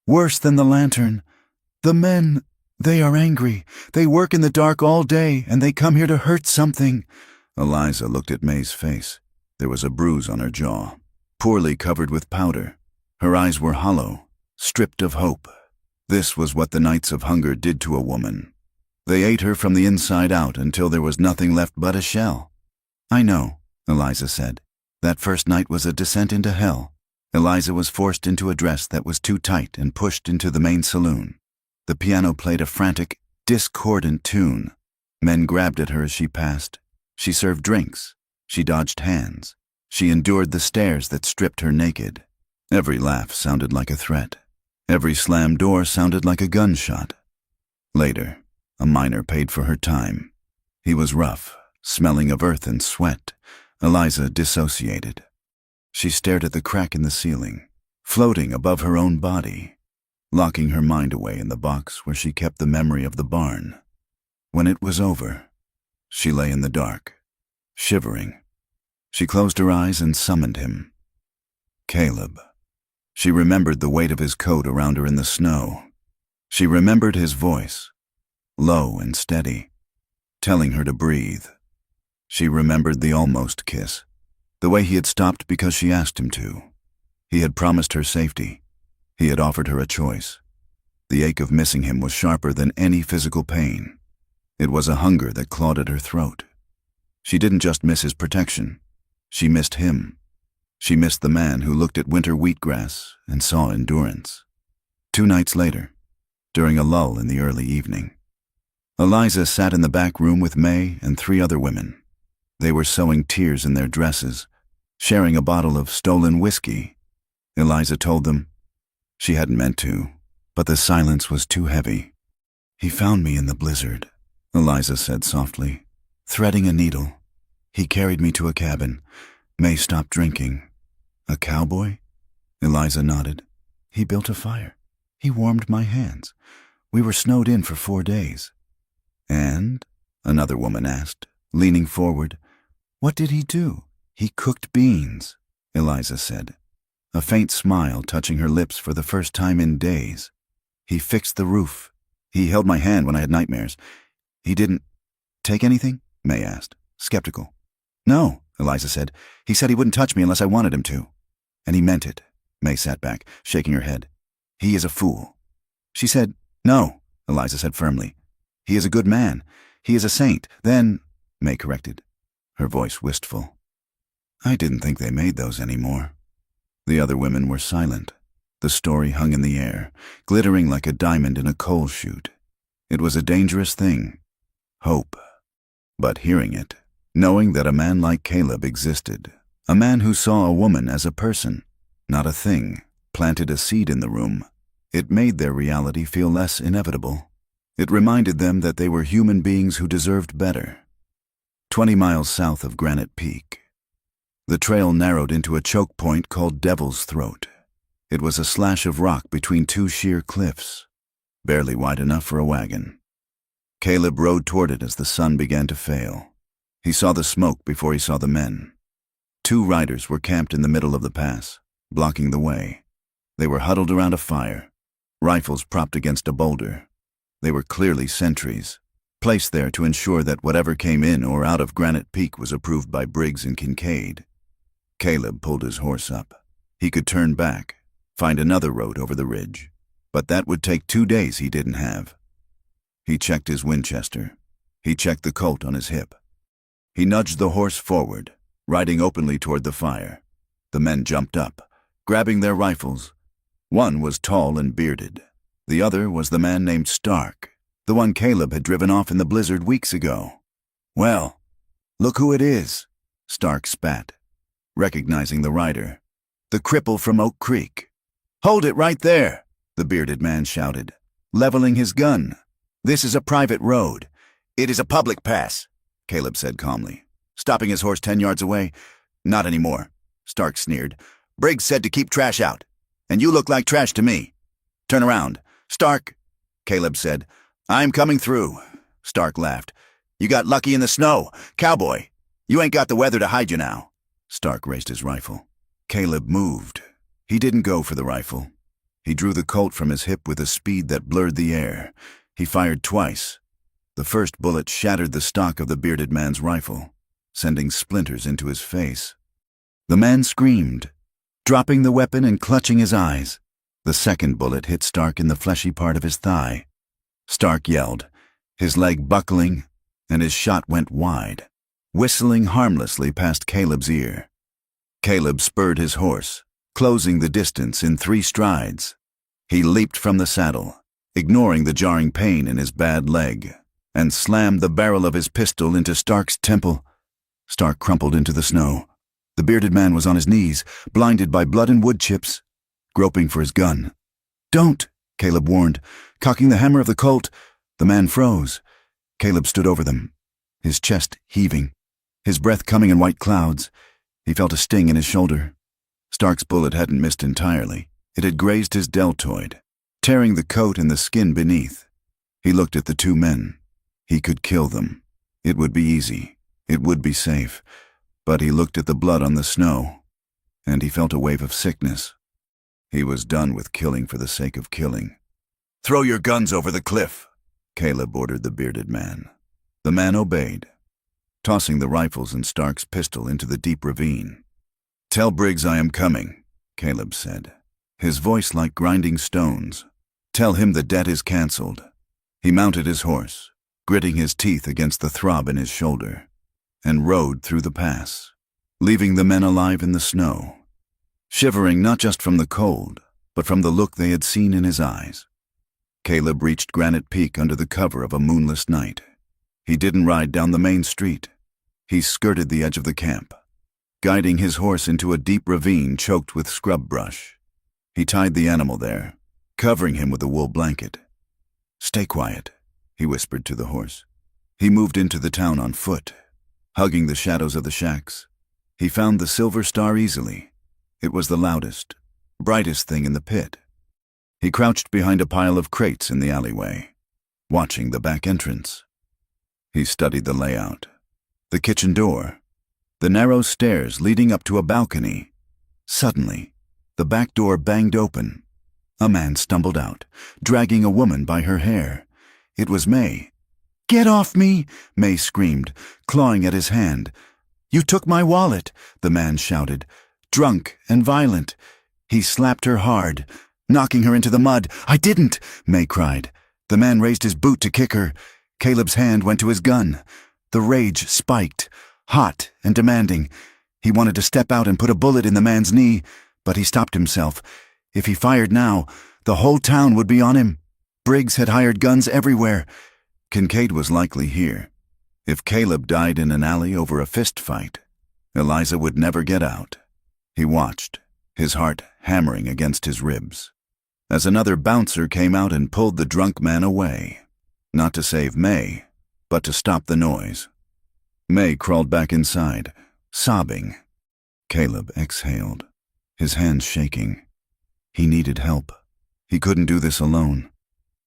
worse than the Lantern. The men, they are angry. They work in the dark all day, and they come here to hurt something." Eliza looked at May's face. There was a bruise on her jaw, poorly covered with powder. Her eyes were hollow, stripped of hope. This was what the nights of hunger did to a woman. They ate her from the inside out until there was nothing left but a shell. "I know," Eliza said. "That first night was a descent into hell." Eliza was forced into a dress that was too tight and pushed into the main saloon. The piano played a frantic, discordant tune. Men grabbed at her as she passed. She served drinks. She dodged hands. She endured the stares that stripped her naked. Every laugh sounded like a threat. Every slammed door sounded like a gunshot. Later, a miner paid for her time. He was rough, smelling of earth and sweat. Eliza dissociated. She stared at the crack in the ceiling, floating above her own body, locking her mind away in the box where she kept the memory of the barn. When it was over, she lay in the dark, shivering. She closed her eyes and summoned him. Caleb. She remembered the weight of his coat around her in the snow. She remembered his voice, low and steady, telling her to breathe. She remembered the almost kiss, the way he had stopped because she asked him to. He had promised her safety. He had offered her a choice. The ache of missing him was sharper than any physical pain. It was a hunger that clawed at her throat. She didn't just miss his protection. She missed him. She missed the man who looked at winter wheatgrass and saw endurance. 2 nights later, during a lull in the early evening, Eliza sat in the back room with May and 3 other women. They were sewing tears in their dresses, sharing a bottle of stolen whiskey. Eliza told them. She hadn't meant to, but the silence was too heavy. "He found me in the blizzard," Eliza said softly, threading a needle. "He carried me to a cabin. May stopped drinking." "A cowboy?" Eliza nodded. "He built a fire. He warmed my hands. We were snowed in for 4 days. "And?" another woman asked, leaning forward. "What did he do?" "He cooked beans," Eliza said, a faint smile touching her lips for the first time in days. "He fixed the roof. He held my hand when I had nightmares. He didn't take anything?" May asked, skeptical. "No," Eliza said. "He said he wouldn't touch me unless I wanted him to." "And he meant it." May sat back, shaking her head. "He is a fool." She said, "No," Eliza said firmly. "He is a good man. He is a saint." "Then," May corrected, her voice wistful, "I didn't think they made those anymore." The other women were silent. The story hung in the air, glittering like a diamond in a coal chute. It was a dangerous thing. Hope. But hearing it, knowing that a man like Caleb existed, a man who saw a woman as a person, not a thing, planted a seed in the room, it made their reality feel less inevitable. It reminded them that they were human beings who deserved better. 20 miles south of Granite Peak, the trail narrowed into a choke point called Devil's Throat. It was a slash of rock between 2 sheer cliffs, barely wide enough for a wagon. Caleb rode toward it as the sun began to fail. He saw the smoke before he saw the men. 2 riders were camped in the middle of the pass, blocking the way. They were huddled around a fire, rifles propped against a boulder. They were clearly sentries, placed there to ensure that whatever came in or out of Granite Peak was approved by Briggs and Kincaid. Caleb pulled his horse up. He could turn back, find another road over the ridge, but that would take 2 days he didn't have. He checked his Winchester. He checked the Colt on his hip. He nudged the horse forward, riding openly toward the fire. The men jumped up, grabbing their rifles. One was tall and bearded. The other was the man named Stark, the one Caleb had driven off in the blizzard weeks ago. "Well, look who it is," Stark spat, recognizing the rider. "The cripple from Oak Creek." "Hold it right there," the bearded man shouted, leveling his gun. "This is a private road." "It is a public pass," Caleb said calmly, stopping his horse 10 yards away. "Not anymore," Stark sneered. "Briggs said to keep trash out, and you look like trash to me. Turn around." "Stark," Caleb said. "I'm coming through." Stark laughed. "You got lucky in the snow. Cowboy, you ain't got the weather to hide you now." Stark raised his rifle. Caleb moved. He didn't go for the rifle. He drew the Colt from his hip with a speed that blurred the air. He fired twice. The first bullet shattered the stock of the bearded man's rifle, sending splinters into his face. The man screamed, dropping the weapon and clutching his eyes. The second bullet hit Stark in the fleshy part of his thigh. Stark yelled, his leg buckling, and his shot went wide, whistling harmlessly past Caleb's ear. Caleb spurred his horse, closing the distance in 3 strides. He leaped from the saddle, ignoring the jarring pain in his bad leg, and slammed the barrel of his pistol into Stark's temple. Stark crumpled into the snow. The bearded man was on his knees, blinded by blood and wood chips, groping for his gun. "Don't," Caleb warned, cocking the hammer of the Colt. The man froze. Caleb stood over them, his chest heaving, his breath coming in white clouds. He felt a sting in his shoulder. Stark's bullet hadn't missed entirely. It had grazed his deltoid, tearing the coat and the skin beneath. He looked at the 2 men. He could kill them. It would be easy. It would be safe. But he looked at the blood on the snow, and he felt a wave of sickness. He was done with killing for the sake of killing. "Throw your guns over the cliff," Caleb ordered the bearded man. The man obeyed, tossing the rifles and Stark's pistol into the deep ravine. "Tell Briggs I am coming," Caleb said, his voice like grinding stones. "Tell him the debt is canceled." He mounted his horse, gritting his teeth against the throb in his shoulder, and rode through the pass, leaving the men alive in the snow, shivering not just from the cold, but from the look they had seen in his eyes. Caleb reached Granite Peak under the cover of a moonless night. He didn't ride down the main street. He skirted the edge of the camp, guiding his horse into a deep ravine choked with scrub brush. He tied the animal there, covering him with a wool blanket. "Stay quiet," he whispered to the horse. He moved into the town on foot, hugging the shadows of the shacks. He found the silver star easily. It was the loudest, brightest thing in the pit. He crouched behind a pile of crates in the alleyway, watching the back entrance. He studied the layout. The kitchen door, the narrow stairs leading up to a balcony. Suddenly, the back door banged open. A man stumbled out, dragging a woman by her hair. It was May. "Get off me!" May screamed, clawing at his hand. "You took my wallet," the man shouted, drunk and violent. He slapped her hard, knocking her into the mud. "I didn't!" May cried. The man raised his boot to kick her. Caleb's hand went to his gun. The rage spiked, hot and demanding. He wanted to step out and put a bullet in the man's knee, but he stopped himself. If he fired now, the whole town would be on him. Briggs had hired guns everywhere. Kincaid was likely here. If Caleb died in an alley over a fist fight, Eliza would never get out. He watched, his heart hammering against his ribs, as another bouncer came out and pulled the drunk man away. Not to save May, but to stop the noise. May crawled back inside, sobbing. Caleb exhaled, his hands shaking. He needed help. He couldn't do this alone.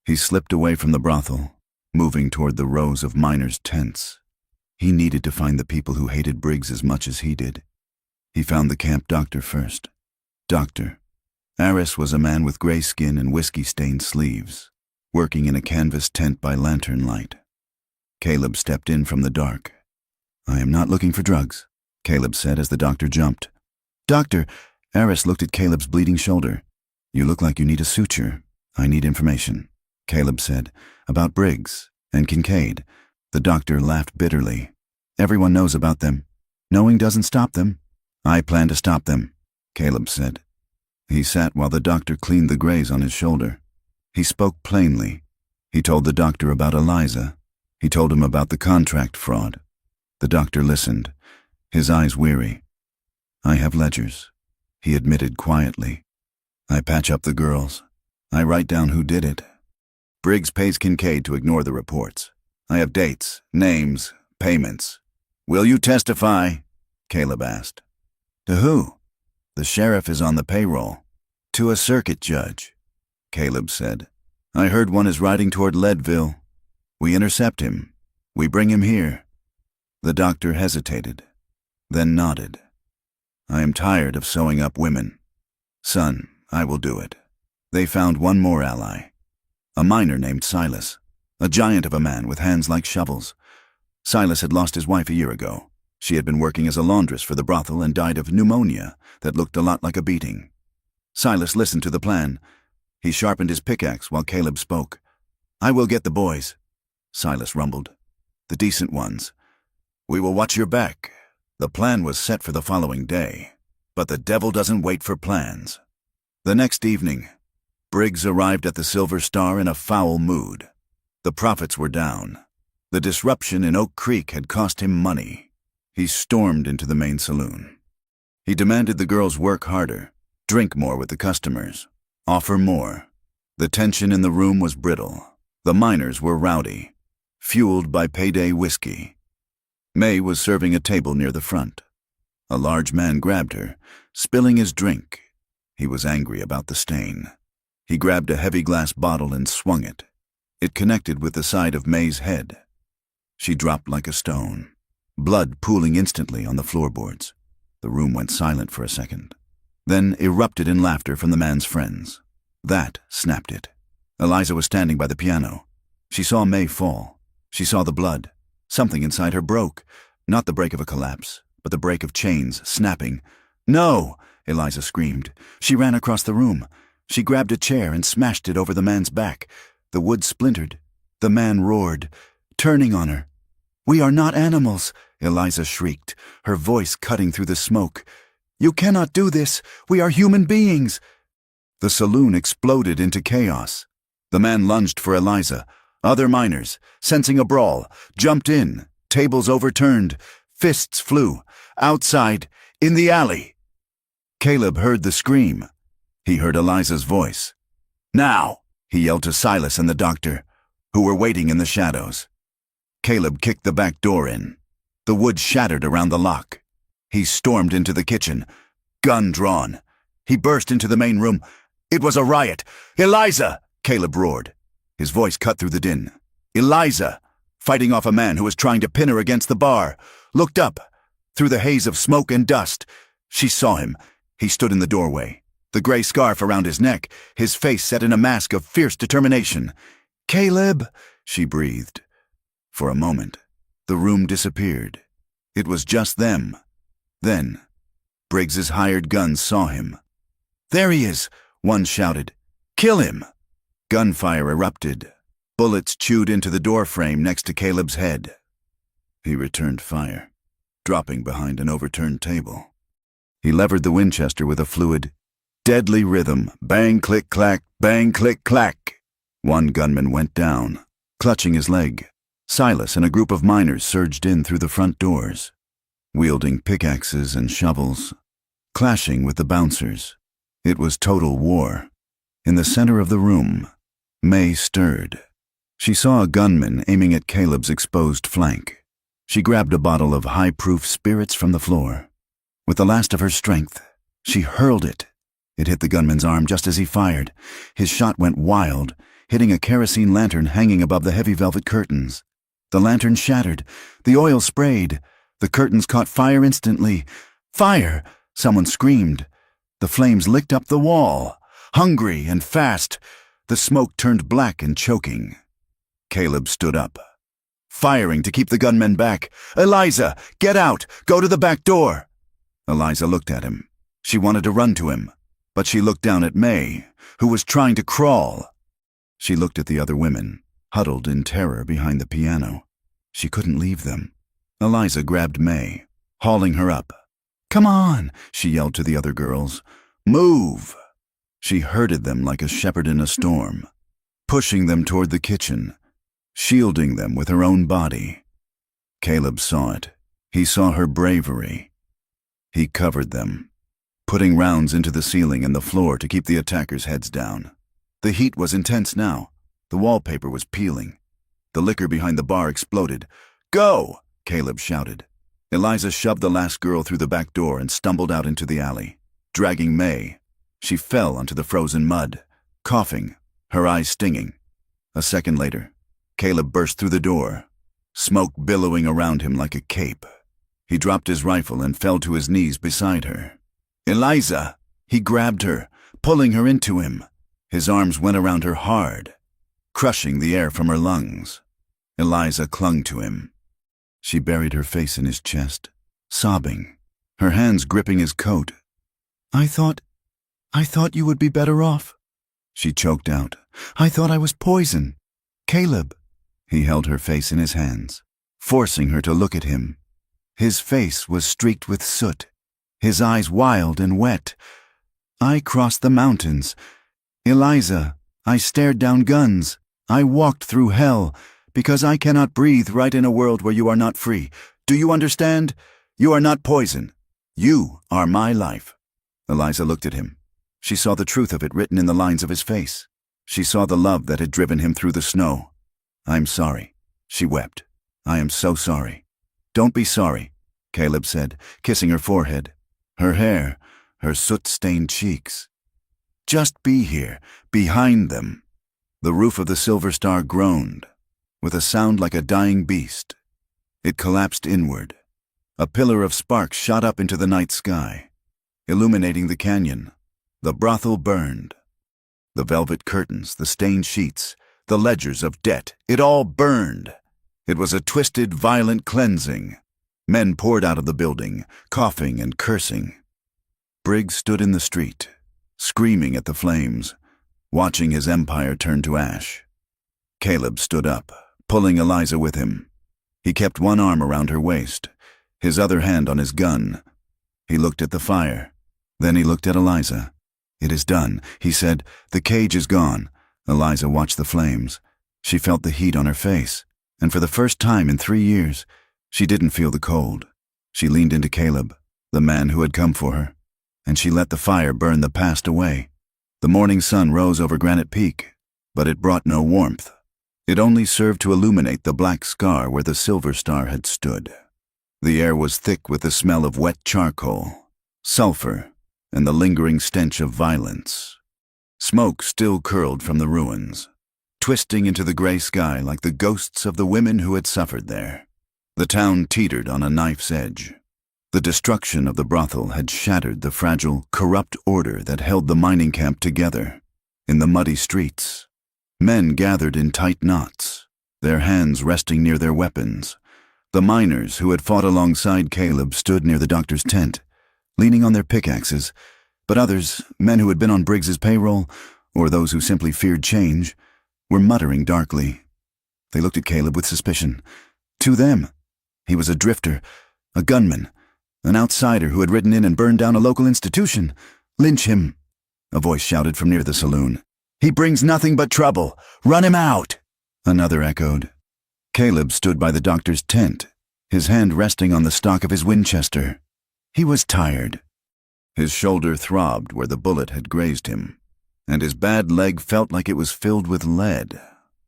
He slipped away from the brothel, moving toward the rows of miners' tents. He needed to find the people who hated Briggs as much as he did. He found the camp doctor first. Doctor. Aris was a man with gray skin and whiskey-stained sleeves, working in a canvas tent by lantern light. Caleb stepped in from the dark. "I am not looking for drugs," Caleb said as the doctor jumped. "Doctor," Aris looked at Caleb's bleeding shoulder. "You look like you need a suture. I need information," Caleb said, "about Briggs and Kincaid." The doctor laughed bitterly. "Everyone knows about them. Knowing doesn't stop them." "I plan to stop them," Caleb said. He sat while the doctor cleaned the graze on his shoulder. He spoke plainly. He told the doctor about Eliza. He told him about the contract fraud. The doctor listened, his eyes weary. "I have ledgers," he admitted quietly. "I patch up the girls. I write down who did it. Briggs pays Kincaid to ignore the reports. I have dates, names, payments." "Will you testify?" Caleb asked. "To who?" "The sheriff is on the payroll." "To a circuit judge," Caleb said. "I heard one is riding toward Leadville. We intercept him. We bring him here." The doctor hesitated, then nodded. "I am tired of sewing up women. Son, I will do it." They found one more ally, a miner named Silas, a giant of a man with hands like shovels. Silas had lost his wife a year ago. She had been working as a laundress for the brothel and died of pneumonia that looked a lot like a beating. Silas listened to the plan. He sharpened his pickaxe while Caleb spoke. "I will get the boys," Silas rumbled. "The decent ones. We will watch your back." The plan was set for the following day, but the devil doesn't wait for plans. The next evening, Briggs arrived at the Silver Star in a foul mood. The profits were down. The disruption in Oak Creek had cost him money. He stormed into the main saloon. He demanded the girls work harder, drink more with the customers, offer more. The tension in the room was brittle. The miners were rowdy, fueled by payday whiskey. May was serving a table near the front. A large man grabbed her, spilling his drink. He was angry about the stain. He grabbed a heavy glass bottle and swung it. It connected with the side of May's head. She dropped like a stone, blood pooling instantly on the floorboards. The room went silent for a second, then erupted in laughter from the man's friends. That snapped it. Eliza was standing by the piano. She saw May fall. She saw the blood. Something inside her broke. Not the break of a collapse, but the break of chains snapping. "No!" Eliza screamed. She ran across the room. She grabbed a chair and smashed it over the man's back. The wood splintered. The man roared, turning on her. "We are not animals," Eliza shrieked, her voice cutting through the smoke. "You cannot do this. We are human beings." The saloon exploded into chaos. The man lunged for Eliza. Other miners, sensing a brawl, jumped in. Tables overturned. Fists flew. Outside, in the alley. Caleb heard the scream. He heard Eliza's voice. "Now!" he yelled to Silas and the doctor, who were waiting in the shadows. Caleb kicked the back door in. The wood shattered around the lock. He stormed into the kitchen, gun drawn. He burst into the main room. It was a riot. "Eliza!" Caleb roared. His voice cut through the din. Eliza, fighting off a man who was trying to pin her against the bar, looked up. Through the haze of smoke and dust, she saw him. He stood in the doorway, the gray scarf around his neck, his face set in a mask of fierce determination. "Caleb," she breathed. For a moment, the room disappeared. It was just them. Then, Briggs's hired guns saw him. "There he is," one shouted. "Kill him!" Gunfire erupted. Bullets chewed into the doorframe next to Caleb's head. He returned fire, dropping behind an overturned table. He levered the Winchester with a fluid, deadly rhythm. Bang, click, clack, bang, click, clack. One gunman went down, clutching his leg. Silas and a group of miners surged in through the front doors, wielding pickaxes and shovels, clashing with the bouncers. It was total war. In the center of the room, May stirred. She saw a gunman aiming at Caleb's exposed flank. She grabbed a bottle of high-proof spirits from the floor. With the last of her strength, she hurled it. It hit the gunman's arm just as he fired. His shot went wild, hitting a kerosene lantern hanging above the heavy velvet curtains. The lantern shattered. The oil sprayed. The curtains caught fire instantly. "Fire!" someone screamed. The flames licked up the wall, hungry and fast. The smoke turned black and choking. Caleb stood up, firing to keep the gunmen back. "Eliza, get out! Go to the back door!" Eliza looked at him. She wanted to run to him, but she looked down at May, who was trying to crawl. She looked at the other women, huddled in terror behind the piano. She couldn't leave them. Eliza grabbed May, hauling her up. "Come on," she yelled to the other girls. "Move!" She herded them like a shepherd in a storm, pushing them toward the kitchen, shielding them with her own body. Caleb saw it. He saw her bravery. He covered them, putting rounds into the ceiling and the floor to keep the attackers' heads down. The heat was intense now. The wallpaper was peeling. The liquor behind the bar exploded. "Go!" Caleb shouted. Eliza shoved the last girl through the back door and stumbled out into the alley, dragging May. She fell onto the frozen mud, coughing, her eyes stinging. A second later, Caleb burst through the door, smoke billowing around him like a cape. He dropped his rifle and fell to his knees beside her. "Eliza!" He grabbed her, pulling her into him. His arms went around her hard, crushing the air from her lungs. Eliza clung to him. She buried her face in his chest, sobbing, her hands gripping his coat. I thought you would be better off," she choked out. "I thought I was poison. Caleb." He held her face in his hands, forcing her to look at him. His face was streaked with soot, his eyes wild and wet. "I crossed the mountains. Eliza, I stared down guns. I walked through hell, because I cannot breathe right in a world where you are not free. Do you understand? You are not poison. You are my life." Eliza looked at him. She saw the truth of it written in the lines of his face. She saw the love that had driven him through the snow. "I'm sorry," she wept. "I am so sorry." "Don't be sorry," Caleb said, kissing her forehead, her hair, her soot-stained cheeks. "Just be here, behind them." The roof of the Silver Star groaned, with a sound like a dying beast. It collapsed inward. A pillar of sparks shot up into the night sky, illuminating the canyon. The brothel burned. The velvet curtains, the stained sheets, the ledgers of debt, it all burned. It was a twisted, violent cleansing. Men poured out of the building, coughing and cursing. Briggs stood in the street, screaming at the flames, watching his empire turn to ash. Caleb stood up, pulling Eliza with him. He kept one arm around her waist, his other hand on his gun. He looked at the fire. Then he looked at Eliza. "It is done," he said. "The cage is gone. Eliza watched the flames. She felt the heat on her face, and for the first time in 3 years, she didn't feel the cold. She leaned into Caleb, the man who had come for her, and she let the fire burn the past away. The morning sun rose over Granite Peak, but it brought no warmth. It only served to illuminate the black scar where the silver star had stood. The air was thick with the smell of wet charcoal, sulfur, and the lingering stench of violence. Smoke still curled from the ruins, twisting into the gray sky like the ghosts of the women who had suffered there. The town teetered on a knife's edge. The destruction of the brothel had shattered the fragile, corrupt order that held the mining camp together. In the muddy streets, men gathered in tight knots, their hands resting near their weapons. The miners who had fought alongside Caleb stood near the doctor's tent, leaning on their pickaxes, but others, men who had been on Briggs's payroll, or those who simply feared change, were muttering darkly. They looked at Caleb with suspicion. To them, he was a drifter, a gunman, an outsider who had ridden in and burned down a local institution. Lynch him, a voice shouted from near the saloon. He brings nothing but trouble. Run him out, another echoed. Caleb stood by the doctor's tent, his hand resting on the stock of his Winchester. He was tired. His shoulder throbbed where the bullet had grazed him, and his bad leg felt like it was filled with lead.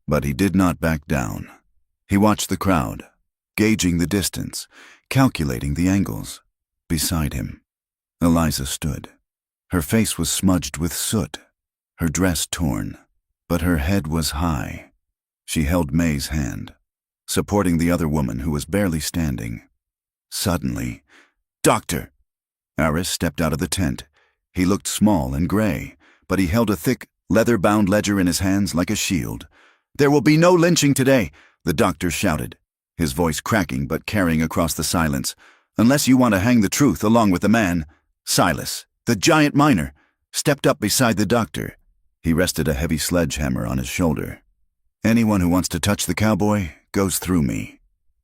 But he did not back down. He watched the crowd, gauging the distance, calculating the angles. Beside him, Eliza stood. Her face was smudged with soot, her dress torn, but her head was high. She held May's hand, supporting the other woman who was barely standing. Suddenly, "Doctor!" Aris stepped out of the tent. He looked small and gray, but he held a thick, leather-bound ledger in his hands like a shield. "There will be no lynching today," the doctor shouted, his voice cracking but carrying across the silence. "Unless you want to hang the truth along with the man." Silas, the giant miner, stepped up beside the doctor. He rested a heavy sledgehammer on his shoulder. "Anyone who wants to touch the cowboy goes through me,"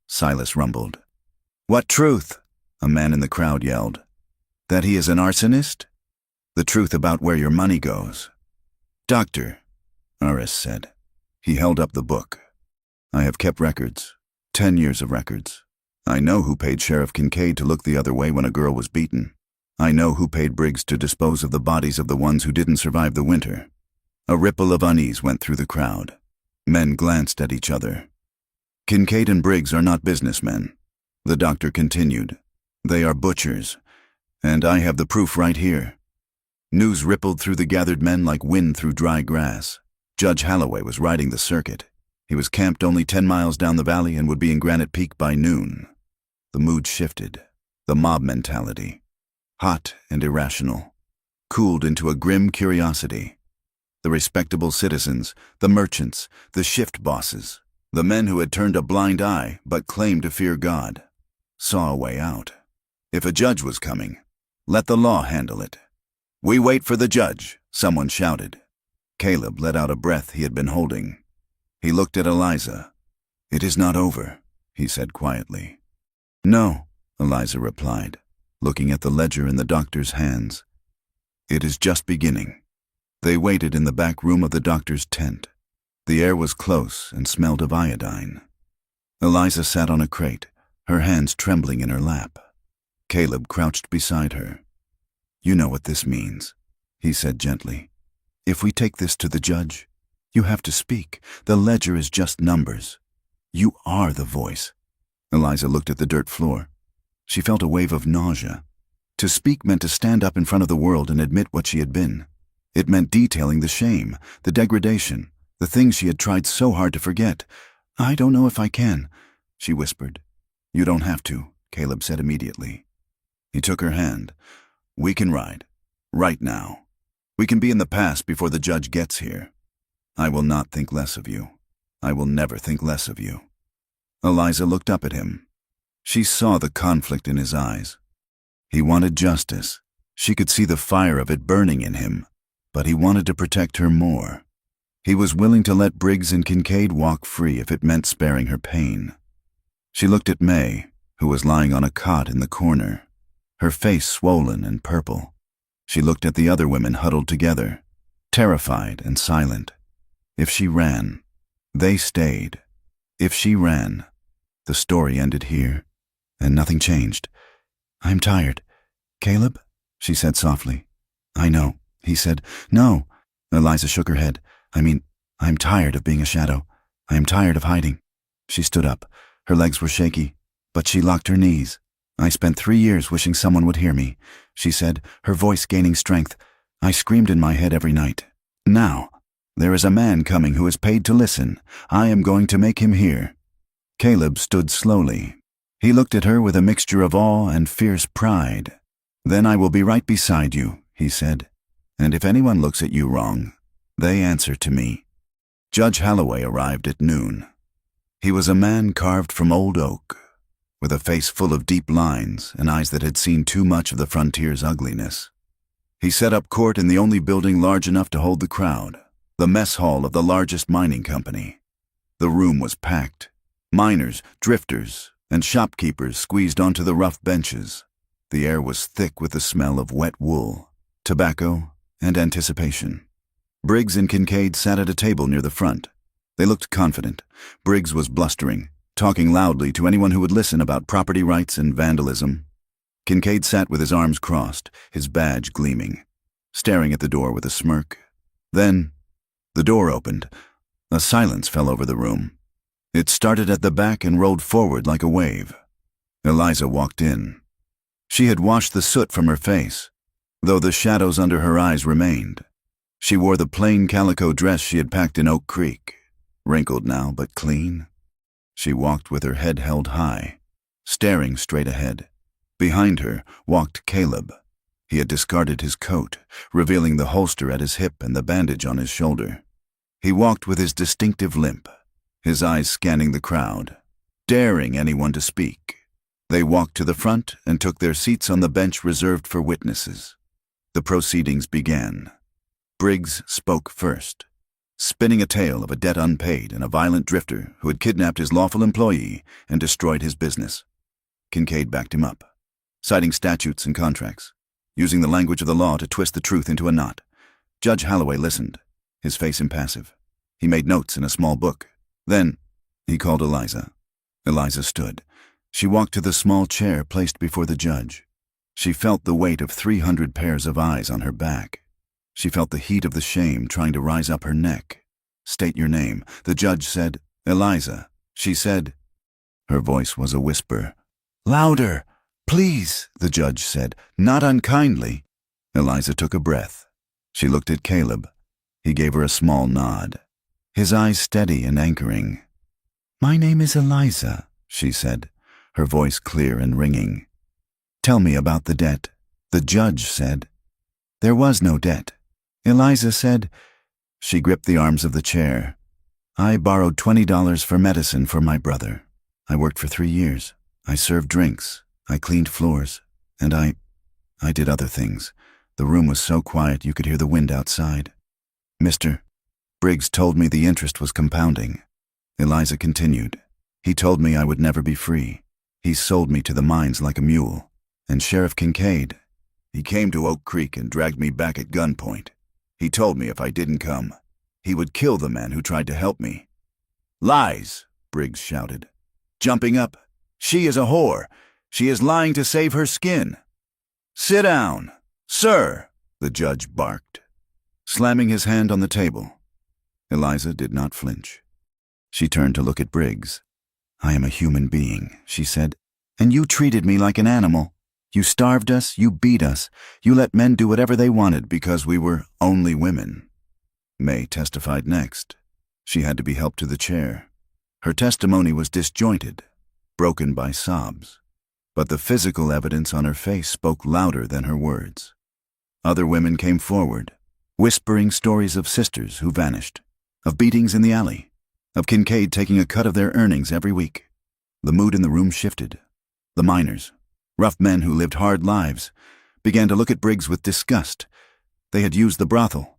Silas rumbled. "What truth?" a man in the crowd yelled. "That he is an arsonist? The truth about where your money goes." "Doctor," Aris said. He held up the book. "I have kept records, 10 years of records. I know who paid Sheriff Kincaid to look the other way when a girl was beaten. I know who paid Briggs to dispose of the bodies of the ones who didn't survive the winter." A ripple of unease went through the crowd. Men glanced at each other. "Kincaid and Briggs are not businessmen," the doctor continued. "They are butchers, and I have the proof right here." News rippled through the gathered men like wind through dry grass. Judge Halloway was riding the circuit. He was camped only 10 miles down the valley and would be in Granite Peak by noon. The mood shifted. The mob mentality, hot and irrational, cooled into a grim curiosity. The respectable citizens, the merchants, the shift bosses, the men who had turned a blind eye but claimed to fear God, saw a way out. If a judge was coming, let the law handle it. "We wait for the judge," someone shouted. Caleb let out a breath he had been holding. He looked at Eliza. "It is not over," he said quietly. "No," Eliza replied, looking at the ledger in the doctor's hands. "It is just beginning." They waited in the back room of the doctor's tent. The air was close and smelled of iodine. Eliza sat on a crate, her hands trembling in her lap. Caleb crouched beside her. "You know what this means," he said gently. "If we take this to the judge, you have to speak. The ledger is just numbers. You are the voice." Eliza looked at the dirt floor. She felt a wave of nausea. To speak meant to stand up in front of the world and admit what she had been. It meant detailing the shame, the degradation, the things she had tried so hard to forget. "I don't know if I can," she whispered. "You don't have to," Caleb said immediately. He took her hand. "We can ride. Right now. We can be in the past before the judge gets here. I will not think less of you. I will never think less of you." Eliza looked up at him. She saw the conflict in his eyes. He wanted justice. She could see the fire of it burning in him, but he wanted to protect her more. He was willing to let Briggs and Kincaid walk free if it meant sparing her pain. She looked at May, who was lying on a cot in the corner, her face swollen and purple. She looked at the other women huddled together, terrified and silent. If she ran, they stayed. If she ran, the story ended here, and nothing changed. "I'm tired. Caleb?" she said softly. "I know," he said. "No." Eliza shook her head. I'm tired of being a shadow. I am tired of hiding." She stood up. Her legs were shaky, but she locked her knees. "I spent 3 years wishing someone would hear me," she said, her voice gaining strength. "I screamed in my head every night. Now, there is a man coming who is paid to listen. I am going to make him hear." Caleb stood slowly. He looked at her with a mixture of awe and fierce pride. "Then I will be right beside you," he said. "And if anyone looks at you wrong, they answer to me." Judge Holloway arrived at noon. He was a man carved from old oak, with a face full of deep lines and eyes that had seen too much of the frontier's ugliness. He set up court in the only building large enough to hold the crowd, the mess hall of the largest mining company. The room was packed. Miners, drifters, and shopkeepers squeezed onto the rough benches. The air was thick with the smell of wet wool, tobacco, and anticipation. Briggs and Kincaid sat at a table near the front. They looked confident. Briggs was blustering, talking loudly to anyone who would listen about property rights and vandalism. Kincaid sat with his arms crossed, his badge gleaming, staring at the door with a smirk. Then, the door opened. A silence fell over the room. It started at the back and rolled forward like a wave. Eliza walked in. She had washed the soot from her face, though the shadows under her eyes remained. She wore the plain calico dress she had packed in Oak Creek, wrinkled now but clean. She walked with her head held high, staring straight ahead. Behind her walked Caleb. He had discarded his coat, revealing the holster at his hip and the bandage on his shoulder. He walked with his distinctive limp, his eyes scanning the crowd, daring anyone to speak. They walked to the front and took their seats on the bench reserved for witnesses. The proceedings began. Briggs spoke first, spinning a tale of a debt unpaid and a violent drifter who had kidnapped his lawful employee and destroyed his business. Kincaid backed him up, citing statutes and contracts, using the language of the law to twist the truth into a knot. Judge Holloway listened, his face impassive. He made notes in a small book. Then, he called Eliza. Eliza stood. She walked to the small chair placed before the judge. She felt the weight of 300 pairs of eyes on her back. She felt the heat of the shame trying to rise up her neck. "State your name." The judge said. "Eliza." She said. Her voice was a whisper. "Louder, please," the judge said, not unkindly. Eliza took a breath. She looked at Caleb. He gave her a small nod, his eyes steady and anchoring. "My name is Eliza," she said, her voice clear and ringing. "Tell me about the debt." The judge said. "There was no debt." Eliza said. She gripped the arms of the chair. "I borrowed $20 for medicine for my brother. I worked for 3 years. I served drinks. I cleaned floors. And I did other things. The room was so quiet you could hear the wind outside. Mr. Briggs told me the interest was compounding." Eliza continued. "He told me I would never be free. He sold me to the mines like a mule. And Sheriff Kincaid, he came to Oak Creek and dragged me back at gunpoint. He told me if I didn't come, he would kill the man who tried to help me." "Lies," Briggs shouted, jumping up. "She is a whore. She is lying to save her skin." "Sit down, sir," the judge barked, slamming his hand on the table. Eliza did not flinch. She turned to look at Briggs. "I am a human being," she said, "and you treated me like an animal. You starved us, you beat us, you let men do whatever they wanted because we were only women." May testified next. She had to be helped to the chair. Her testimony was disjointed, broken by sobs, but the physical evidence on her face spoke louder than her words. Other women came forward, whispering stories of sisters who vanished, of beatings in the alley, of Kincaid taking a cut of their earnings every week. The mood in the room shifted. The miners, rough men who lived hard lives, began to look at Briggs with disgust. They had used the brothel.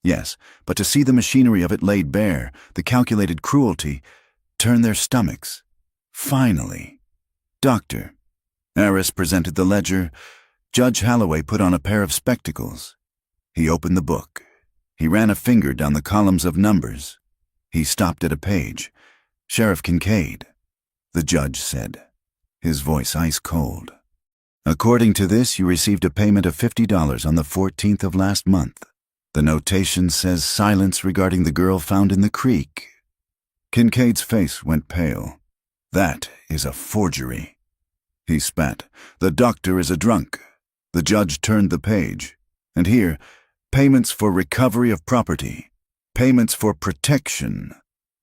Yes, but to see the machinery of it laid bare, the calculated cruelty, turned their stomachs. Finally, Dr. Aris presented the ledger. Judge Holloway put on a pair of spectacles. He opened the book. He ran a finger down the columns of numbers. He stopped at a page. "Sheriff Kincaid," the judge said, his voice ice cold. "According to this, you received a payment of $50 on the 14th of last month. The notation says silence regarding the girl found in the creek." Kincaid's face went pale. "That is a forgery." He spat. "The doctor is a drunk." The judge turned the page. And here, payments for recovery of property, payments for protection.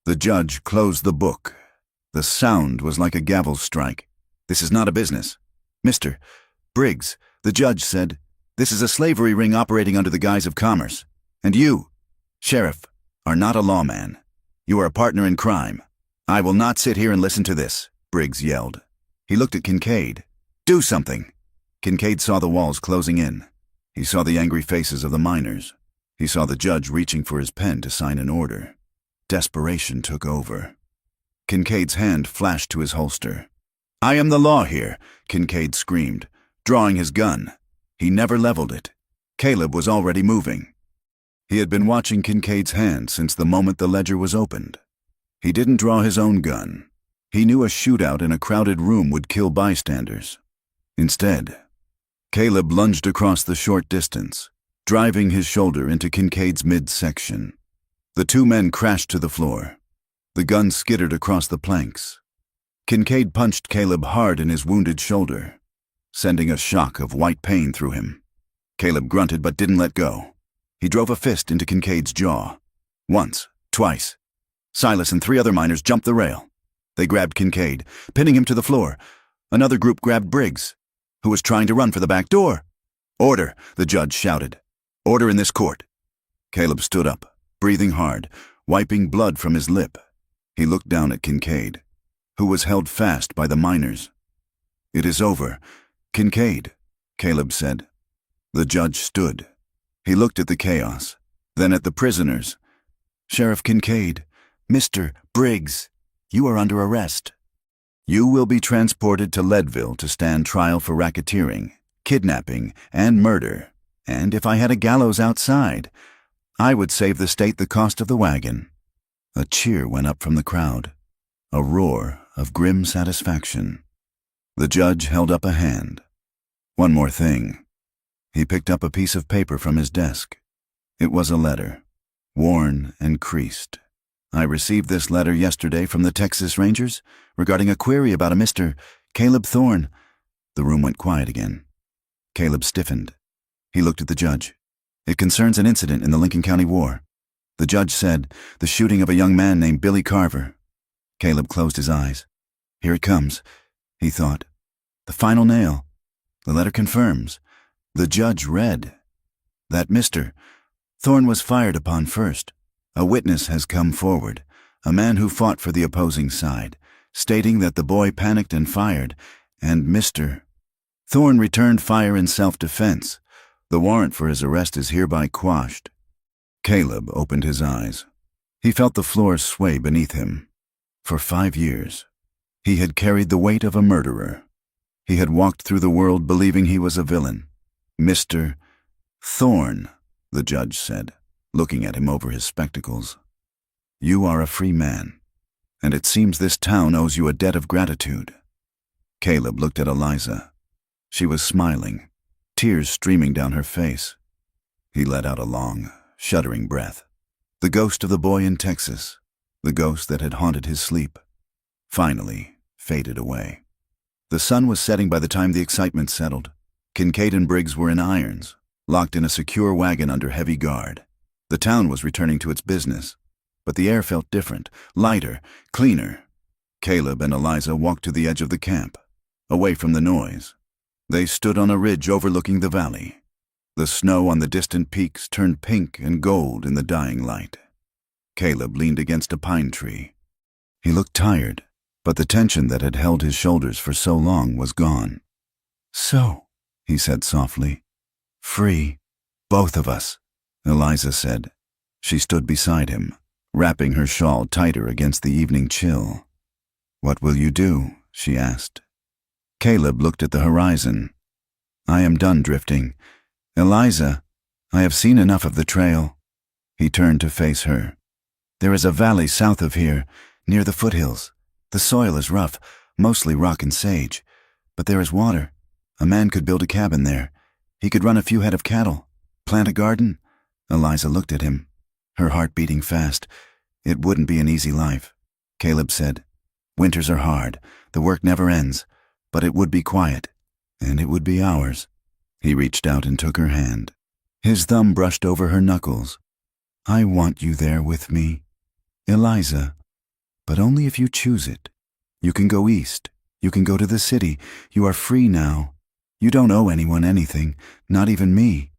The judge closed the book. The sound was like a gavel strike. "This is not a business. Mr. Briggs," the judge said, "this is a slavery ring operating under the guise of commerce. And you, Sheriff, are not a lawman. You are a partner in crime. I will not sit here and listen to this," Briggs yelled. He looked at Kincaid. "Do something." Kincaid saw the walls closing in. He saw the angry faces of the miners. He saw the judge reaching for his pen to sign an order. Desperation took over. Kincaid's hand flashed to his holster. "I am the law here," Kincaid screamed, drawing his gun. He never leveled it. Caleb was already moving. He had been watching Kincaid's hand since the moment the ledger was opened. He didn't draw his own gun. He knew a shootout in a crowded room would kill bystanders. Instead, Caleb lunged across the short distance, driving his shoulder into Kincaid's midsection. The two men crashed to the floor. The gun skittered across the planks. Kincaid punched Caleb hard in his wounded shoulder, sending a shock of white pain through him. Caleb grunted but didn't let go. He drove a fist into Kincaid's jaw. Once, twice. Silas and 3 other miners jumped the rail. They grabbed Kincaid, pinning him to the floor. Another group grabbed Briggs, who was trying to run for the back door. "Order," the judge shouted. "Order in this court." Caleb stood up, breathing hard, wiping blood from his lip. He looked down at Kincaid, who was held fast by the miners. "It is over, Kincaid," Caleb said. The judge stood. He looked at the chaos, then at the prisoners. "Sheriff Kincaid, Mr. Briggs, you are under arrest. You will be transported to Leadville to stand trial for racketeering, kidnapping, and murder. And if I had a gallows outside, I would save the state the cost of the wagon." A cheer went up from the crowd, a roar of grim satisfaction. The judge held up a hand. "One more thing." He picked up a piece of paper from his desk. It was a letter, worn and creased. "I received this letter yesterday from the Texas Rangers regarding a query about a Mr. Caleb Thorne." The room went quiet again. Caleb stiffened. He looked at the judge. "It concerns an incident in the Lincoln County War." The judge said, "The shooting of a young man named Billy Carver." Caleb closed his eyes. "Here it comes," he thought. "The final nail. The letter confirms." The judge read, "That Mr. Thorne was fired upon first. A witness has come forward, a man who fought for the opposing side, stating that the boy panicked and fired, and Mr. Thorne returned fire in self-defense. The warrant for his arrest is hereby quashed." Caleb opened his eyes. He felt the floor sway beneath him. For 5 years, he had carried the weight of a murderer. He had walked through the world believing he was a villain. "Mr. Thorne," the judge said, looking at him over his spectacles, "you are a free man, and it seems this town owes you a debt of gratitude." Caleb looked at Eliza. She was smiling, tears streaming down her face. He let out a long, shuddering breath. The ghost of the boy in Texas, the ghost that had haunted his sleep, finally faded away. The sun was setting by the time the excitement settled. Kincaid and Briggs were in irons, locked in a secure wagon under heavy guard. The town was returning to its business, but the air felt different, lighter, cleaner. Caleb and Eliza walked to the edge of the camp, away from the noise. They stood on a ridge overlooking the valley. The snow on the distant peaks turned pink and gold in the dying light. Caleb leaned against a pine tree. He looked tired, but the tension that had held his shoulders for so long was gone. "So," he said softly, "free, both of us," Eliza said. She stood beside him, wrapping her shawl tighter against the evening chill. "What will you do?" she asked. Caleb looked at the horizon. "I am done drifting. Eliza, I have seen enough of the trail." He turned to face her. There is a valley south of here, near the foothills. The soil is rough, mostly rock and sage, but there is water. A man could build a cabin there. He could run a few head of cattle, plant a garden. Eliza looked at him, her heart beating fast. It wouldn't be an easy life. Caleb said, "Winters are hard, the work never ends, but it would be quiet, and it would be ours." He reached out and took her hand. His thumb brushed over her knuckles. "I want you there with me, Eliza, but only if you choose it. You can go east. You can go to the city. You are free now. You don't owe anyone anything, not even me."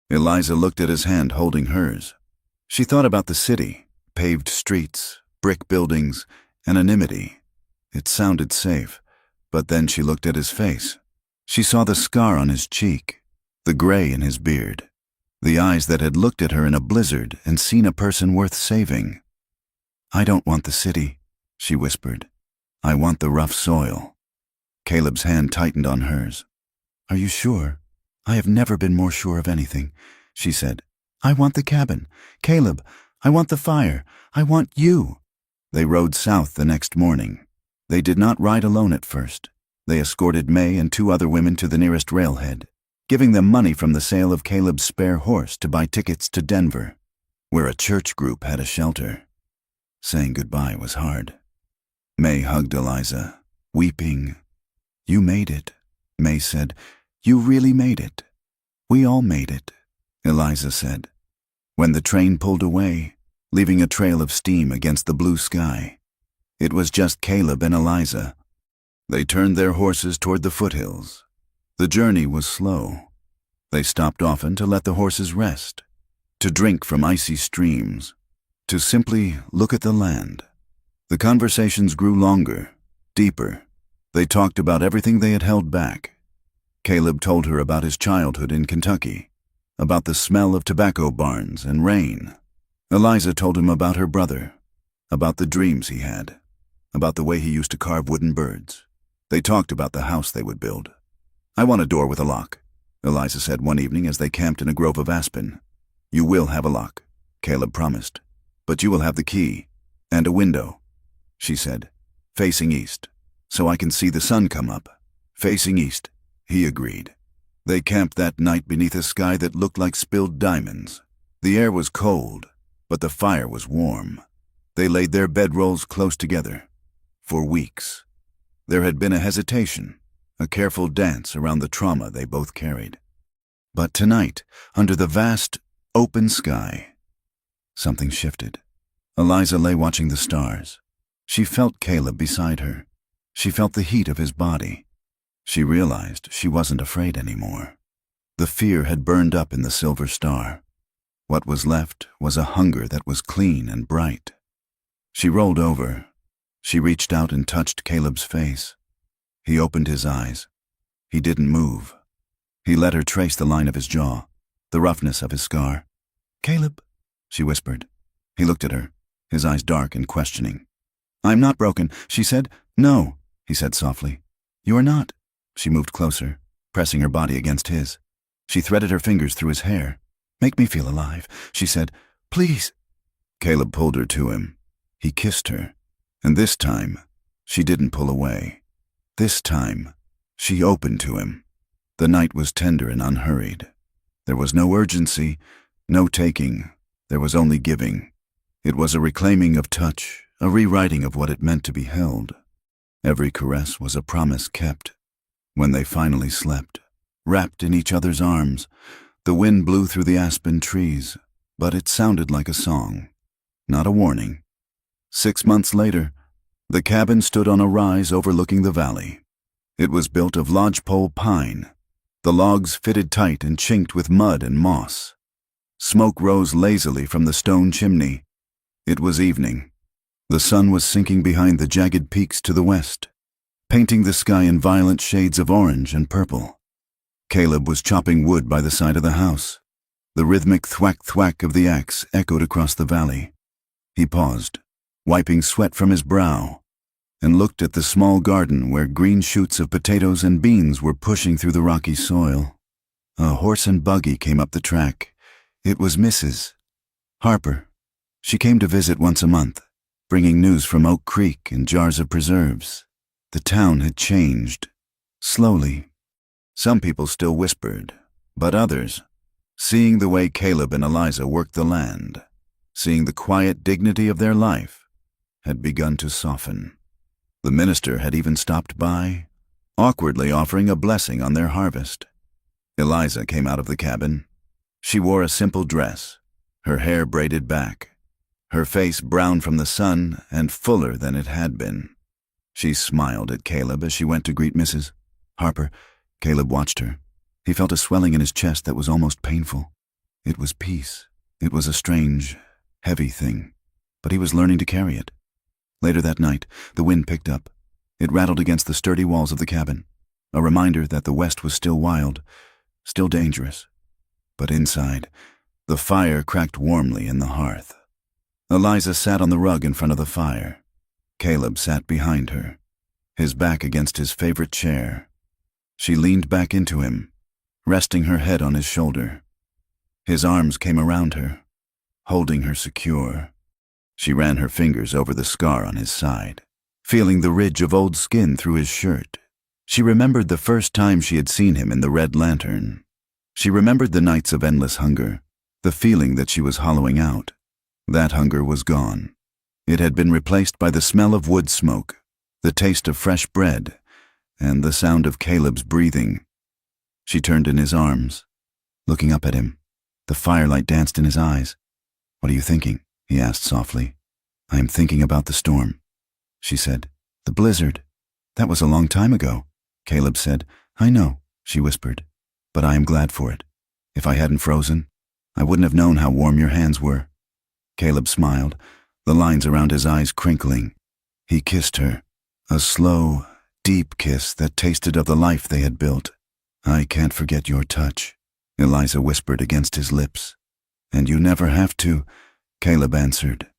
Eliza looked at his hand holding hers. She thought about the city, paved streets, brick buildings, anonymity. It sounded safe, but then she looked at his face. She saw the scar on his cheek, the gray in his beard, the eyes that had looked at her in a blizzard and seen a person worth saving. "I don't want the city," she whispered. "I want the rough soil." Caleb's hand tightened on hers. "Are you sure?" "I have never been more sure of anything," she said. "I want the cabin. Caleb, I want the fire. I want you." They rode south the next morning. They did not ride alone at first. They escorted May and 2 other women to the nearest railhead, giving them money from the sale of Caleb's spare horse to buy tickets to Denver, where a church group had a shelter. Saying goodbye was hard. May hugged Eliza, weeping. "You made it," May said. "You really made it." "We all made it," Eliza said. When the train pulled away, leaving a trail of steam against the blue sky, it was just Caleb and Eliza. They turned their horses toward the foothills. The journey was slow. They stopped often to let the horses rest, to drink from icy streams, to simply look at the land. The conversations grew longer, deeper. They talked about everything they had held back. Caleb told her about his childhood in Kentucky, about the smell of tobacco barns and rain. Eliza told him about her brother, about the dreams he had, about the way he used to carve wooden birds. They talked about the house they would build. "I want a door with a lock," Eliza said one evening as they camped in a grove of aspen. "You will have a lock," Caleb promised. "But you will have the key, and a window," she said, "facing east, so I can see the sun come up." "Facing east," he agreed. They camped that night beneath a sky that looked like spilled diamonds. The air was cold, but the fire was warm. They laid their bedrolls close together. For weeks, there had been a hesitation, a careful dance around the trauma they both carried. But tonight, under the vast, open sky, something shifted. Eliza lay watching the stars. She felt Caleb beside her. She felt the heat of his body. She realized she wasn't afraid anymore. The fear had burned up in the silver star. What was left was a hunger that was clean and bright. She rolled over. She reached out and touched Caleb's face. He opened his eyes. He didn't move. He let her trace the line of his jaw, the roughness of his scar. "Caleb," she whispered. He looked at her, his eyes dark and questioning. "I'm not broken," she said. "No," he said softly. "You are not." She moved closer, pressing her body against his. She threaded her fingers through his hair. "Make me feel alive," she said. "Please." Caleb pulled her to him. He kissed her, and this time, she didn't pull away. This time, she opened to him. The night was tender and unhurried. There was no urgency, no taking. There was only giving. It was a reclaiming of touch, a rewriting of what it meant to be held. Every caress was a promise kept. When they finally slept, wrapped in each other's arms, the wind blew through the aspen trees, but it sounded like a song, not a warning. 6 months later, the cabin stood on a rise overlooking the valley. It was built of lodgepole pine. The logs fitted tight and chinked with mud and moss. Smoke rose lazily from the stone chimney. It was evening. The sun was sinking behind the jagged peaks to the west, painting the sky in violent shades of orange and purple. Caleb was chopping wood by the side of the house. The rhythmic thwack-thwack of the axe echoed across the valley. He paused, wiping sweat from his brow, and looked at the small garden where green shoots of potatoes and beans were pushing through the rocky soil. A horse and buggy came up the track. It was Mrs. Harper. She came to visit once a month, bringing news from Oak Creek and jars of preserves. The town had changed, slowly. Some people still whispered, but others, seeing the way Caleb and Eliza worked the land, seeing the quiet dignity of their life, had begun to soften. The minister had even stopped by, awkwardly offering a blessing on their harvest. Eliza came out of the cabin. She wore a simple dress, her hair braided back, her face brown from the sun and fuller than it had been. She smiled at Caleb as she went to greet Mrs. Harper. Caleb watched her. He felt a swelling in his chest that was almost painful. It was peace. It was a strange, heavy thing, but he was learning to carry it. Later that night, the wind picked up. It rattled against the sturdy walls of the cabin, a reminder that the West was still wild, still dangerous. But inside, the fire cracked warmly in the hearth. Eliza sat on the rug in front of the fire. Caleb sat behind her, his back against his favorite chair. She leaned back into him, resting her head on his shoulder. His arms came around her, holding her secure. She ran her fingers over the scar on his side, feeling the ridge of old skin through his shirt. She remembered the first time she had seen him in the Red Lantern. She remembered the nights of endless hunger, the feeling that she was hollowing out. That hunger was gone. It had been replaced by the smell of wood smoke, the taste of fresh bread, and the sound of Caleb's breathing. She turned in his arms, looking up at him. The firelight danced in his eyes. "What are you thinking?" he asked softly. "I am thinking about the storm," she said. "The blizzard. That was a long time ago," Caleb said. "I know," she whispered, "but I am glad for it. If I hadn't frozen, I wouldn't have known how warm your hands were." Caleb smiled, the lines around his eyes crinkling. He kissed her, a slow, deep kiss that tasted of the life they had built. "I can't forget your touch," Eliza whispered against his lips. "And you never have to," Caleb answered.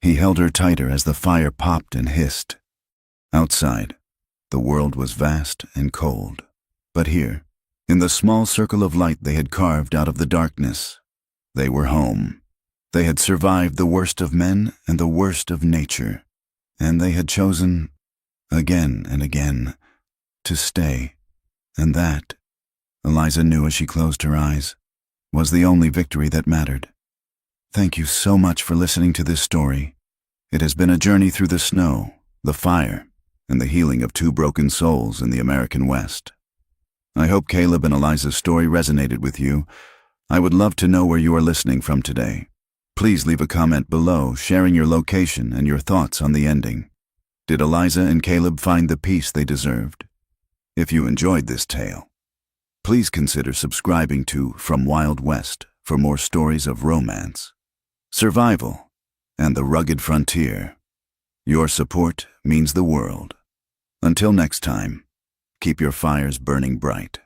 He held her tighter as the fire popped and hissed. Outside, the world was vast and cold. But here, in the small circle of light they had carved out of the darkness, they were home. They had survived the worst of men and the worst of nature, and they had chosen, again and again, to stay. And that, Eliza knew as she closed her eyes, was the only victory that mattered. Thank you so much for listening to this story. It has been a journey through the snow, the fire, and the healing of two broken souls in the American West. I hope Caleb and Eliza's story resonated with you. I would love to know where you are listening from today. Please leave a comment below sharing your location and your thoughts on the ending. Did Eliza and Caleb find the peace they deserved? If you enjoyed this tale, please consider subscribing to From Wild West for more stories of romance, survival, and the rugged frontier. Your support means the world. Until next time, keep your fires burning bright.